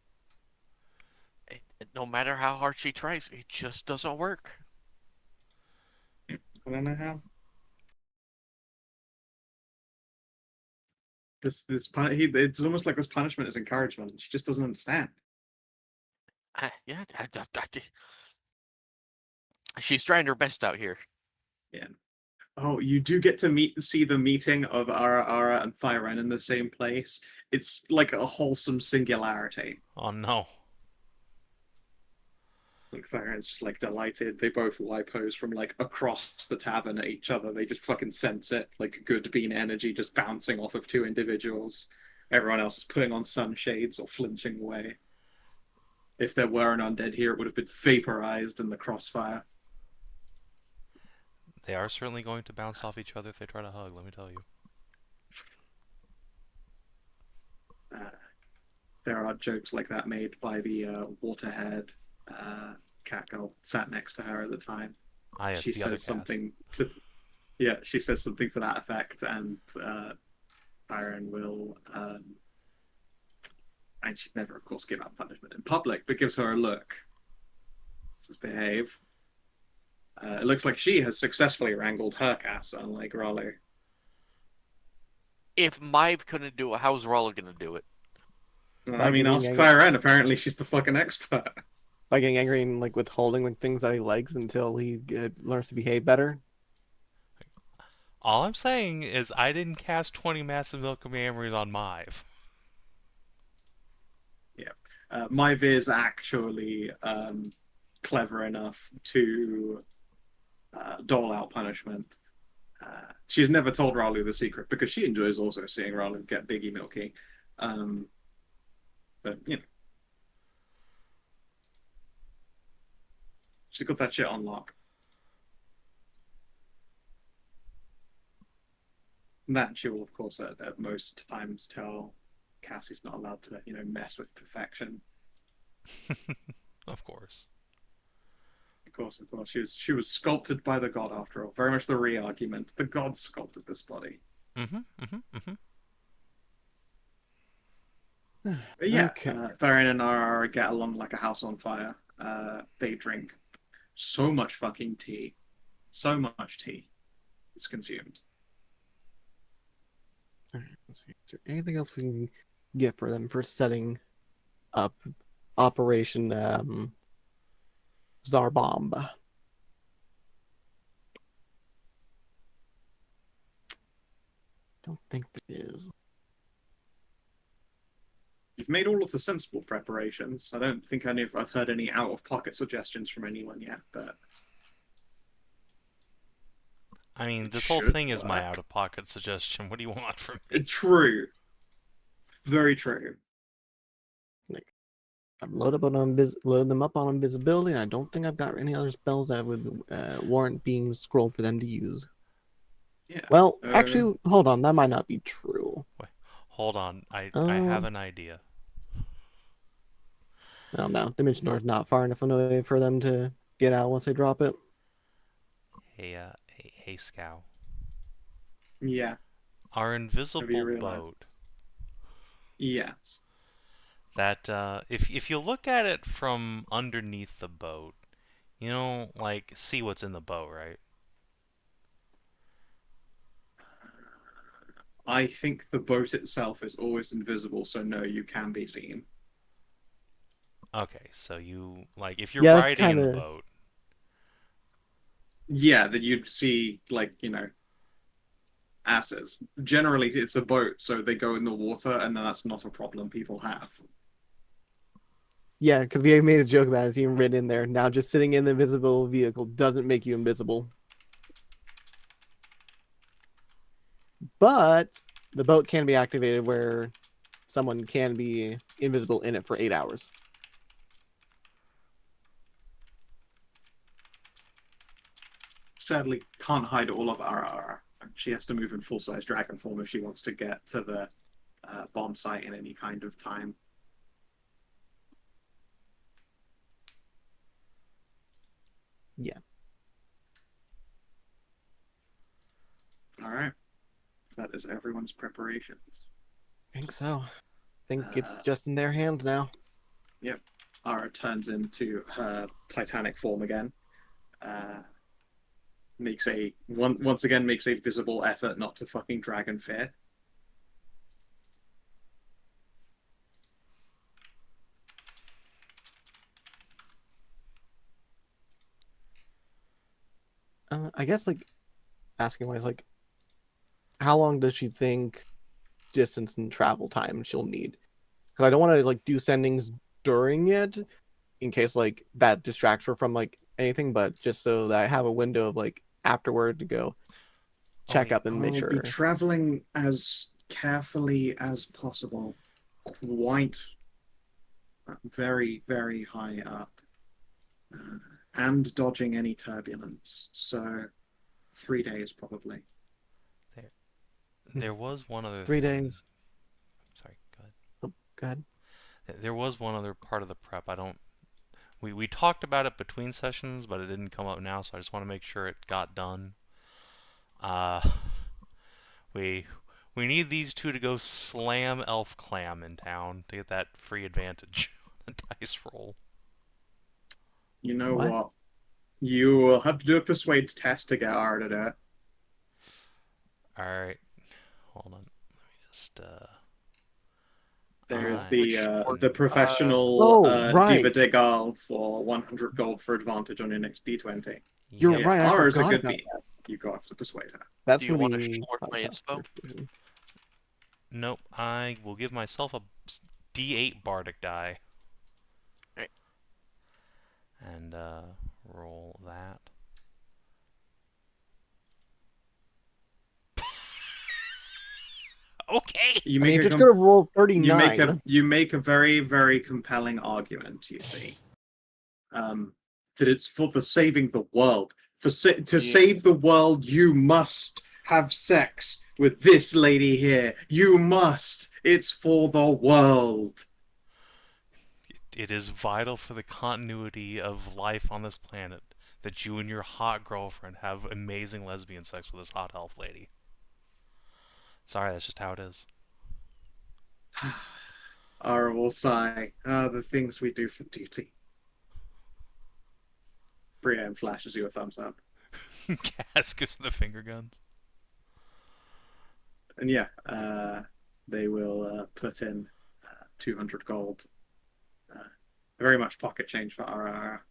No matter how hard she tries, it just doesn't work. I don't know how. it's almost like this punishment is encouragement. She just doesn't understand. Yeah, she's trying her best out here. Yeah. Oh, you do get to see the meeting of Ara and Thyren in the same place. It's like a wholesome singularity. Oh no. Like Thyren's just like delighted. They both Y-pose from like across the tavern at each other. They just fucking sense it, like good bean energy just bouncing off of two individuals. Everyone else is putting on sunshades or flinching away. If there were an undead here, it would have been vaporized in the crossfire. They are certainly going to bounce off each other if they try to hug, let me tell you. There are jokes like that made by the waterhead cat girl sat next to her at the time. Ah, yes, She the other says cast. something to, yeah, she says something to that effect, and Byron will, and she'd never, of course, give out punishment in public, but gives her a look. Says, behave. It looks like she has successfully wrangled her cast, unlike Ralu. If Maeve couldn't do it, how's Ralu gonna do it? I mean, ask Thyren. Apparently, she's the fucking expert. By getting angry and like withholding like things that he likes until he learns to behave better. All I'm saying is I didn't cast 20 Massive Milk of Memories on Maeve. Yeah. Maeve is actually clever enough to dole out punishment. She's never told Ralu the secret because she enjoys also seeing Ralu get biggie milky. But, you know. She's got that shit on lock. And that she will, of course, at most times tell Cassie's not allowed to, mess with perfection. Of course. Of course. She was sculpted by the god, after all. Very much the re-argument. The god sculpted this body. But yeah, Okay. Thyren and Ara get along like a house on fire. They drink so much fucking tea. So much tea is consumed. Alright, let's see. Is there anything else we can get for them for setting up Operation Zarbomb? Don't think there is. You've made all of the sensible preparations. I don't think I've heard any out-of-pocket suggestions from anyone yet, but... I mean, this It whole should thing is my work. out-of-pocket suggestion. What do you want from me? True. Very true. I've loaded them up on invisibility, and I don't think I've got any other spells that would warrant being scrolled for them to use. Yeah. Well, actually, hold on. That might not be true. Hold on, I have an idea. Well, no. Dimension Door is not far enough away for them to get out once they drop it. Hey, Skow. Yeah. Our invisible realized? boat. Yes. That if you look at it from underneath the boat, like see what's in the boat, right? I think the boat itself is always invisible, so no, you can be seen. Okay, so you if you're Yeah, that's riding in the kinda- boat. Yeah, that you'd see, asses. Generally, it's a boat, so they go in the water, and that's not a problem people have. Yeah, because we made a joke about it. It's even written in there. Now, just sitting in the invisible vehicle doesn't make you invisible. But the boat can be activated where someone can be invisible in it for 8 hours. Sadly, can't hide all of Ara. She has to move in full-size dragon form if she wants to get to the bomb site in any kind of time. Yeah. All right. That is everyone's preparations. I think so. I think it's just in their hands now. Yep. Ara turns into her titanic form again. Once again makes a visible effort not to fucking dragon fear. I guess like asking wise, like how long does she think distance and travel time she'll need? Because I don't want to like do sendings during it in case like that distracts her from like anything, but just so that I have a window of like afterward to go check wait. up and make I'll sure. be traveling as carefully as possible, quite very, very high up, and dodging any turbulence. So 3 days probably. There was one other 3 thing. days. Sorry, go ahead. Oh, go ahead. There was one other part of the prep. We talked about it between sessions, but it didn't come up now, so I just want to make sure it got done. We need these two to go slam Elf Clam in town to get that free advantage on a dice roll. You know What? what? You will have to do a persuade test to get her to do it. Alright. Hold on. Let me just There's Which the professional Oh, right. Diva de Gale for 100 gold for advantage on your next D20. You're Yep. right, I Ara's a forgot good about beat. You go have to persuade her. That's Do you gonna want to be short my inspo? Nope. I will give myself a D8 Bardic die. Right. And roll that. Okay. You I make mean, a just com- gonna roll 39. you make a very, very compelling argument, you see. That it's for the saving the world. To save the world, you must have sex with this lady here. You must. It's for the world. It is vital for the continuity of life on this planet that you and your hot girlfriend have amazing lesbian sex with this hot elf lady. Sorry, that's just how it is. Ara will sigh. The things we do for duty. Brienne flashes you a thumbs up. Cass gives the finger guns. And yeah, they will put in 200 gold. Very much pocket change for Ara.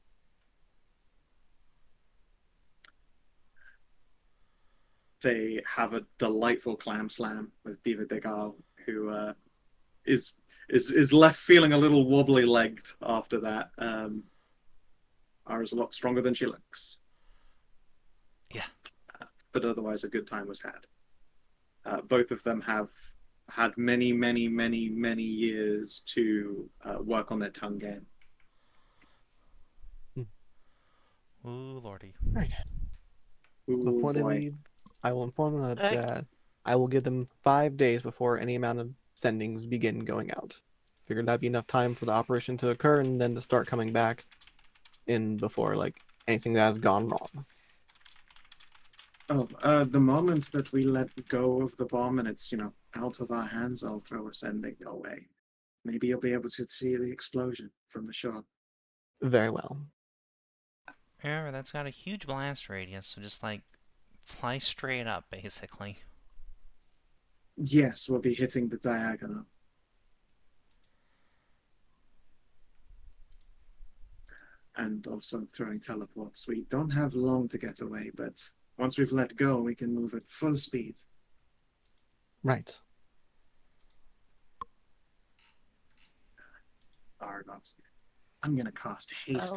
They have a delightful clam slam with Diva de Gale, who is left feeling a little wobbly legged after that. Ara's a lot stronger than she looks. Yeah. But otherwise, a good time was had. Both of them have had many, many, many, many years to work on their tongue game. Ooh, lordy. Right. Ooh, Before they boy. leave, I will inform them that Heck. I will give them 5 days before any amount of sendings begin going out. Figured that'd be enough time for the operation to occur and then to start coming back in before like anything that has gone wrong. Oh, the moment that we let go of the bomb and it's, out of our hands, I'll throw a sending your way. Maybe you'll be able to see the explosion from the shore. Very well. Remember, that's got a huge blast radius, so just like fly straight up, basically. Yes, we'll be hitting the diagonal. And also throwing teleports. We don't have long to get away, but once we've let go, we can move at full speed. Right. Argots. I'm going to cast haste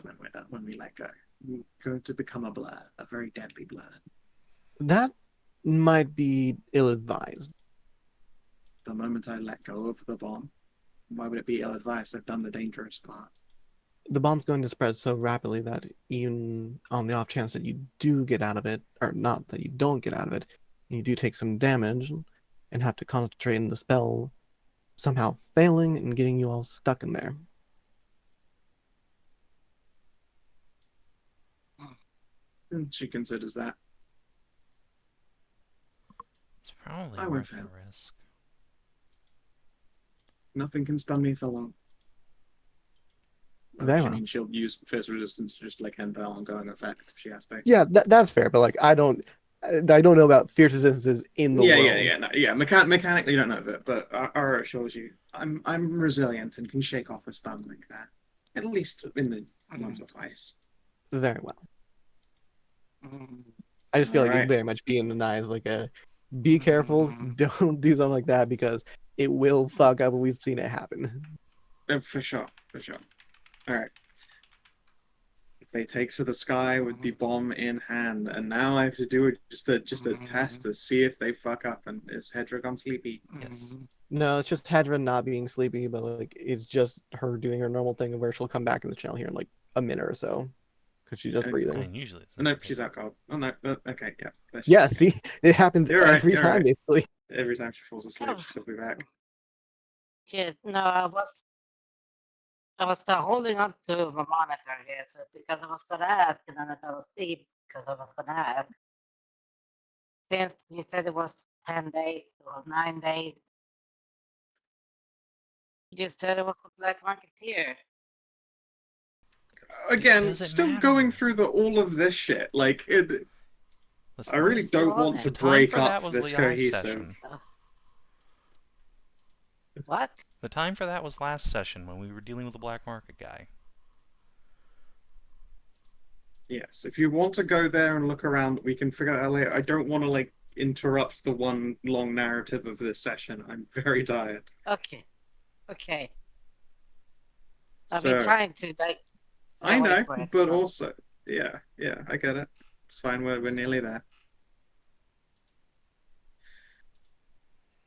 when we let go. We're going to become a blur, a very deadly blur. That might be ill-advised. The moment I let go of the bomb, why would it be ill-advised? I've done the dangerous part. The bomb's going to spread so rapidly that even on the off chance that you do get out of it, or not that you don't get out of it, and you do take some damage and have to concentrate on the spell somehow failing and getting you all stuck in there. She considers that. It's probably I won't worth the fail. risk. Nothing can stun me for long. Very She well. means she'll use fierce resistance to just like end the ongoing effect if she has to. Yeah, that's fair, but like I don't know about fierce resistances in the world. Mechanically, you don't know of it, but Ara shows you I'm resilient and can shake off a stun like that. At least in the once or twice. Very well. I just feel like Alright. it's very much being Anai like a be careful, don't do something like that because it will fuck up, and we've seen it happen. For sure, for sure. Alright. They take to the sky with the bomb in hand, and now I have to do just a test to see if they fuck up. And is Hedrah gone sleepy? Yes. No, it's just Hedrah not being sleepy, but like it's just her doing her normal thing where she'll come back in this channel here in like a minute or so because she's just I I breathing. mean, usually it's No, she's out cold. Oh no, okay, yeah. There she Yeah, is. see, it happens You're right, every you're time right. basically. Every time she falls asleep, she'll be back. Yeah, no, I was holding on to my monitor here, so because I was gonna ask, and then I fell asleep because I was gonna ask. Since you said it was 10 days or 9 days, you said it was a black market here. Again, doesn't still going matter. through all of this shit. Like it. Let's- I really still don't on want it. to The time break for that up was this last cohesive. session. What? The time for that was last session when we were dealing with the black market guy. Yes, if you want to go there and look around, we can figure that out later. I don't want to like interrupt the one long narrative of this session. I'm very tired. Okay. Okay. I've So been trying to like. I stay away know, from it, but so- also, yeah, I get it. It's fine. We're nearly there.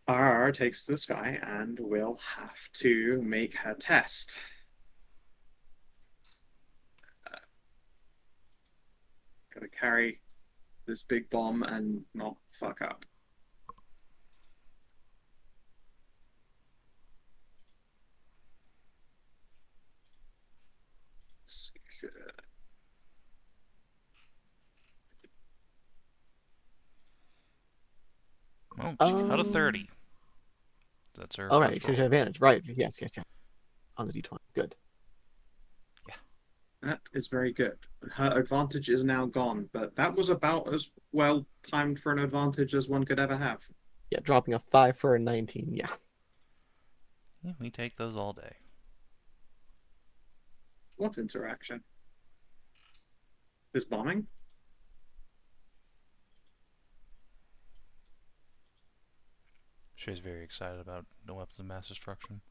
RR takes to the sky and will have to make her test. Gotta carry this big bomb and not fuck up. Oh, she got a 30. That's her. All right, first because you roll. have advantage. Right? Yes. On the d20. Good. That is very good. Her advantage is now gone, but that was about as well timed for an advantage as one could ever have. Yeah, dropping a 5 for a 19. Yeah. Yeah, we take those all day. What interaction? This bombing? She's very excited about no weapons of mass destruction.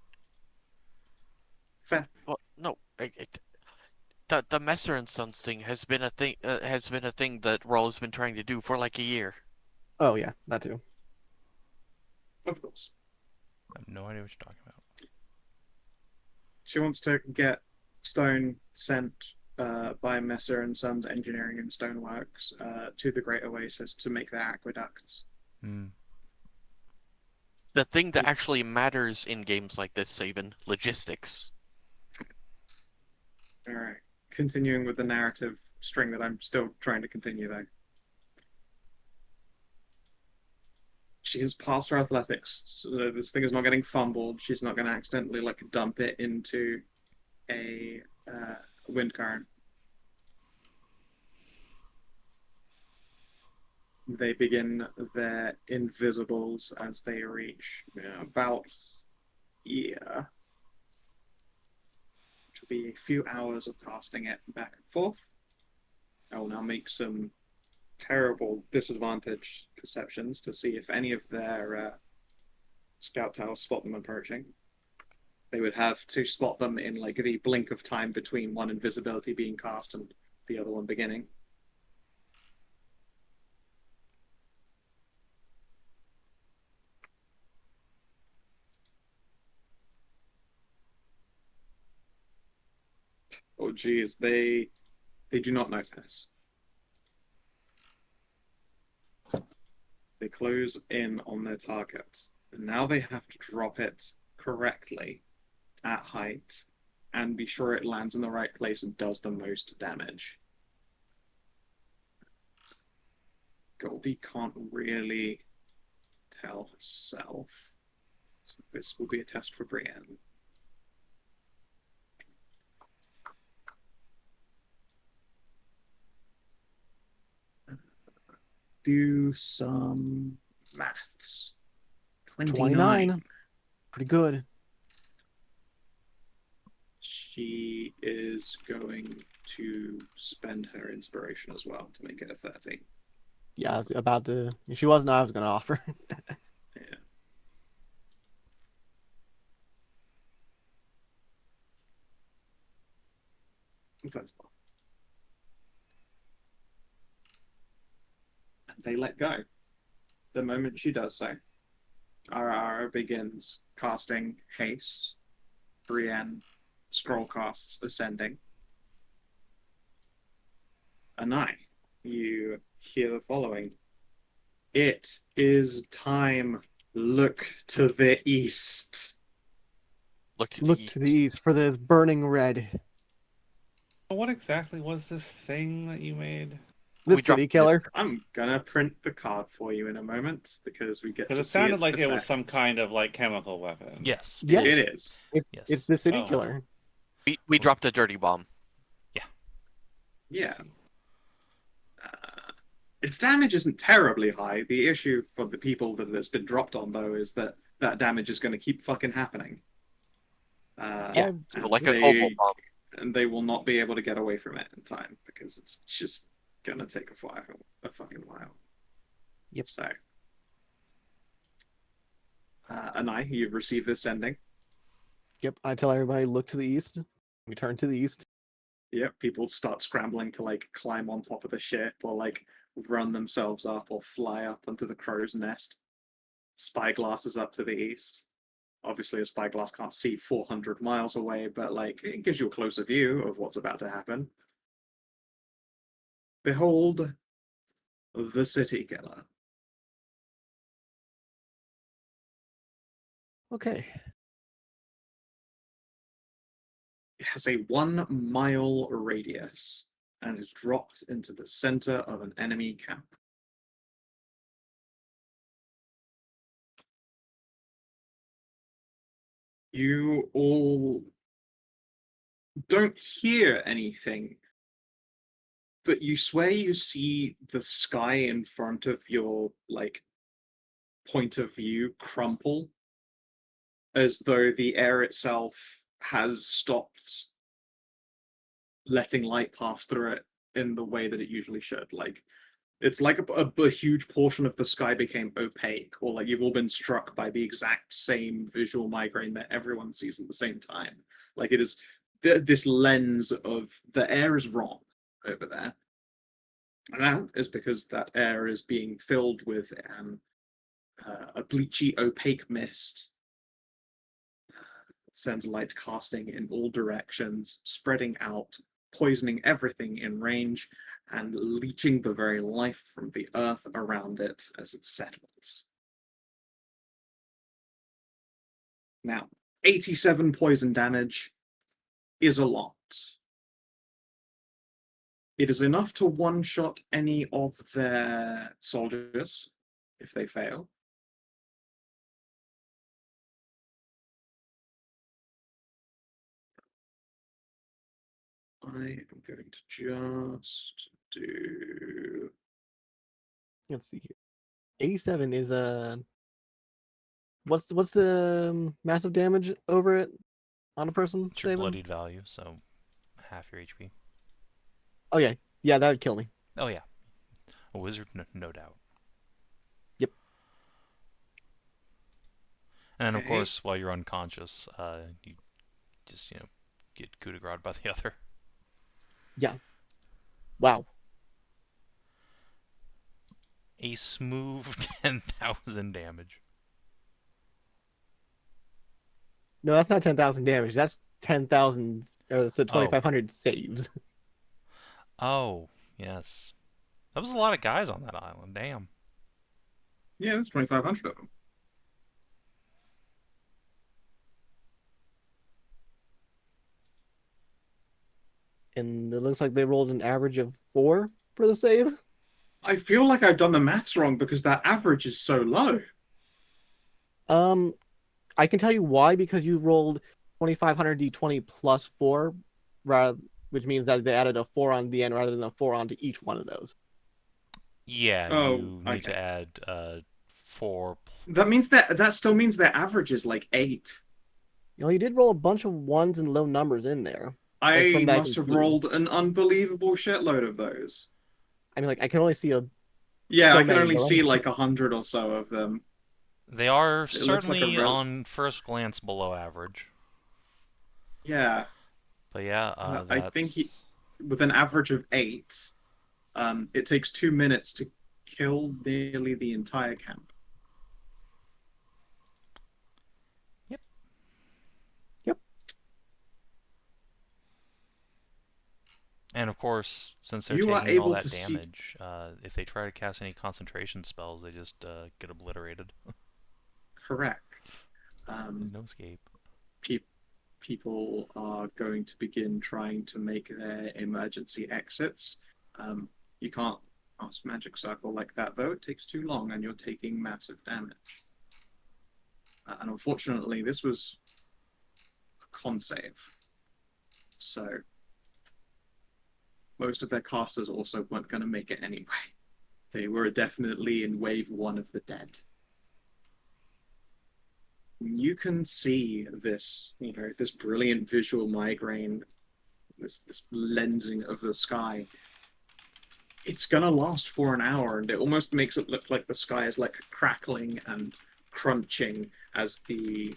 Fair. Well, no, the Messer and Sons thing has been a thing. Has been a thing that Raul's been trying to do for like a year. Oh yeah, that too. Of course. I have no idea what you're talking about. She wants to get stone sent by Messer and Sons Engineering and Stoneworks to the Great Oasis to make their aqueducts. The thing that actually matters in games like this, Savin, logistics. All right. Continuing with the narrative string that I'm still trying to continue, though. She has passed her athletics, so this thing is not getting fumbled. She's not going to accidentally like dump it into a wind current. They begin their invisibles as they reach about here, which will be a few hours of casting it back and forth. I will now make some terrible disadvantaged perceptions to see if any of their scout towers spot them approaching. They would have to spot them in like the blink of time between one invisibility being cast and the other one beginning. Oh geez, they do not notice. They close in on their target. And now they have to drop it correctly at height and be sure it lands in the right place and does the most damage. Goldie can't really tell herself. So this will be a test for Brienne. Do some maths. 29. Pretty good. She is going to spend her inspiration as well to make it a 30. Yeah, I was about to. If she wasn't, I was going to offer. Yeah. That's all. They let go. The moment she does so, Arara begins casting Haste. Brienne scroll casts Ascending. Anai, you hear the following. It is time. Look to the east. Look to the Look east. to the east for the burning red. What exactly was this thing that you made? The We dropped city killer. I'm gonna print the card for you in a moment because we get to Because it see sounded its like it was some effects. kind of like chemical weapon. Yes. Yes. It is. Yes. It's the city Oh. killer. We dropped a dirty bomb. Yeah. Its damage isn't terribly high. The issue for the people that it's been dropped on, though, is that that damage is going to keep fucking happening. Yeah, so and like a cobalt bomb. And they will not be able to get away from it in time because it's just gonna take a fucking while. Yep. So, Anai, you've received this sending. Yep, I tell everybody, look to the east. We turn to the east. Yep, people start scrambling to like climb on top of the ship or like run themselves up or fly up onto the crow's nest. Spyglass is up to the east. Obviously, a spyglass can't see 400 miles away, but like it gives you a closer view of what's about to happen. Behold the city killer. Okay. It has a 1 mile radius and is dropped into the center of an enemy camp. You all don't hear anything, but you swear you see the sky in front of your like point of view crumple as though the air itself has stopped letting light pass through it in the way that it usually should. Like it's like a huge portion of the sky became opaque, or like you've all been struck by the exact same visual migraine that everyone sees at the same time. Like it is this lens of the air is wrong over there. And that is because that air is being filled with a bleachy, opaque mist. Sends light casting in all directions, spreading out, poisoning everything in range, and leeching the very life from the earth around it as it settles. Now, 87 poison damage is a lot. It is enough to one-shot any of their soldiers if they fail. I am going to just do... Let's see here. 87 is a. What's the massive damage over it on a person? It's your Savin? bloodied value, so half your HP. Oh yeah, that would kill me. Oh yeah, a wizard, no doubt. Yep. And then, of Okay. course, while you're unconscious, you just get coup de grace by the other. Yeah. Wow. A smooth 10,000 damage. No, that's not 10,000 damage. That's 10,000 or so 2,500 saves. Oh yes, that was a lot of guys on that island. Damn. Yeah, there's 2,500 of them. And it looks like they rolled an average of 4 for the save. I feel like I've done the maths wrong because that average is so low. I can tell you why, because you rolled 2,500 d20 plus 4, which means that they added a 4 on the end rather than a 4 onto each one of those. Yeah, Oh, you need to okay. add 4. That means that still means their average is like 8. You did roll a bunch of 1s and low numbers in there. I from that must have can see. rolled an unbelievable shitload of those. I mean, like, I can only see Yeah, So I can many only of see them. like 100 or so of them. They are It looks like a certainly on first glance below average. Yeah, But yeah, I think that's with an average of 8, it takes 2 minutes to kill nearly the entire camp. Yep. Yep. And of course, since they're You are taking all able that to see damage, if they try to cast any concentration spells, they just get obliterated. correct. No escape. Pe people are going to begin trying to make their emergency exits. You can't cast Magic Circle like that, though. It takes too long, and you're taking massive damage. And unfortunately, this was a con save. So most of their casters also weren't going to make it anyway. They were definitely in wave 1 of the dead. You can see this, this brilliant visual migraine, this lensing of the sky. It's gonna last for an hour, and it almost makes it look like the sky is like crackling and crunching as the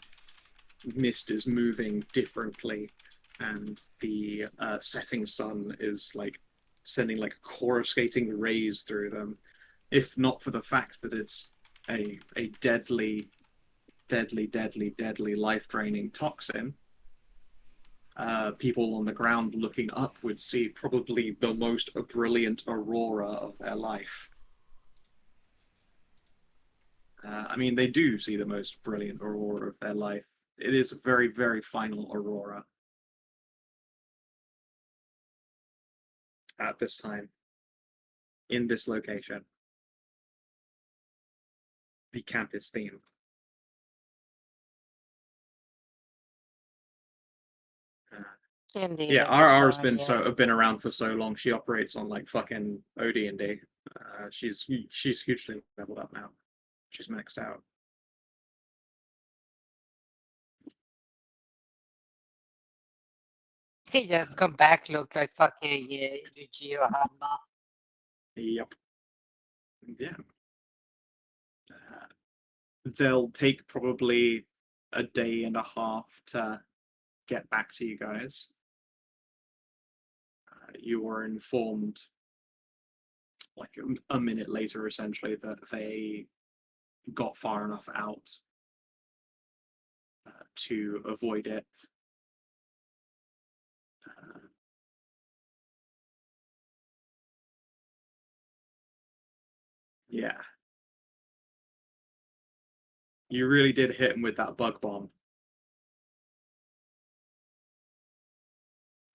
mist is moving differently, and the setting sun is like sending like coruscating rays through them. If not for the fact that it's a deadly life-draining toxin, people on the ground looking up would see probably the most brilliant aurora of their life. I mean, they do see the most brilliant aurora of their life. It is a very, very final aurora at this time, in this location. The camp is themed. Indeed, Yeah, I just RR's saw been around for so long. She operates on like fucking OD&D. She's hugely leveled up now. She's maxed out. He just come back, look like fucking Yujiro Hanma. Yep. Yeah. They'll take probably a day and a half to get back to you guys. You were informed like a minute later, essentially, that they got far enough out to avoid it. Yeah. You really did hit him with that bug bomb.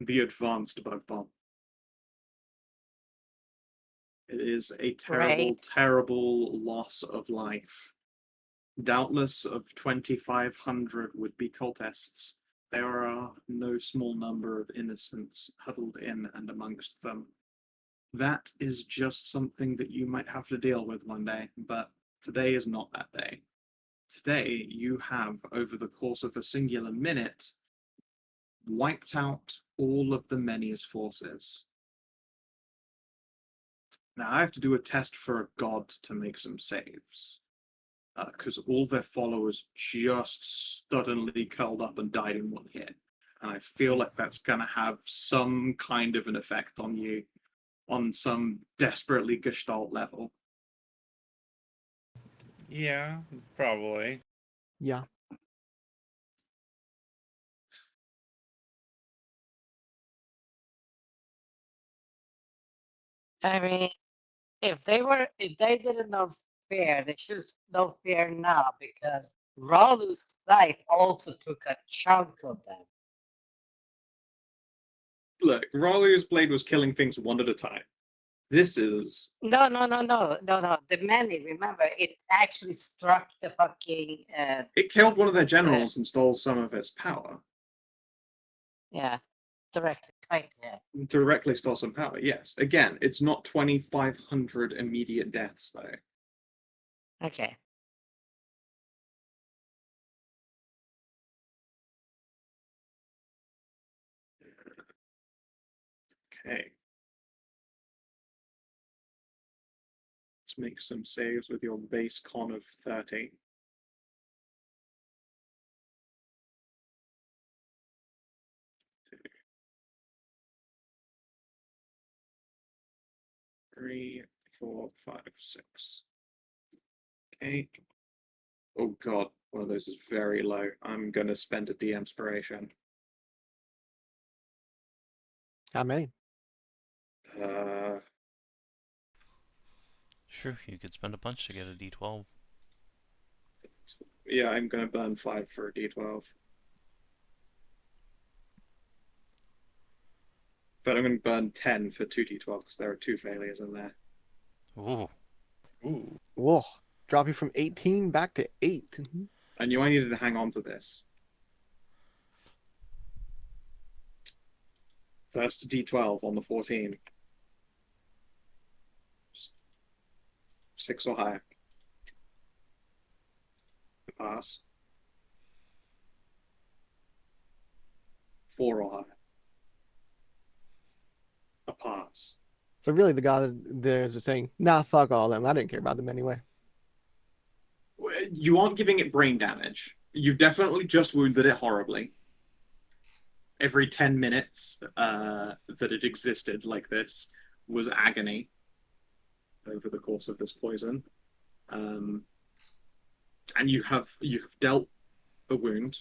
The advanced bug bomb. It is a terrible, Right. terrible loss of life. Doubtless of 2,500 would-be cultists, there are no small number of innocents huddled in and amongst them. That is just something that you might have to deal with one day, but today is not that day. Today, you have, over the course of a singular minute, wiped out all of the Many's forces. Now, I have to do a test for a god to make some saves. Because all their followers just suddenly curled up and died in one hit. And I feel like that's going to have some kind of an effect on you on some desperately gestalt level. Yeah, probably. Yeah. I mean, if they didn't know fear, they should know fear now because Ralu's life also took a chunk of them. Look, Ralu's blade was killing things one at a time. This is... No. The many, remember, it actually struck the fucking. It killed one of their generals and stole some of its power. Yeah, directly. Yeah. Directly stole some power, yes. Again, it's not 2,500 immediate deaths, though. Okay. Okay. It's Let's make some saves with your base con of 30. Three, 4, 5, 6. Okay. Oh god, one of those is very low. I'm gonna spend a de-inspiration. How many? Sure, you could spend a bunch to get a D12. Yeah, I'm gonna burn 5 for a d12. But I'm gonna burn 10 for 2d12 because there are 2 failures in there. Ooh. Ooh. Whoa. Drop you from 18 back to 8. I knew I needed to hang on to this. First d12 on the 14. 6 or higher. Pass. 4 or higher. A pass. So really the god there is just saying, nah, fuck all them. I didn't care about them anyway. You aren't giving it brain damage. You've definitely just wounded it horribly. Every 10 minutes that it existed like this was agony over the course of this poison. And you have dealt a wound.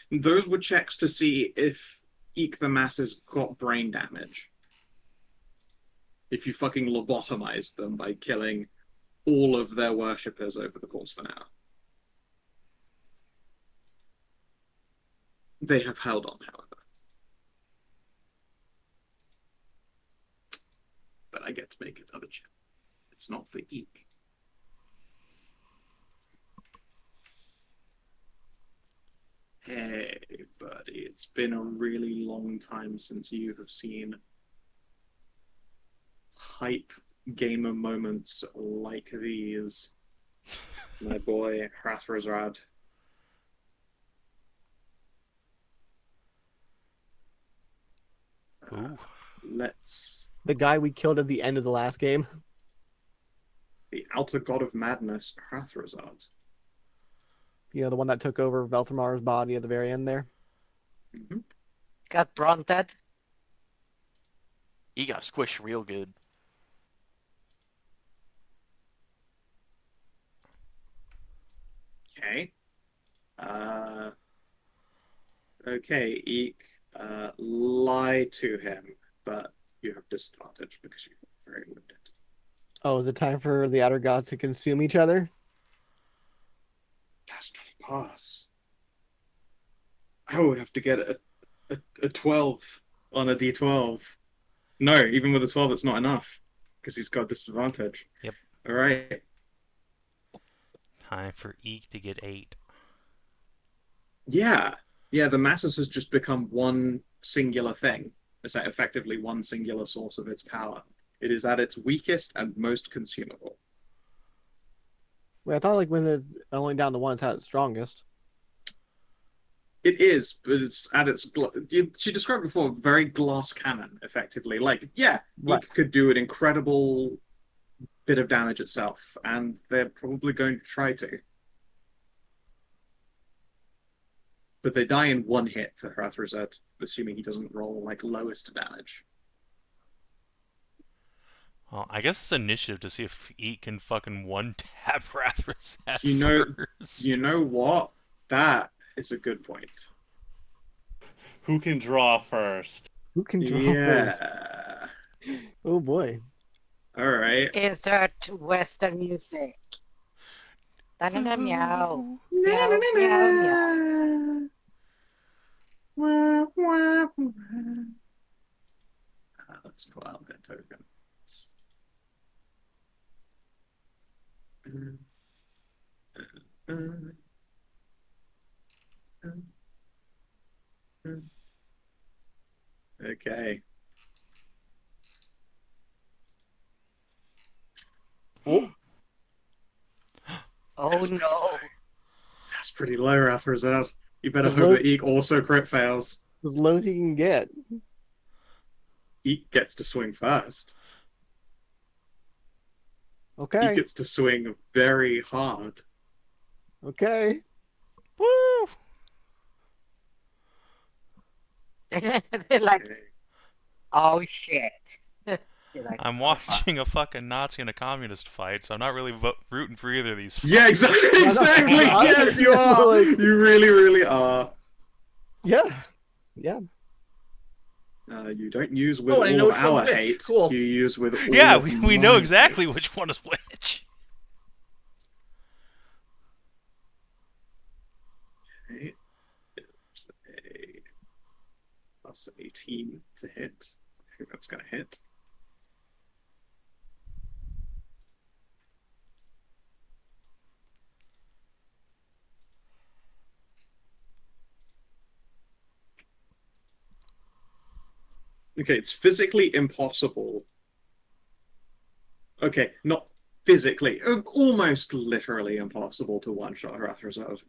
Those were checks to see if Eek the Masses got brain damage. If you fucking lobotomized them by killing all of their worshippers over the course of an hour. They have held on, however. But I get to make another check. It's not for Eek. Hey, buddy, it's been a really long time since you have seen hype gamer moments like these. My boy, Hrathrazrad. Ooh. Let's... The guy we killed at the end of the last game. The Outer God of Madness, Hrathrazrad. You know, the one that took over Velthamar's body at the very end there. Mm-hmm. Got Braun dead. He got squished real good. Okay. Okay, Eek. Lie to him, but you have disadvantage because you're very wounded. Oh, is it time for the outer gods to consume each other? That's not a pass. I would have to get a 12 on a d12. No, even with a 12, it's not enough because he's got disadvantage. Yep. All right. Time for Eek to get 8. Yeah. Yeah, the Masses has just become one singular thing. It's effectively one singular source of its power. It is at its weakest and most consumable. Wait, I thought like when it's only down to one, it's at its strongest. It is, but it's at its... She described before, very glass cannon, effectively. Like, yeah, Right. it could do an incredible bit of damage itself, and they're probably going to try to. But they die in one hit to Hrathrazad, assuming he doesn't roll, like, lowest damage. Well, I guess it's initiative to see if Eek can fucking one-tap Hrathrazad first. You know what? That is a good point. Who can draw first? Who can draw first? Yeah. Oh boy. All right. Insert Western music. Da-da-da meow. Meow, meow, meow. Let's pull out that token. Okay. Oh, Oh no. That's pretty low, Hrathrazad. You better It's a hope low- that Eek also crit fails. as low as he can get. Eek gets to swing first. Okay. He gets to swing very hard. Okay. Woo! They're like, Okay. oh shit. They're like, I'm "Oh, fuck." watching a fucking Nazi and a communist fight, so I'm not really rooting for either of these. Yeah, exactly. No, no. Exactly. Yes, you Yeah, are. like- You really, really are. Yeah. Yeah. You don't use with Oh, I know all which of our one's which. hate. Cool. You use with all Yeah, of we know my exactly hate. which one is which. Okay. It's a plus 18 to hit. I think that's going to hit. Okay, it's physically impossible. Okay, not physically, almost literally impossible to one-shot Rathrazad.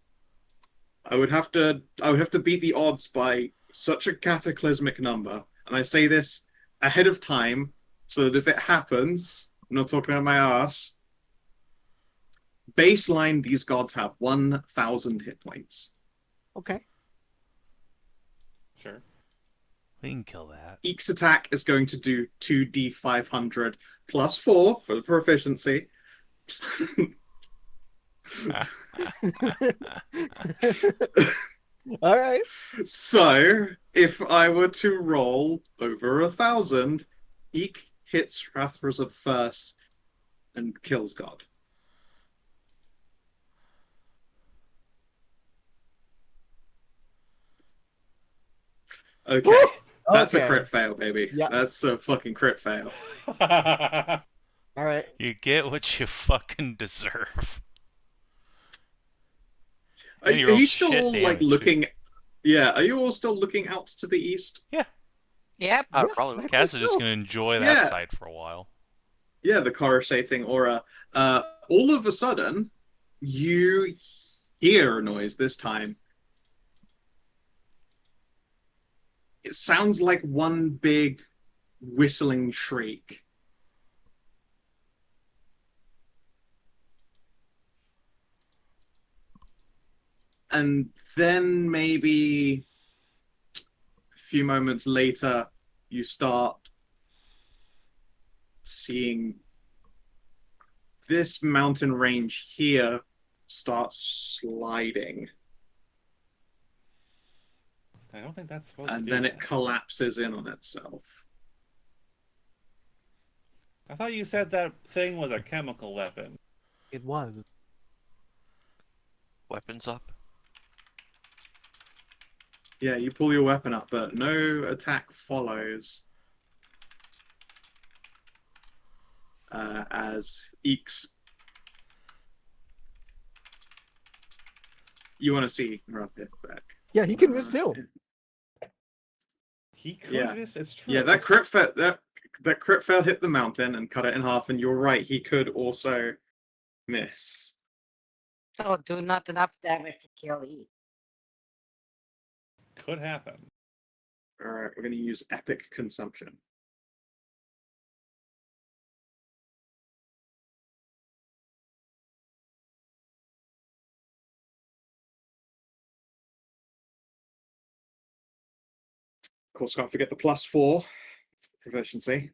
I would have to beat the odds by such a cataclysmic number, and I say this ahead of time so that if it happens, I'm not talking about my ass. Baseline, these gods have 1,000 hit points. Okay. Sure. We can kill that. Each attack is going to do 2d500 plus 4 for the proficiency. All right. So, if I were to roll over 1,000, Eek hits Rathrazad first and kills God. Okay, that's a Okay. crit fail, baby. Yeah. That's a fucking crit fail. All right. You get what you fucking deserve. Are And you you roll still shit all like damage, too. looking? Yeah, are you all still looking out to the east? Yep. Yeah, Probably. I Cass is think just so. gonna enjoy that Yeah. sight for a while. Yeah, the coruscating aura. All of a sudden, you hear a noise this time. It sounds like one big whistling shriek. And then maybe a few moments later, you start seeing this mountain range here starts sliding. I don't think that's supposed to And do then that. it collapses in on itself. I thought you said that thing was a chemical weapon. It was. Weapons up. Yeah, you pull your weapon up, but no attack follows. As Eeks. You want to see Rathith back? Yeah, he can miss too. He could Yeah. miss. It's true. Yeah, that crit fail hit the mountain and cut it in half, and you're right, he could also miss. So do not enough damage to kill E. could happen. Alright, we're gonna use epic consumption. Of course, can't forget the +4 proficiency.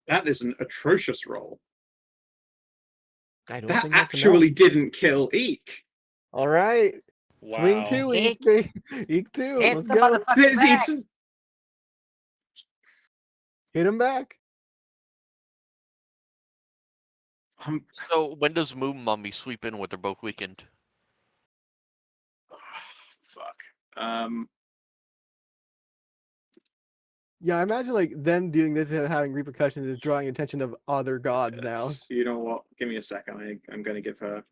That is an atrocious roll. I don't That think that's actually enough. didn't kill Eek. All right. Wow. Swing two, Eek. Eek two. Hit Let's the go. motherfucking back. Hit him back. So when does Moon Mummy sweep in with their both weakened? Fuck. Yeah, I imagine like them doing this and having repercussions is drawing attention of other gods now. You know what? Give me a second. I'm going to give her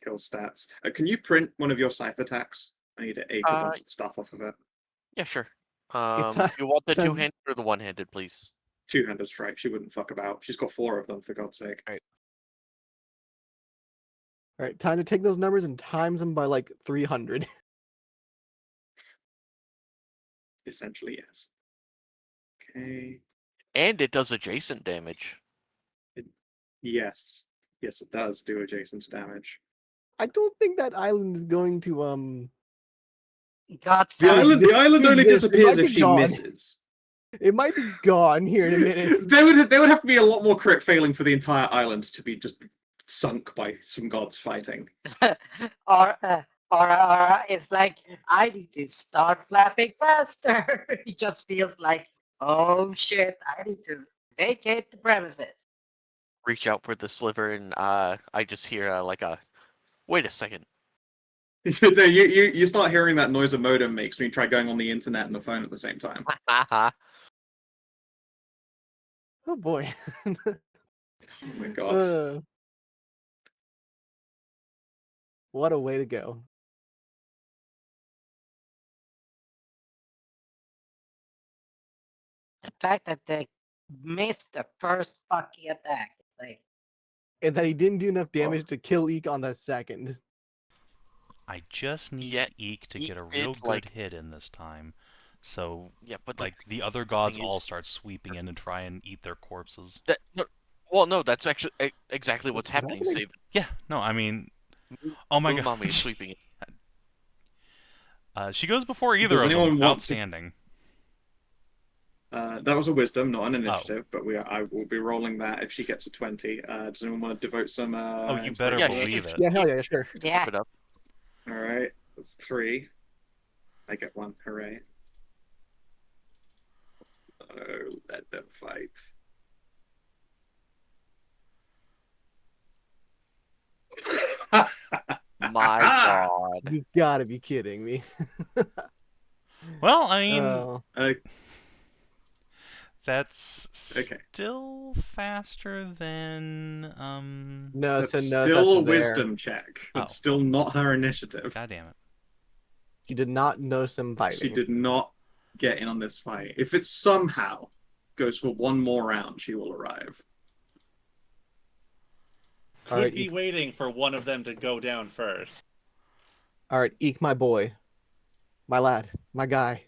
kill stats. Can you print one of your scythe attacks? I need to ache a bunch of stuff off of it. Yeah, sure. not- You want the it's not- two-handed or the one-handed, please? Two-handed strike. She wouldn't fuck about. She's got 4 of them, for God's sake. Right. All right, time to take those numbers and times them by like 300. Essentially, yes. Okay. And it does adjacent damage. Yes. Yes, it does do adjacent damage. I don't think that island is going to God The side. island only exist. It disappears might if be she gone. misses. It might be gone here in a minute. There would have to be a lot more crit failing for the entire island to be just sunk by some gods fighting. or it's like I need to start flapping faster. It just feels like, oh shit, I need to vacate the premises. Reach out for the sliver, and I just hear like a, wait a second. No, you start hearing that noise a modem makes when you try going on the internet and the phone at the same time. Oh boy. Oh my god. What a way to go. The fact that they missed the first fucking attack. It's like, And that he didn't do enough damage to kill Eek on the second. I just need Yeah, Eek to Eek get a did, real good like- hit in this time. So, Yeah, but like, the other gods thing is- all start sweeping in and try and eat their corpses. no, that's actually exactly what's happening, happening? Savin. Yeah, no, I mean... Oh my god. Umami is sweeping it. She goes before either Does of them. anyone want to- Outstanding. That was a wisdom, not an initiative, but I will be rolling that if she gets a 20. Does anyone want to devote some? Oh, you better Yeah, inspiration? believe it. Yeah, hell yeah, sure. yeah, Put up. All right, that's 3. I get 1. Hooray! Oh, let them fight. My god. You gotta be kidding me. Well, I mean, Oh. that's Okay. still faster than, No, That's so no still a such there. wisdom check. That's Oh. still not her initiative. God damn it. She did not know some fighting. She did not get in on this fight. If it somehow goes for one more round, she will arrive. Could Alright, be Eek. waiting for one of them to go down first. All right, Eek, my boy, my lad, my guy.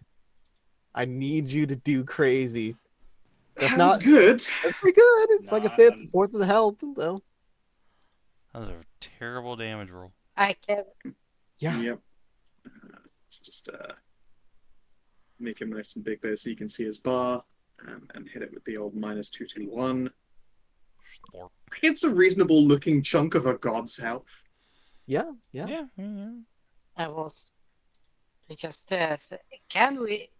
I need you to do crazy. That's That not was good. That's pretty good. It's like a Nah, fifth, I'm- fourth of the health, though. That was a terrible damage roll. I can. Yeah. Yep. Let's just make him nice and big there so you can see his bar, and hit it with the old -221. Or, It's a reasonable looking chunk of a god's health. Yeah. yeah. I was because can we?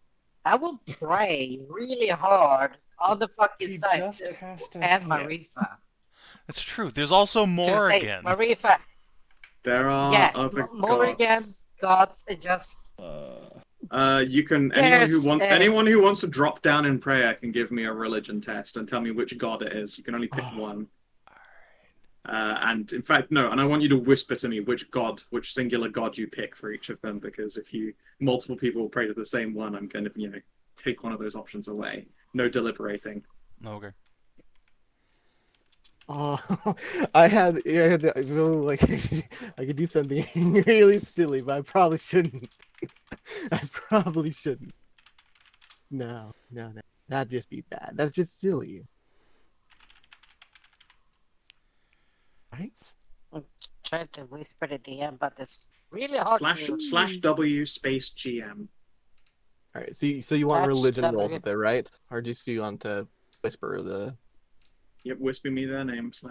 I will pray really hard on the fucking side to add Marifa. That's true. There's also more To say, again. Marifa, There are yeah, other more again. Gods and just You can There's, anyone who wants to drop down in prayer can give me a religion test and tell me which god it is. You can only pick one. And in fact, no. And I want you to whisper to me which singular god you pick for each of them, because if multiple people pray to the same one, I'm going to take one of those options away. No deliberating. Okay. Oh, I had the, I feel like I could do something really silly, but I probably shouldn't. I probably shouldn't. No. That'd just be bad. That's just silly. Right? trying to whisper the DM, but it's really hard to. /W space GM. All right. So you want That's religion rolls definitely- with it, right? Or just you want to whisper the? Yep, whisper me their names.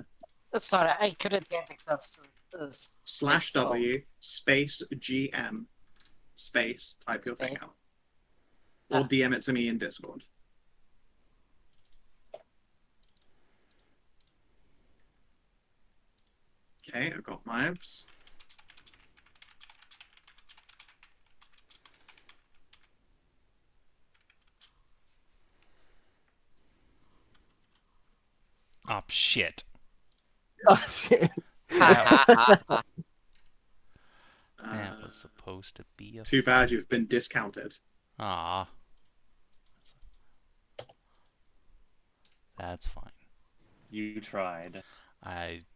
Sorry, I couldn't hear because. /W space GM space. Type your thing Space. out. Or Ah. DM it to me in Discord. Okay, I've got Mives. Oh, shit. Oh, shit. That Uh, was supposed to be a... too bad you've been discounted. Aw. That's fine. You tried.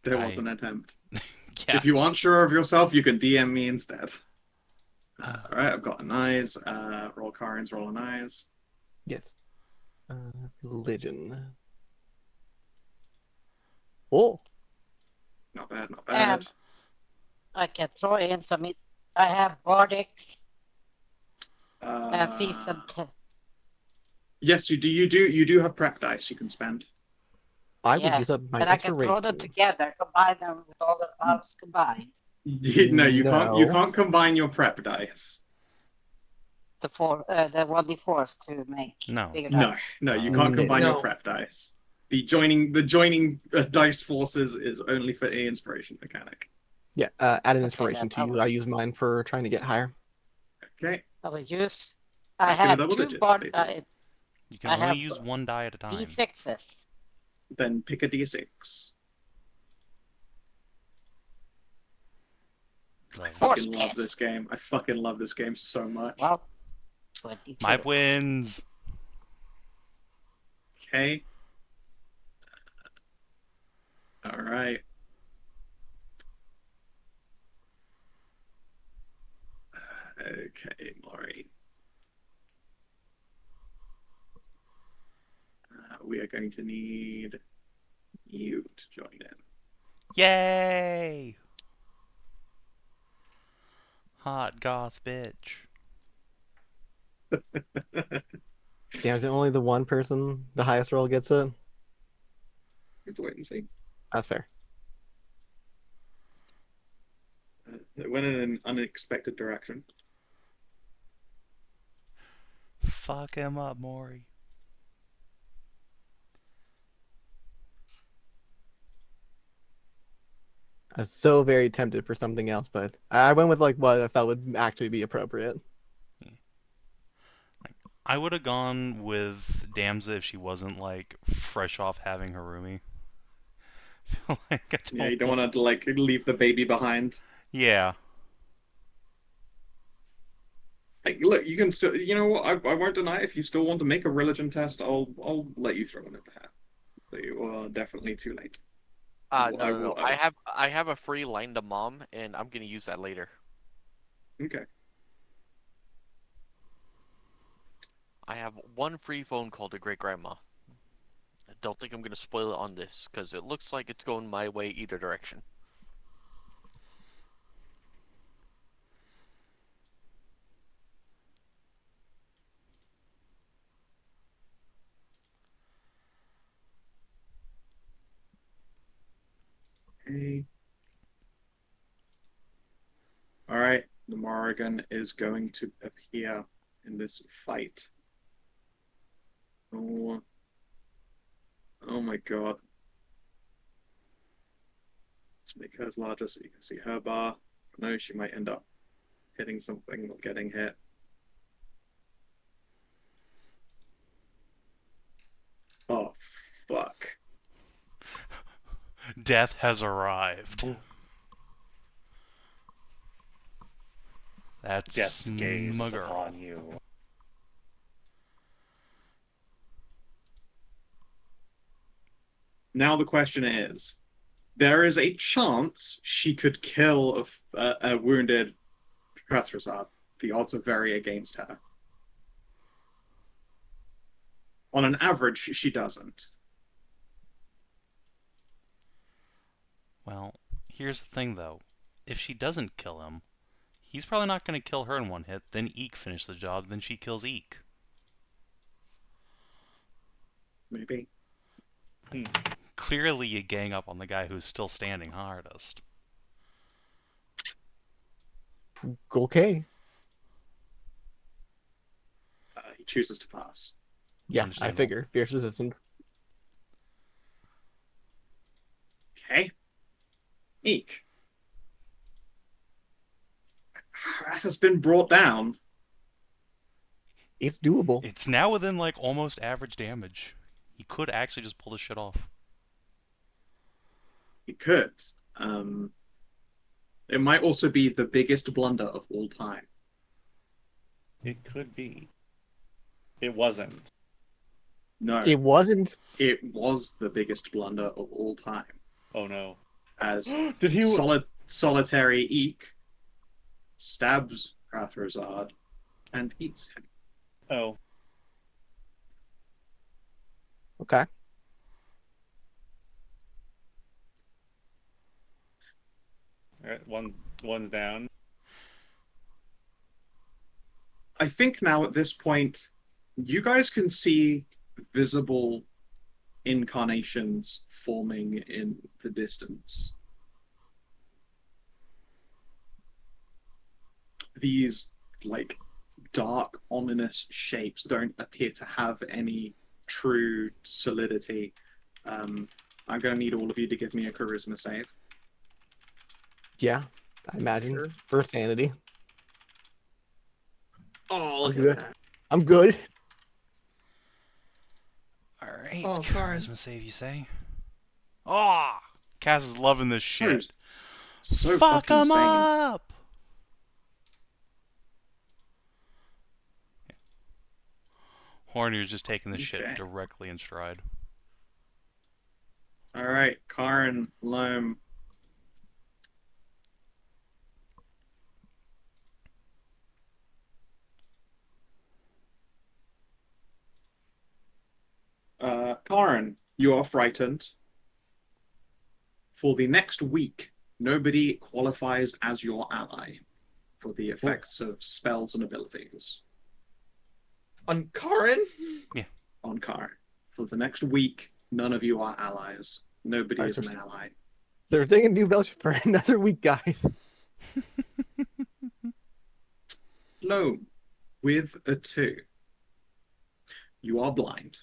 There was an attempt. Yeah. If you aren't sure of yourself, you can DM me instead. Alright, I've got Anai's. Roll Karin's, roll Anai's. Yes. Religion. Oh. Not bad, not bad. And I can throw in some. I have Bardics and Season 10. Yes, you do. You do have prep dice you can spend. I would Yeah, use up my and I can throw them inspiration. together, combine them with all the powers combined. No, you can't. You No. can't combine your prep dice. The 1d4s to make No. bigger No, dice. no, you can't combine your No. prep dice. The joining dice forces is only for the inspiration mechanic. Yeah, add an Okay, inspiration then to you. I use mine for trying to get higher. Okay. I will use. I Back in the have double two digits, Bard baby. You can I only have use one die at a time. D6s. Then pick a d6. Like, I Force fucking love cast. this game. I fucking love this game so much. Well, 22. my wins. Okay. All right. Okay, Maury. We are going to need you to join in. Yay! Hot goth bitch. Yeah, is it only the one person, the highest roll gets it? We have to wait and see. That's fair. It went in an unexpected direction. Fuck him up, Maury. I was so very tempted for something else, but I went with like what I felt would actually be appropriate. I would have gone with Damsa if she wasn't like fresh off having her roomie. I feel like I don't Yeah, you don't want to like leave the baby behind. Yeah. Like, look, you can still. You know what? I won't deny if you still want to make a religion test. I'll let you throw in at that. So you are definitely too late. No. I have a free line to mom, and I'm gonna use that later. Okay. I have one free phone call to great grandma. I don't think I'm gonna spoil it on this because it looks like it's going my way either direction. Okay. All right. The Morrigan is going to appear in this fight. Oh. Oh my god. Let's make hers larger so you can see her bar. No, she might end up hitting something or getting hit. Oh, fuck. Death has arrived. That's Death's gaze my is girl. upon you. Now the question is, there is a chance she could kill a wounded Khassid. The odds are very against her. On an average, she doesn't. Well, here's the thing though. If she doesn't kill him, he's probably not going to kill her in one hit. Then Eek finishes the job. Then she kills Eek. Maybe. Clearly, you gang up on the guy who's still standing hardest. Okay. He chooses to pass. Yeah, I Understandable. figure. Fierce resistance. Okay. Eek. Wrath has been brought down. It's doable. It's now within like almost average damage. He could actually just pull this shit off. It could. It might also be the biggest blunder of all time. It could be. It wasn't. No, It wasn't. it was the biggest blunder of all time. Oh no. As Did he? solitary Eek stabs Rathrazard and eats him. Oh. Okay. Alright, one's down. I think now at this point, you guys can see visible incarnations forming in the distance. These, like, dark, ominous shapes don't appear to have any true solidity. I'm going to need all of you to give me a charisma save. Yeah, I imagine. Sure. For sanity. Oh, look I'm at good. that. I'm good. Alright, Oh, Karin. charisma save, you say? Oh! Cass is loving this shit. So Fuck fucking him sane. up! Hornier's just taking this Okay. shit directly in stride. Alright, Karin, Loam. Karin, you are frightened. For the next week, nobody qualifies as your ally for the effects of spells and abilities On Karin? on Karin. For the next week, none of you are allies. Nobody Alright, is so an ally. So we're taking new belch for another week, guys. Loam, with a 2. You are blind.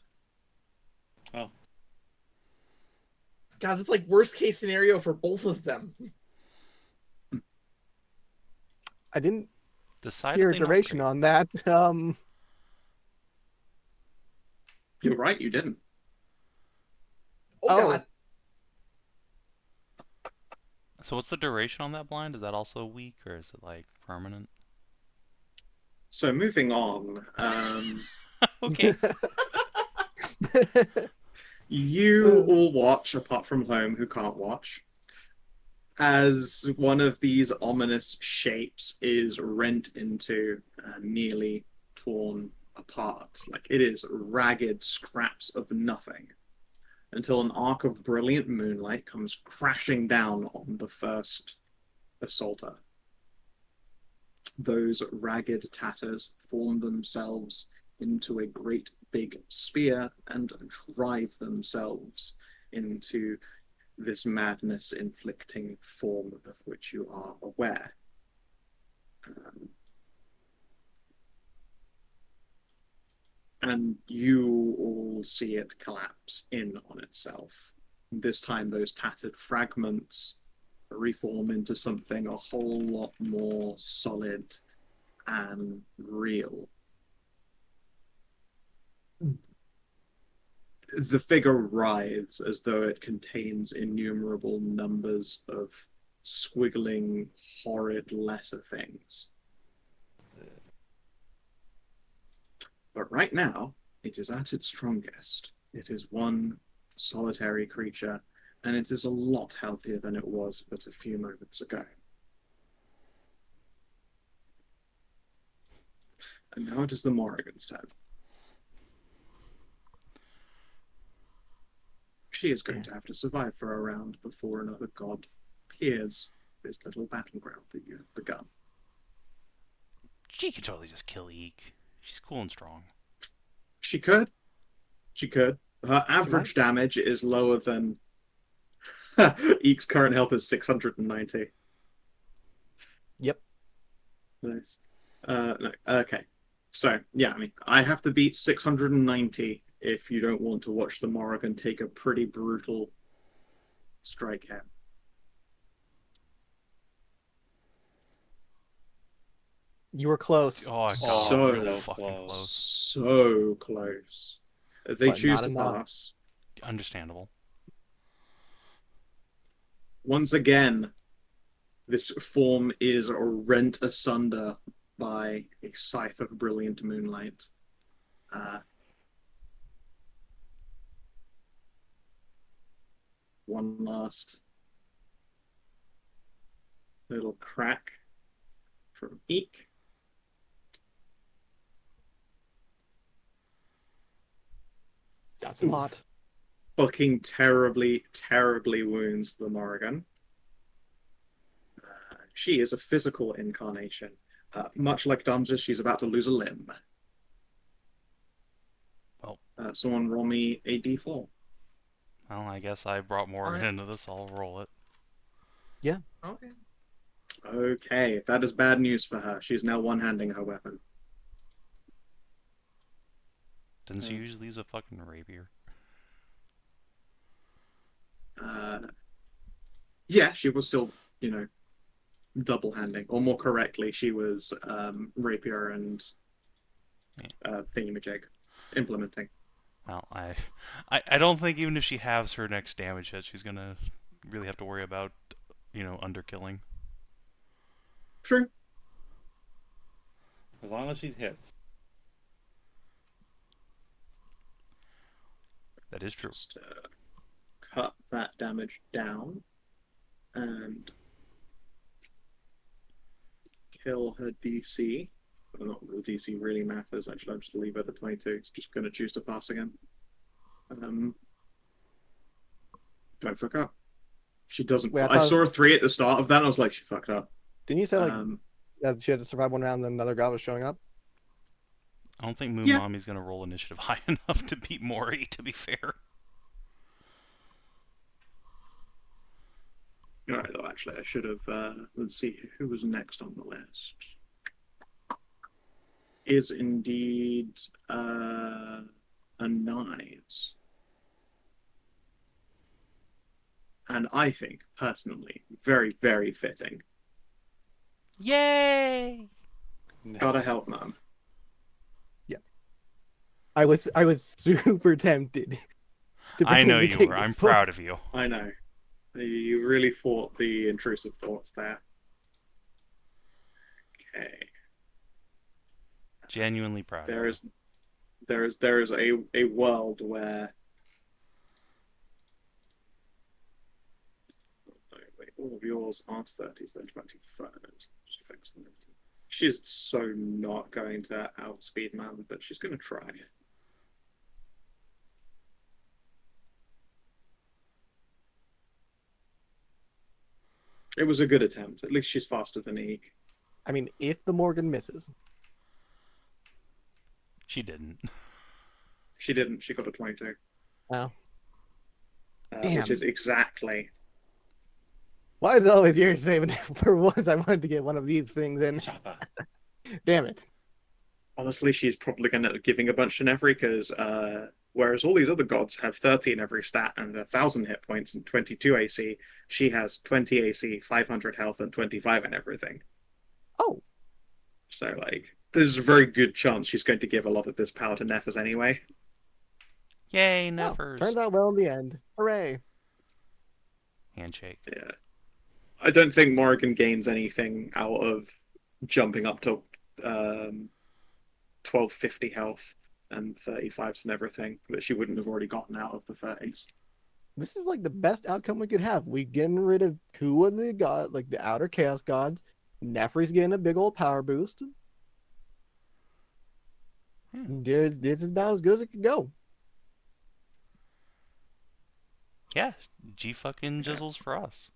Oh. God, that's like worst case scenario for both of them. I didn't hear Decidedly a not duration great. on that. You're right, you didn't. Oh, God. So what's the duration on that blind? Is that also a week, or is it, like, permanent? So moving on, Okay. you all watch, apart from Home, who can't watch, as one of these ominous shapes is rent into and nearly torn apart. Like it is ragged scraps of nothing until an arc of brilliant moonlight comes crashing down on the first assaulter. Those ragged tatters form themselves into a great big spear and drive themselves into this madness inflicting form of which you are aware. And you all see it collapse in on itself. This time those tattered fragments reform into something a whole lot more solid and real. The figure writhes as though it contains innumerable numbers of squiggling, horrid lesser things. But right now, it is at its strongest. It is one solitary creature, and it is a lot healthier than it was but a few moments ago. And now it is the Morrigan's turn. She is going to have to survive for a round before another god appears this little battleground that you have begun. She could totally just kill Eek. She's cool and strong. She could. She could. Her average damage is lower than Eek's current health is 690. Yep. Nice. No, okay. So, yeah, I mean, I have to beat 690 if you don't want to watch the Morrigan take a pretty brutal strike here. You were close. Oh, God. So fucking close. So close. They But choose not to enough. pass. Understandable. Once again, this form is rent asunder by a scythe of brilliant moonlight. One last little crack from Eek. That's a lot. Fucking terribly, terribly wounds the Morrigan. She is a physical incarnation. Much like Damsa, she's about to lose a limb. Well. Someone roll me a d4. Well, I guess I brought Morgan into this. I'll roll it. Yeah. Okay. Okay, that is bad news for her. She's now one-handing her weapon. Didn't she usually use a fucking rapier? Yeah, she was still, double-handing. Or more correctly, she was rapier and thingamajig implementing. Well, I don't think even if she halves her next damage hit, she's gonna really have to worry about, underkilling. True. As long as she hits. That is true. Just cut that damage down and kill her DC. Well, not that the DC really matters. Actually, I'm just leave it at 22. It's just going to choose to pass again. Don't fuck up. She doesn't. Wait, I saw a 3 at the start of that, and I was like, she fucked up. Didn't you say that she had to survive one round and then another god was showing up? I don't think Moon Mommy's gonna roll initiative high enough to beat Mori, to be fair. Alright, though, actually, I should have. Let's see who was next on the list. Is indeed Anai's. And I think, personally, very, very fitting. Yay! Gotta help, Mum. I was super tempted. I know you were. I'm proud of you. I know. You really fought the intrusive thoughts there. Okay. Genuinely proud. There is a world where all of yours aren't 30s, they're 21st. Just fix them. She's so not going to outspeed man, but she's going to try. It was a good attempt. At least she's faster than Eek. I mean, if the Morgan misses. She didn't. She didn't. She got a 22. Wow. Which is exactly. Why is it always yours, Savin? For once, I wanted to get one of these things in. Damn it. Honestly, she's probably going to giving a bunch to Nefri because whereas all these other gods have 30 in every stat and 1,000 hit points and 22 AC, she has 20 AC, 500 health, and 25 in everything. Oh. So, there's a very good chance she's going to give a lot of this power to Nefers anyway. Yay, Nefers. Turns out well in the end. Hooray. Handshake. Yeah. I don't think Morrigan gains anything out of jumping up to 1250 health and 35s and everything that she wouldn't have already gotten out of the 30s. This is the best outcome we could have. We getting rid of 2 of the gods, the outer chaos gods. Nefri's getting a big old power boost. This is about as good as it could go. Yeah, G fucking jizzles for us.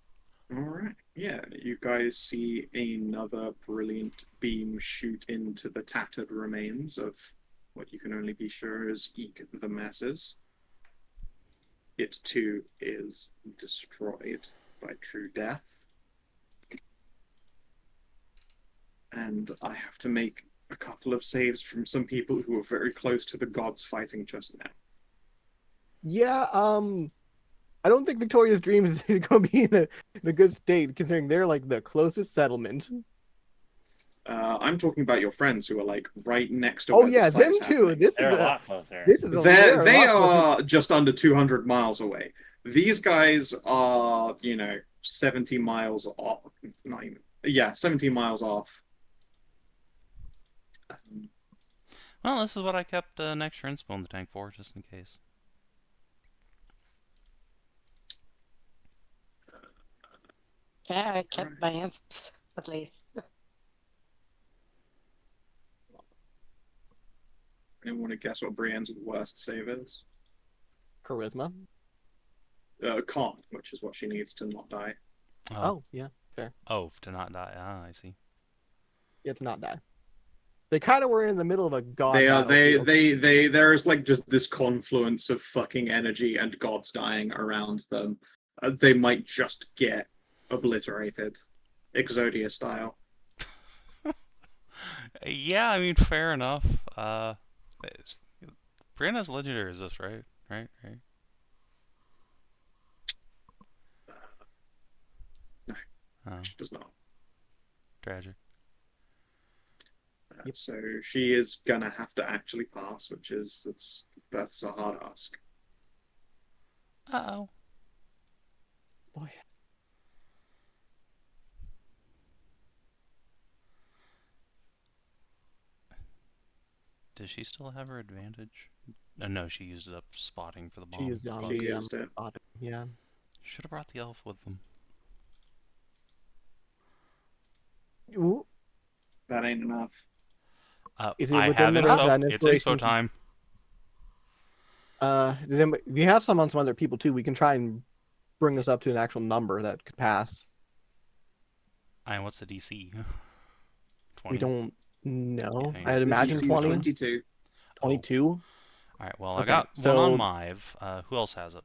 Alright, yeah, you guys see another brilliant beam shoot into the tattered remains of what you can only be sure is Eek the Masses. It too is destroyed by true death. And I have to make a couple of saves from some people who are very close to the gods fighting just now. Yeah, I don't think Victoria's Dream is going to be in a good state, considering they're the closest settlement. I'm talking about your friends who are right next to. Oh yeah, them too. They're a lot closer. They are just under 200 miles away. These guys are, 70 miles off. Not even. Yeah, 70 miles off. Well, this is what I kept an extra inspo in the tank for, just in case. Yeah, I kept my insps, at least. Anyone want to guess what Brienne's worst save is? Charisma. Con, which is what she needs to not die. Oh, yeah, fair. Oh, to not die. Ah, I see. Yeah, to not die. They kind of were in the middle of a god They are battlefield. there is like just this confluence of fucking energy and gods dying around them. They might just get obliterated, Exodia style. Yeah, I mean, fair enough. Brienne has legendary resist, right? Right. No, Oh, she does not. tragic. So she is gonna have to actually pass, which is that's a hard ask. Uh-oh. Boy. Does she still have her advantage? No, she used it up spotting for the bomb. She used She used it. Yeah. Should have brought the elf with them. Ooh. That ain't enough. Is it I within have the range of inspo. that It's inspo inspiration? time. Does anybody, we have some on some other people too. We can try and bring this up to an actual number that could pass. And what's the DC? 20. We don't know. Yeah, I'd The imagine DC was 20. 22. 22. Alright, well, I Okay, got so- one on Mive. Who else has it?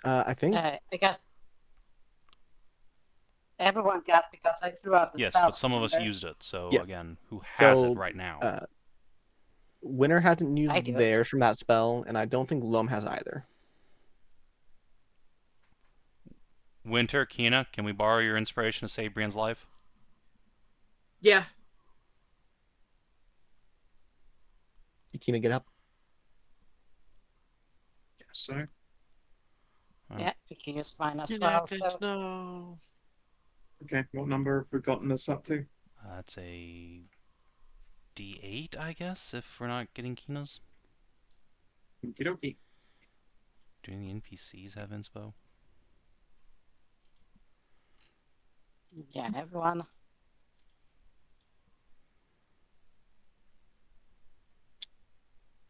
I think. I got. Everyone got because I threw out the Yes, spell. but some of us remember? used it. So, Yeah. again, who has So, it right now? Winter hasn't I used do. theirs from that spell, and I don't think Loam has either. Winter, Kina, can we borrow your inspiration to save Brienne's life? Yeah. Did Kina get up? Yes, so Yeah, you can use mine as well. So Kinathis, no. okay, what number have we gotten us up to? That's a D8, I guess, if we're not getting Kina's. Okie dokie. Do any NPCs have inspo? yeah, everyone.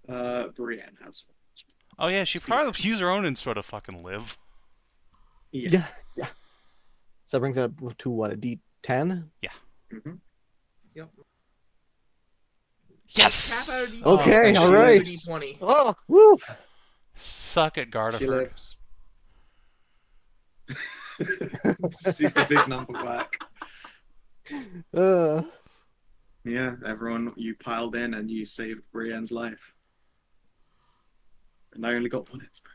Brienne has one. Oh yeah, she Sweet. probably use her own inspo to fucking live. Yeah. Yeah. So that brings it up to what, a D10? Mm-hmm. Yes! Half out of D20. Okay, and all shoot right. D20. Oh, Woo! Suck it, She Gardafer. lives. Super big number back. Uh, Yeah, everyone, you piled in and you saved Brienne's life. And I only got one inspo.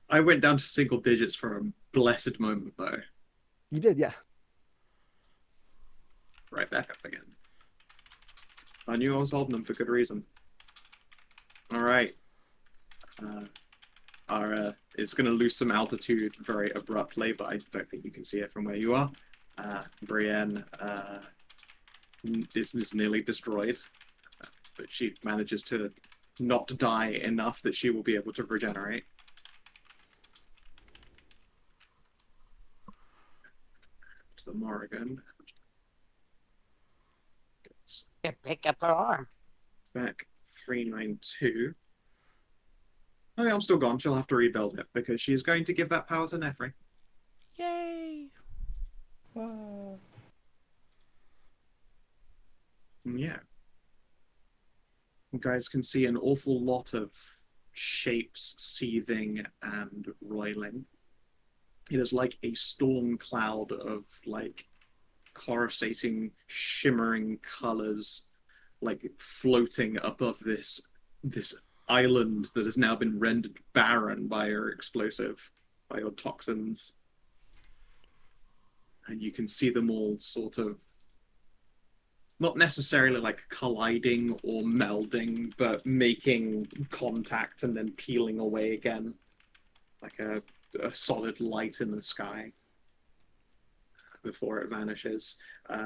I went down to single digits for a blessed moment, though. you did, yeah. Right back up again. I knew I was holding them for good reason. All right. It's going to lose some altitude very abruptly, but I don't think you can see it from where you are. Brienne is nearly destroyed, but she manages to not die enough that she will be able to regenerate. To the Morrigan. you pick up her arm. Back 392. Oh, yeah, I'm still gone. She'll have to rebuild it because she's going to give that power to Nefri. Yay! Yeah. You guys can see an awful lot of shapes seething and roiling. It is like a storm cloud of like coruscating, shimmering colors, like floating above this island that has now been rendered barren by your explosive, by your toxins. And you can see them all sort of not necessarily like colliding or melding, but making contact and then peeling away again. Like a a solid light in the sky before it vanishes.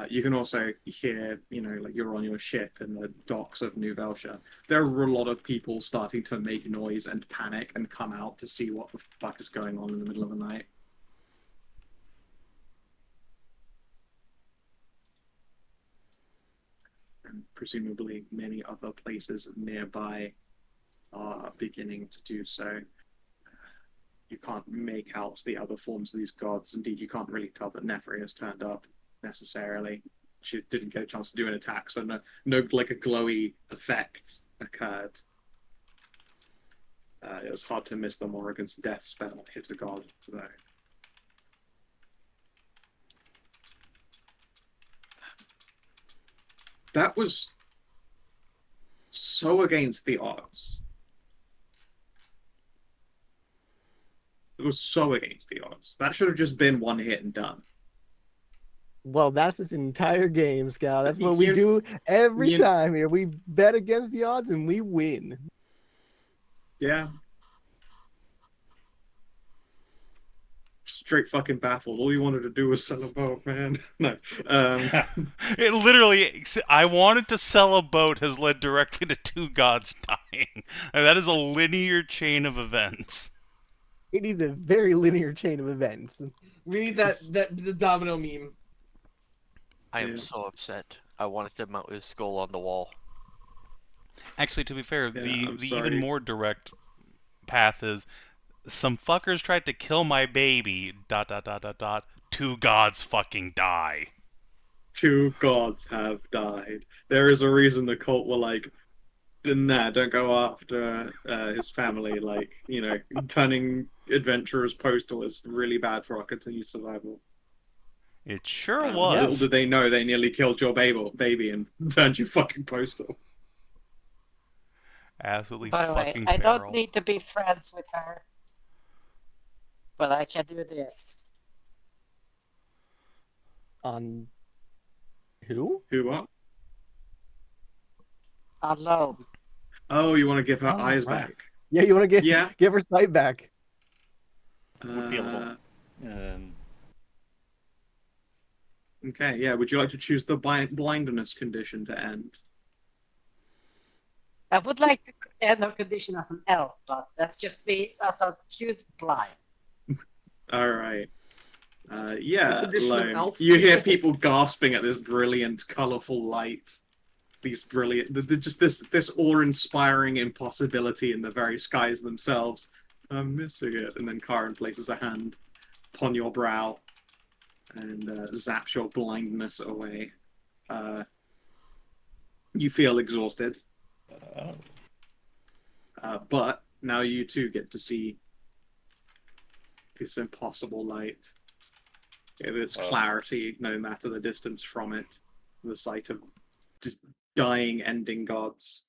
You can also hear, like you're on your ship in the docks of New Velsha. There are a lot of people starting to make noise and panic and come out to see what the fuck is going on in the middle of the night. And presumably many other places nearby are beginning to do so. You can't make out the other forms of these gods. Indeed, you can't really tell that Nefri has turned up necessarily. She didn't get a chance to do an attack, so no like a glowy effect occurred. It was hard to miss the Morrigan's death spell hit a god, though. That was so against the odds. It was so against the odds. That should have just been one hit and done. Well, that's this entire game, Scow. That's what we do every time here. We bet against the odds and we win. Yeah. Straight fucking baffled. All you wanted to do was sell a boat, man. No. It literally, I wanted to sell a boat has led directly to 2 gods dying. And that is a linear chain of events. It is a very linear chain of events. We need the domino meme. I am so upset. I wanted to mount his skull on the wall. Actually, to be fair, Yeah, the even more direct path is some fuckers tried to kill my baby. ... 2 gods fucking die. 2 gods have died. There is a reason the cult were like, nah, don't go after his family. Like, turning adventurers postal is really bad for our continued survival. It sure Little was. did they know they nearly killed your baby and turned you fucking postal. Absolutely By the way, fucking I feral. don't need to be friends with her, but I can do this. On who? Who what? On Loam. Oh, you want to give her Oh, eyes right. back? Yeah, you want to Yeah. give her sight back. Would be a little. Okay, yeah. Would you like to choose the blindness condition to end? I would like to end her condition as an elf, but that's just me as a choose blind. All right. Yeah, Condition of Loam. elf. You hear people gasping at this brilliant, colorful light. These brilliant, just this awe-inspiring impossibility in the very skies themselves. I'm missing it. And then Karin places a hand upon your brow and zaps your blindness away. You feel exhausted. But now you too get to see this impossible light. This clarity, no matter the distance from it. The sight of just dying, ending gods.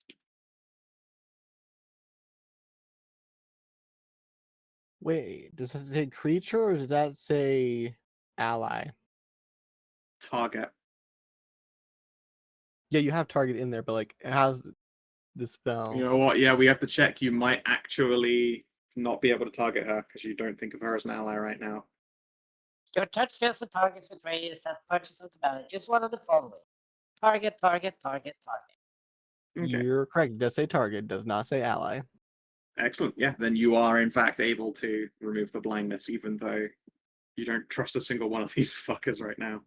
Wait, does that say creature or does that say ally? Target. Yeah, you have target in there, but like it has the spell. You know what? Yeah, we have to check. You might actually not be able to target her because you don't think of her as an ally right now. Your touch fails the targets with radius that punches with the balance. Just one of the following. Target, target, target, target. Okay. You're correct. It does say target, does not say ally. Excellent. Yeah, then you are in fact able to remove the blindness, even though you don't trust a single one of these fuckers right now.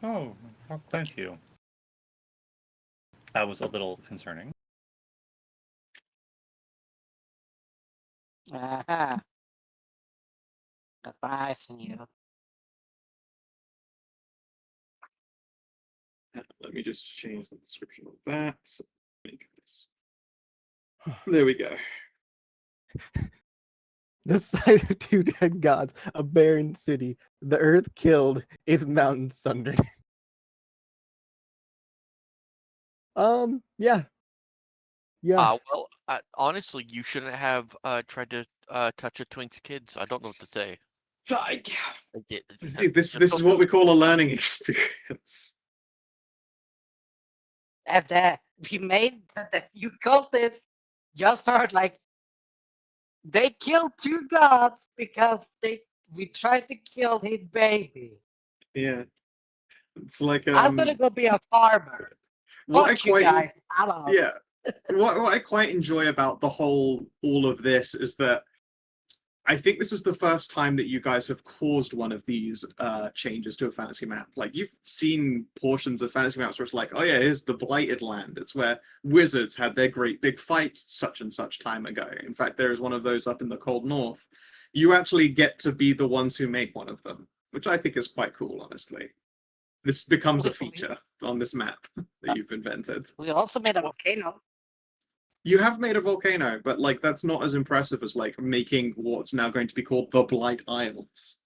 Oh, thank you. That was a little concerning. Aha. Goodbye, senor. Let me just change the description of that. Make this. There we go. The sight of 2 dead gods, a barren city, the earth killed, its mountains sundered. Yeah. Yeah. Well, honestly, you shouldn't have tried to touch a twink's kids. I don't know what to say. This is what we call a learning experience. And we made the few cultists just start like They killed 2 gods because we tried to kill his baby. Yeah. It's like I'm gonna go be a farmer. what I Fuck you quite guys. I'm out. yeah. What I quite enjoy about all of this is that I think this is the first time that you guys have caused one of these changes to a fantasy map. Like, you've seen portions of fantasy maps where it's like, oh yeah, here's the Blighted Land. It's where wizards had their great big fight such and such time ago. In fact, there is one of those up in the cold north. You actually get to be the ones who make one of them, which I think is quite cool, honestly. This becomes a feature on this map that you've invented. We also made a volcano. You have made a volcano, but like that's not as impressive as like making what's now going to be called the Blight Isles.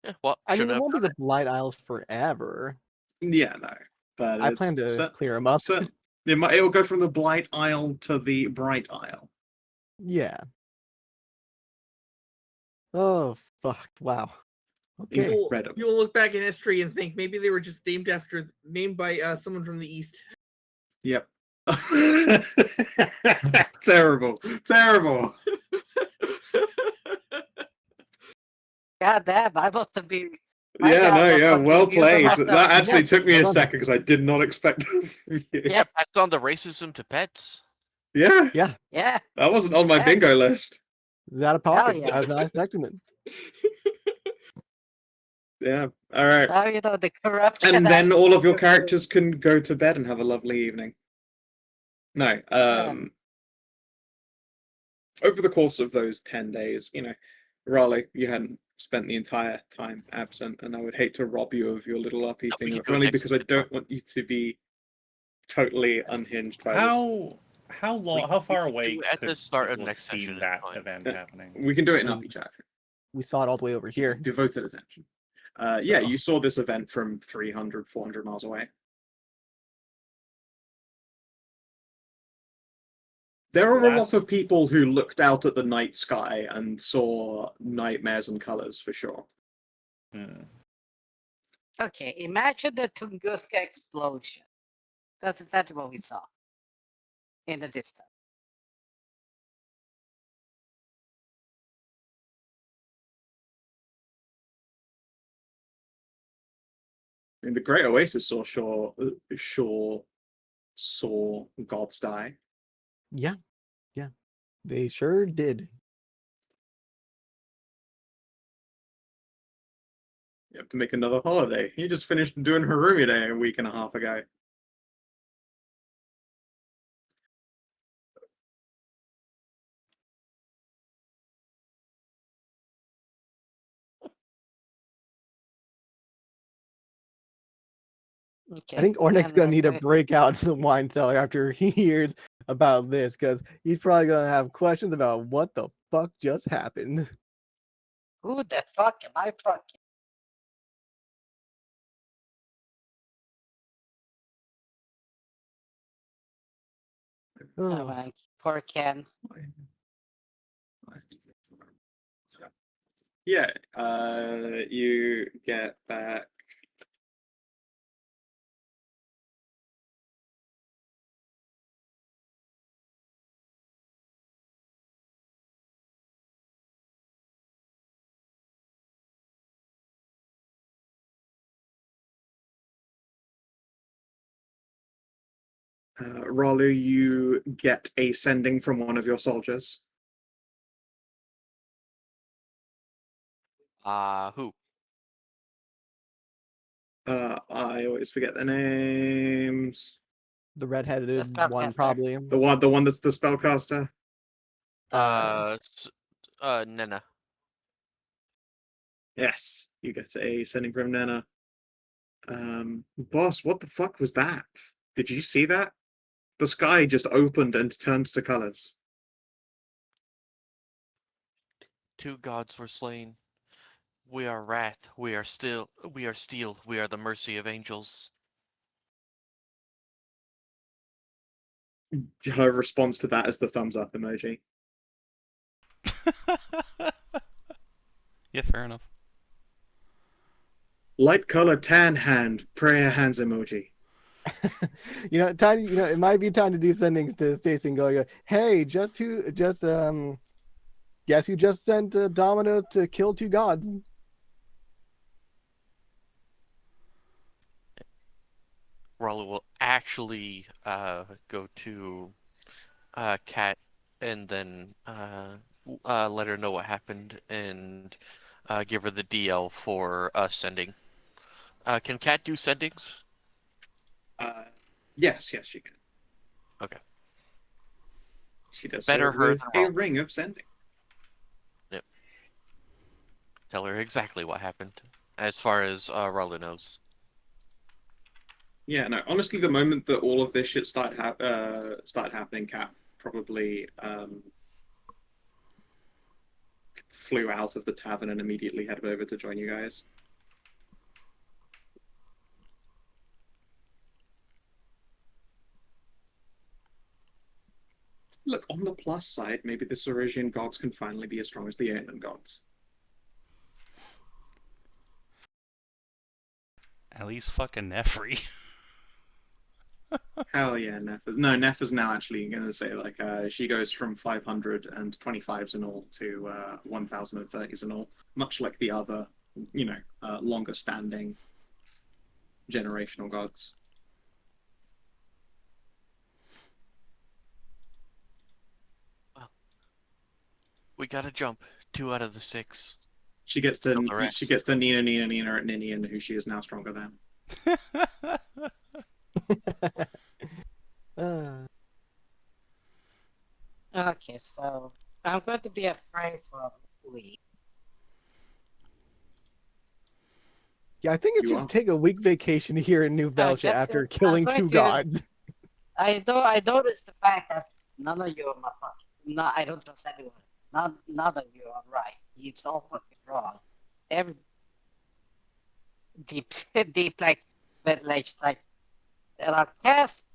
Yeah, well, I mean, shouldn't it have won't be done the Blight Isles forever. Yeah, no, but I plan to clear them up. It'll go from the Blight Isle to the Bright Isle. Yeah. Oh fuck! Wow. Okay. Incredible. You will look back in history and think maybe they were just named by someone from the east. Yep. Terrible. God damn, I must have been. Well played. myself. That actually Yeah, took me a well done. second because I did not expect that from you. Yeah, passed on the racism to pets. Yeah, Yeah. that wasn't on my Yeah. bingo list. Is that a pocket? yeah. I was not expecting it. Yeah. All right. Now you know the corruption. And then all of your aspect characters can go to bed and have a lovely evening. No. Over the course of those 10 days, Ralu, you hadn't spent the entire time absent, and I would hate to rob you of your little RP No, we thing, can if do it only next because I week, don't want you to be totally unhinged by this. How long? We- How we far can away do it at could the start of people have next seen session, that it's fine. event Yeah. happening? We can do it in Um, RP chat. We saw it all the way over here. Devoted attention. Yeah, So- you saw this event from 300, 400 miles away. There are a lot of people who looked out at the night sky and saw nightmares and colors, for sure. Hmm. Okay, imagine the Tunguska explosion. That's exactly what we saw in the distance. I mean, the Great Oasis saw gods die. Yeah. They sure did. You have to make another holiday. You just finished doing Harumi Day a week and a half ago. Okay. I think Ornick's and gonna then need to we- break out the wine cellar after he hears about this, because he's probably gonna have questions about what the fuck just happened. Who the fuck am I fucking? Oh Oh, my poor Ken. Yeah, you get back. Ralu, you get a sending from one of your soldiers. Who? I always forget their names. the redheaded The one, spellcaster. probably. The one that's the spellcaster. Nena. Yes, you get a sending from Nena. Boss, what the fuck was that? Did you see that? The sky just opened and turned to colors. 2 gods were slain. We are wrath. We are steel. We are the mercy of angels. Her response to that is the thumbs up emoji. Yeah, fair enough. Light color tan hand, prayer hands emoji. Tiny. It might be time to do sendings to Stacy and go, hey, Guess you just sent Domino to kill 2 gods. Ralu will actually go to Kat and then let her know what happened and give her the DL for sending. Can Kat do sendings? Yes, she can. Okay. She does Better so her with than a Ralu. ring of sending. Yep. Tell her exactly what happened, as far as Ralu knows. Yeah, no. Honestly, the moment that all of this shit started happening, Kat probably flew out of the tavern and immediately headed over to join you guys. Look, on the plus side, maybe the Cerisian gods can finally be as strong as the Aeolian gods. At least fucking Nefri. Hell yeah, Neff is now actually going to say, like, she goes from 525s and all to 1030s and all, much like the other, longer standing generational gods. Well, we gotta jump 2 out of the 6. She gets Still to the rest. Nina at Ninian, who she is now stronger than. Okay, so I'm going to be afraid for Lee. Yeah, I think it's You just are? take a week vacation here in New Belgia just after I'm killing going 2 to- gods. I noticed the fact that none of you are my fucking. No, I don't trust anyone. None of you are right. It's all fucking wrong. Every deep, deep like ventilation, like, and I'll cast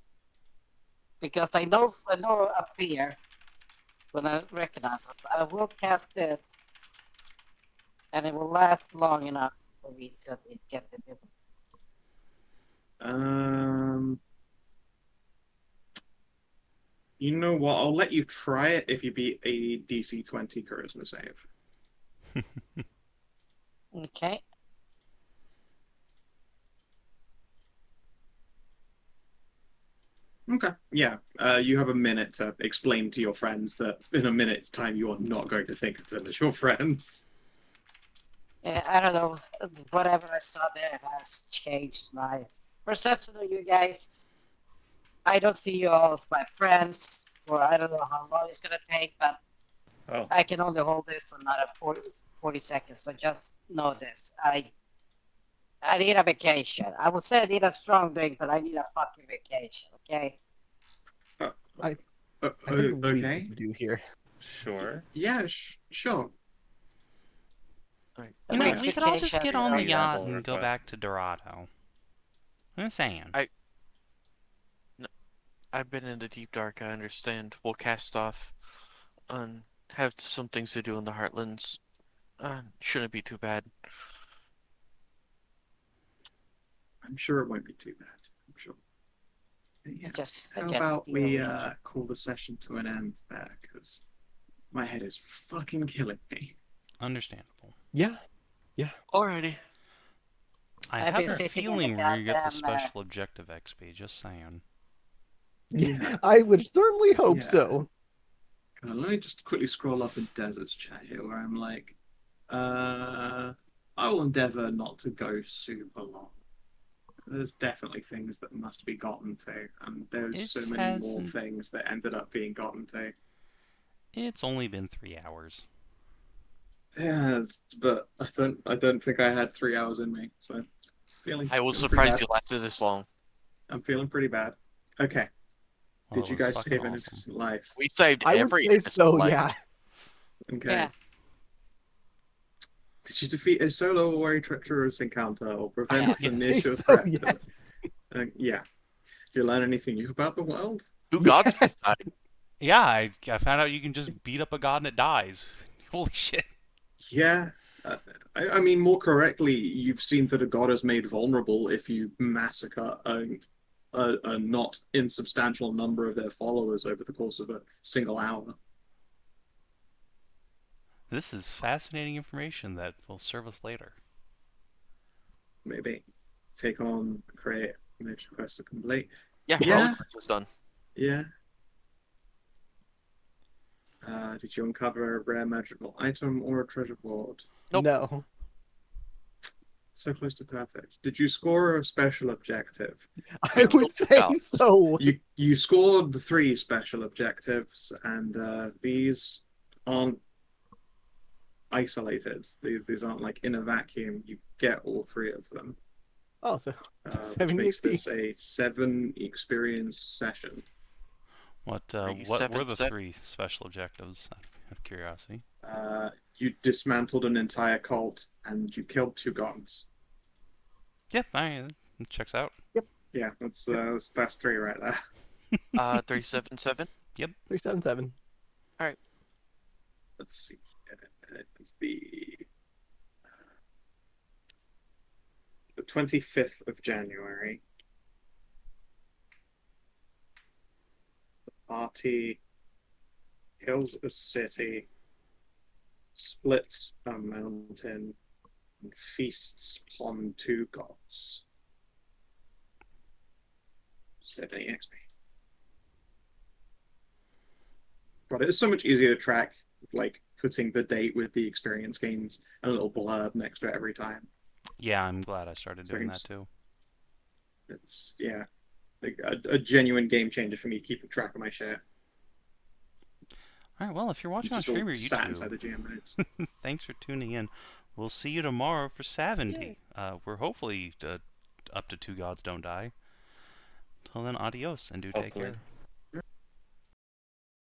because I know a fear when I recognize it. I will cast this, and it will last long enough for me to get it. You know what? I'll let you try it if you beat a DC 20 charisma save. Okay. Okay. Yeah. You have a minute to explain to your friends that in a minute's time you are not going to think of them as your friends. Yeah, I don't know. Whatever I saw there has changed my perception of you guys. I don't see you all as my friends, or I don't know how long it's gonna take, but Oh, I can only hold this for another 40 seconds. So just know this. I need a vacation. I would say I need a strong drink, but I need a fucking vacation. Okay. I think we Okay. do here. sure. Yeah. Sure. Alright. You know, Yeah. we could all just Vacation, get on the Reasonable yacht and go request. back to Dorado. I'm saying. I've been in the deep dark, I understand. We'll cast off and have some things to do in the Heartlands. Shouldn't be too bad. I'm sure it won't be too bad. I'm sure. But yeah. I How just about need a we week. call the session to an end there? Because my head is fucking killing me. Understandable. Yeah. Alrighty. I I've have been a sitting in feeling the we're gonna get the goddamn, special objective XP, just saying. Yeah. I would certainly hope Yeah. so. Let me just quickly scroll up in Desert's chat here, where I'm like, I will endeavor not to go super long. There's definitely things that must be gotten to, and there's so It many more hasn't- things that ended up being gotten to. It's only been 3 hours. Yes, but I don't think I had 3 hours in me, so feeling. I was feeling pretty surprised bad. you lasted this long. I'm feeling pretty bad. Okay. Well, Did it you was guys fucking save an awesome. innocent life? We saved I would every say innocent so, life. yeah. Okay. Yeah. Did you defeat a solo or a treacherous encounter or prevent Yes. the I'd near say sure so, threat? yes. Yeah. Did you learn anything new about the world? 2 gods Yes. died. Yeah, I found out you can just beat up a god and it dies. Holy shit. Yeah. I mean, more correctly, you've seen that a god is made vulnerable if you massacre a not insubstantial number of their followers over the course of a single hour. This is fascinating information that will serve us later. Maybe take on create image quest to complete. Yeah, Yeah. all the is done. Yeah. Did you uncover a rare magical item or a treasure hoard? Nope. No. So close to perfect. Did you score a special objective? I would say Out. so. You scored 3 special objectives, and these aren't isolated. These aren't like in a vacuum. You get all 3 of them, Oh, so which 7 makes EXP. this a 7 experience session. What Three, were seven, the seven. 3 special objectives? Out of curiosity. You dismantled an entire cult and you killed 2 gods. Yep, it checks out. Yeah, that's 3 right there. 377. 377. Let's see. It's the 25th of January. The party kills a city, splits a mountain, and feasts upon 2 gods. 7 EXP. But it's so much easier to track, like putting the date with the experience gains and a little blurb next to it every time. Yeah, I'm glad I started So I doing can that too. It's like a genuine game changer for me keeping track of my share. All right, well, if you're It's watching on just all stream or sat inside YouTube, the GM notes. thanks for tuning in. We'll see you tomorrow for 70. We're hopefully up to 2 gods don't die. Till then, adios and do take Hopefully. care.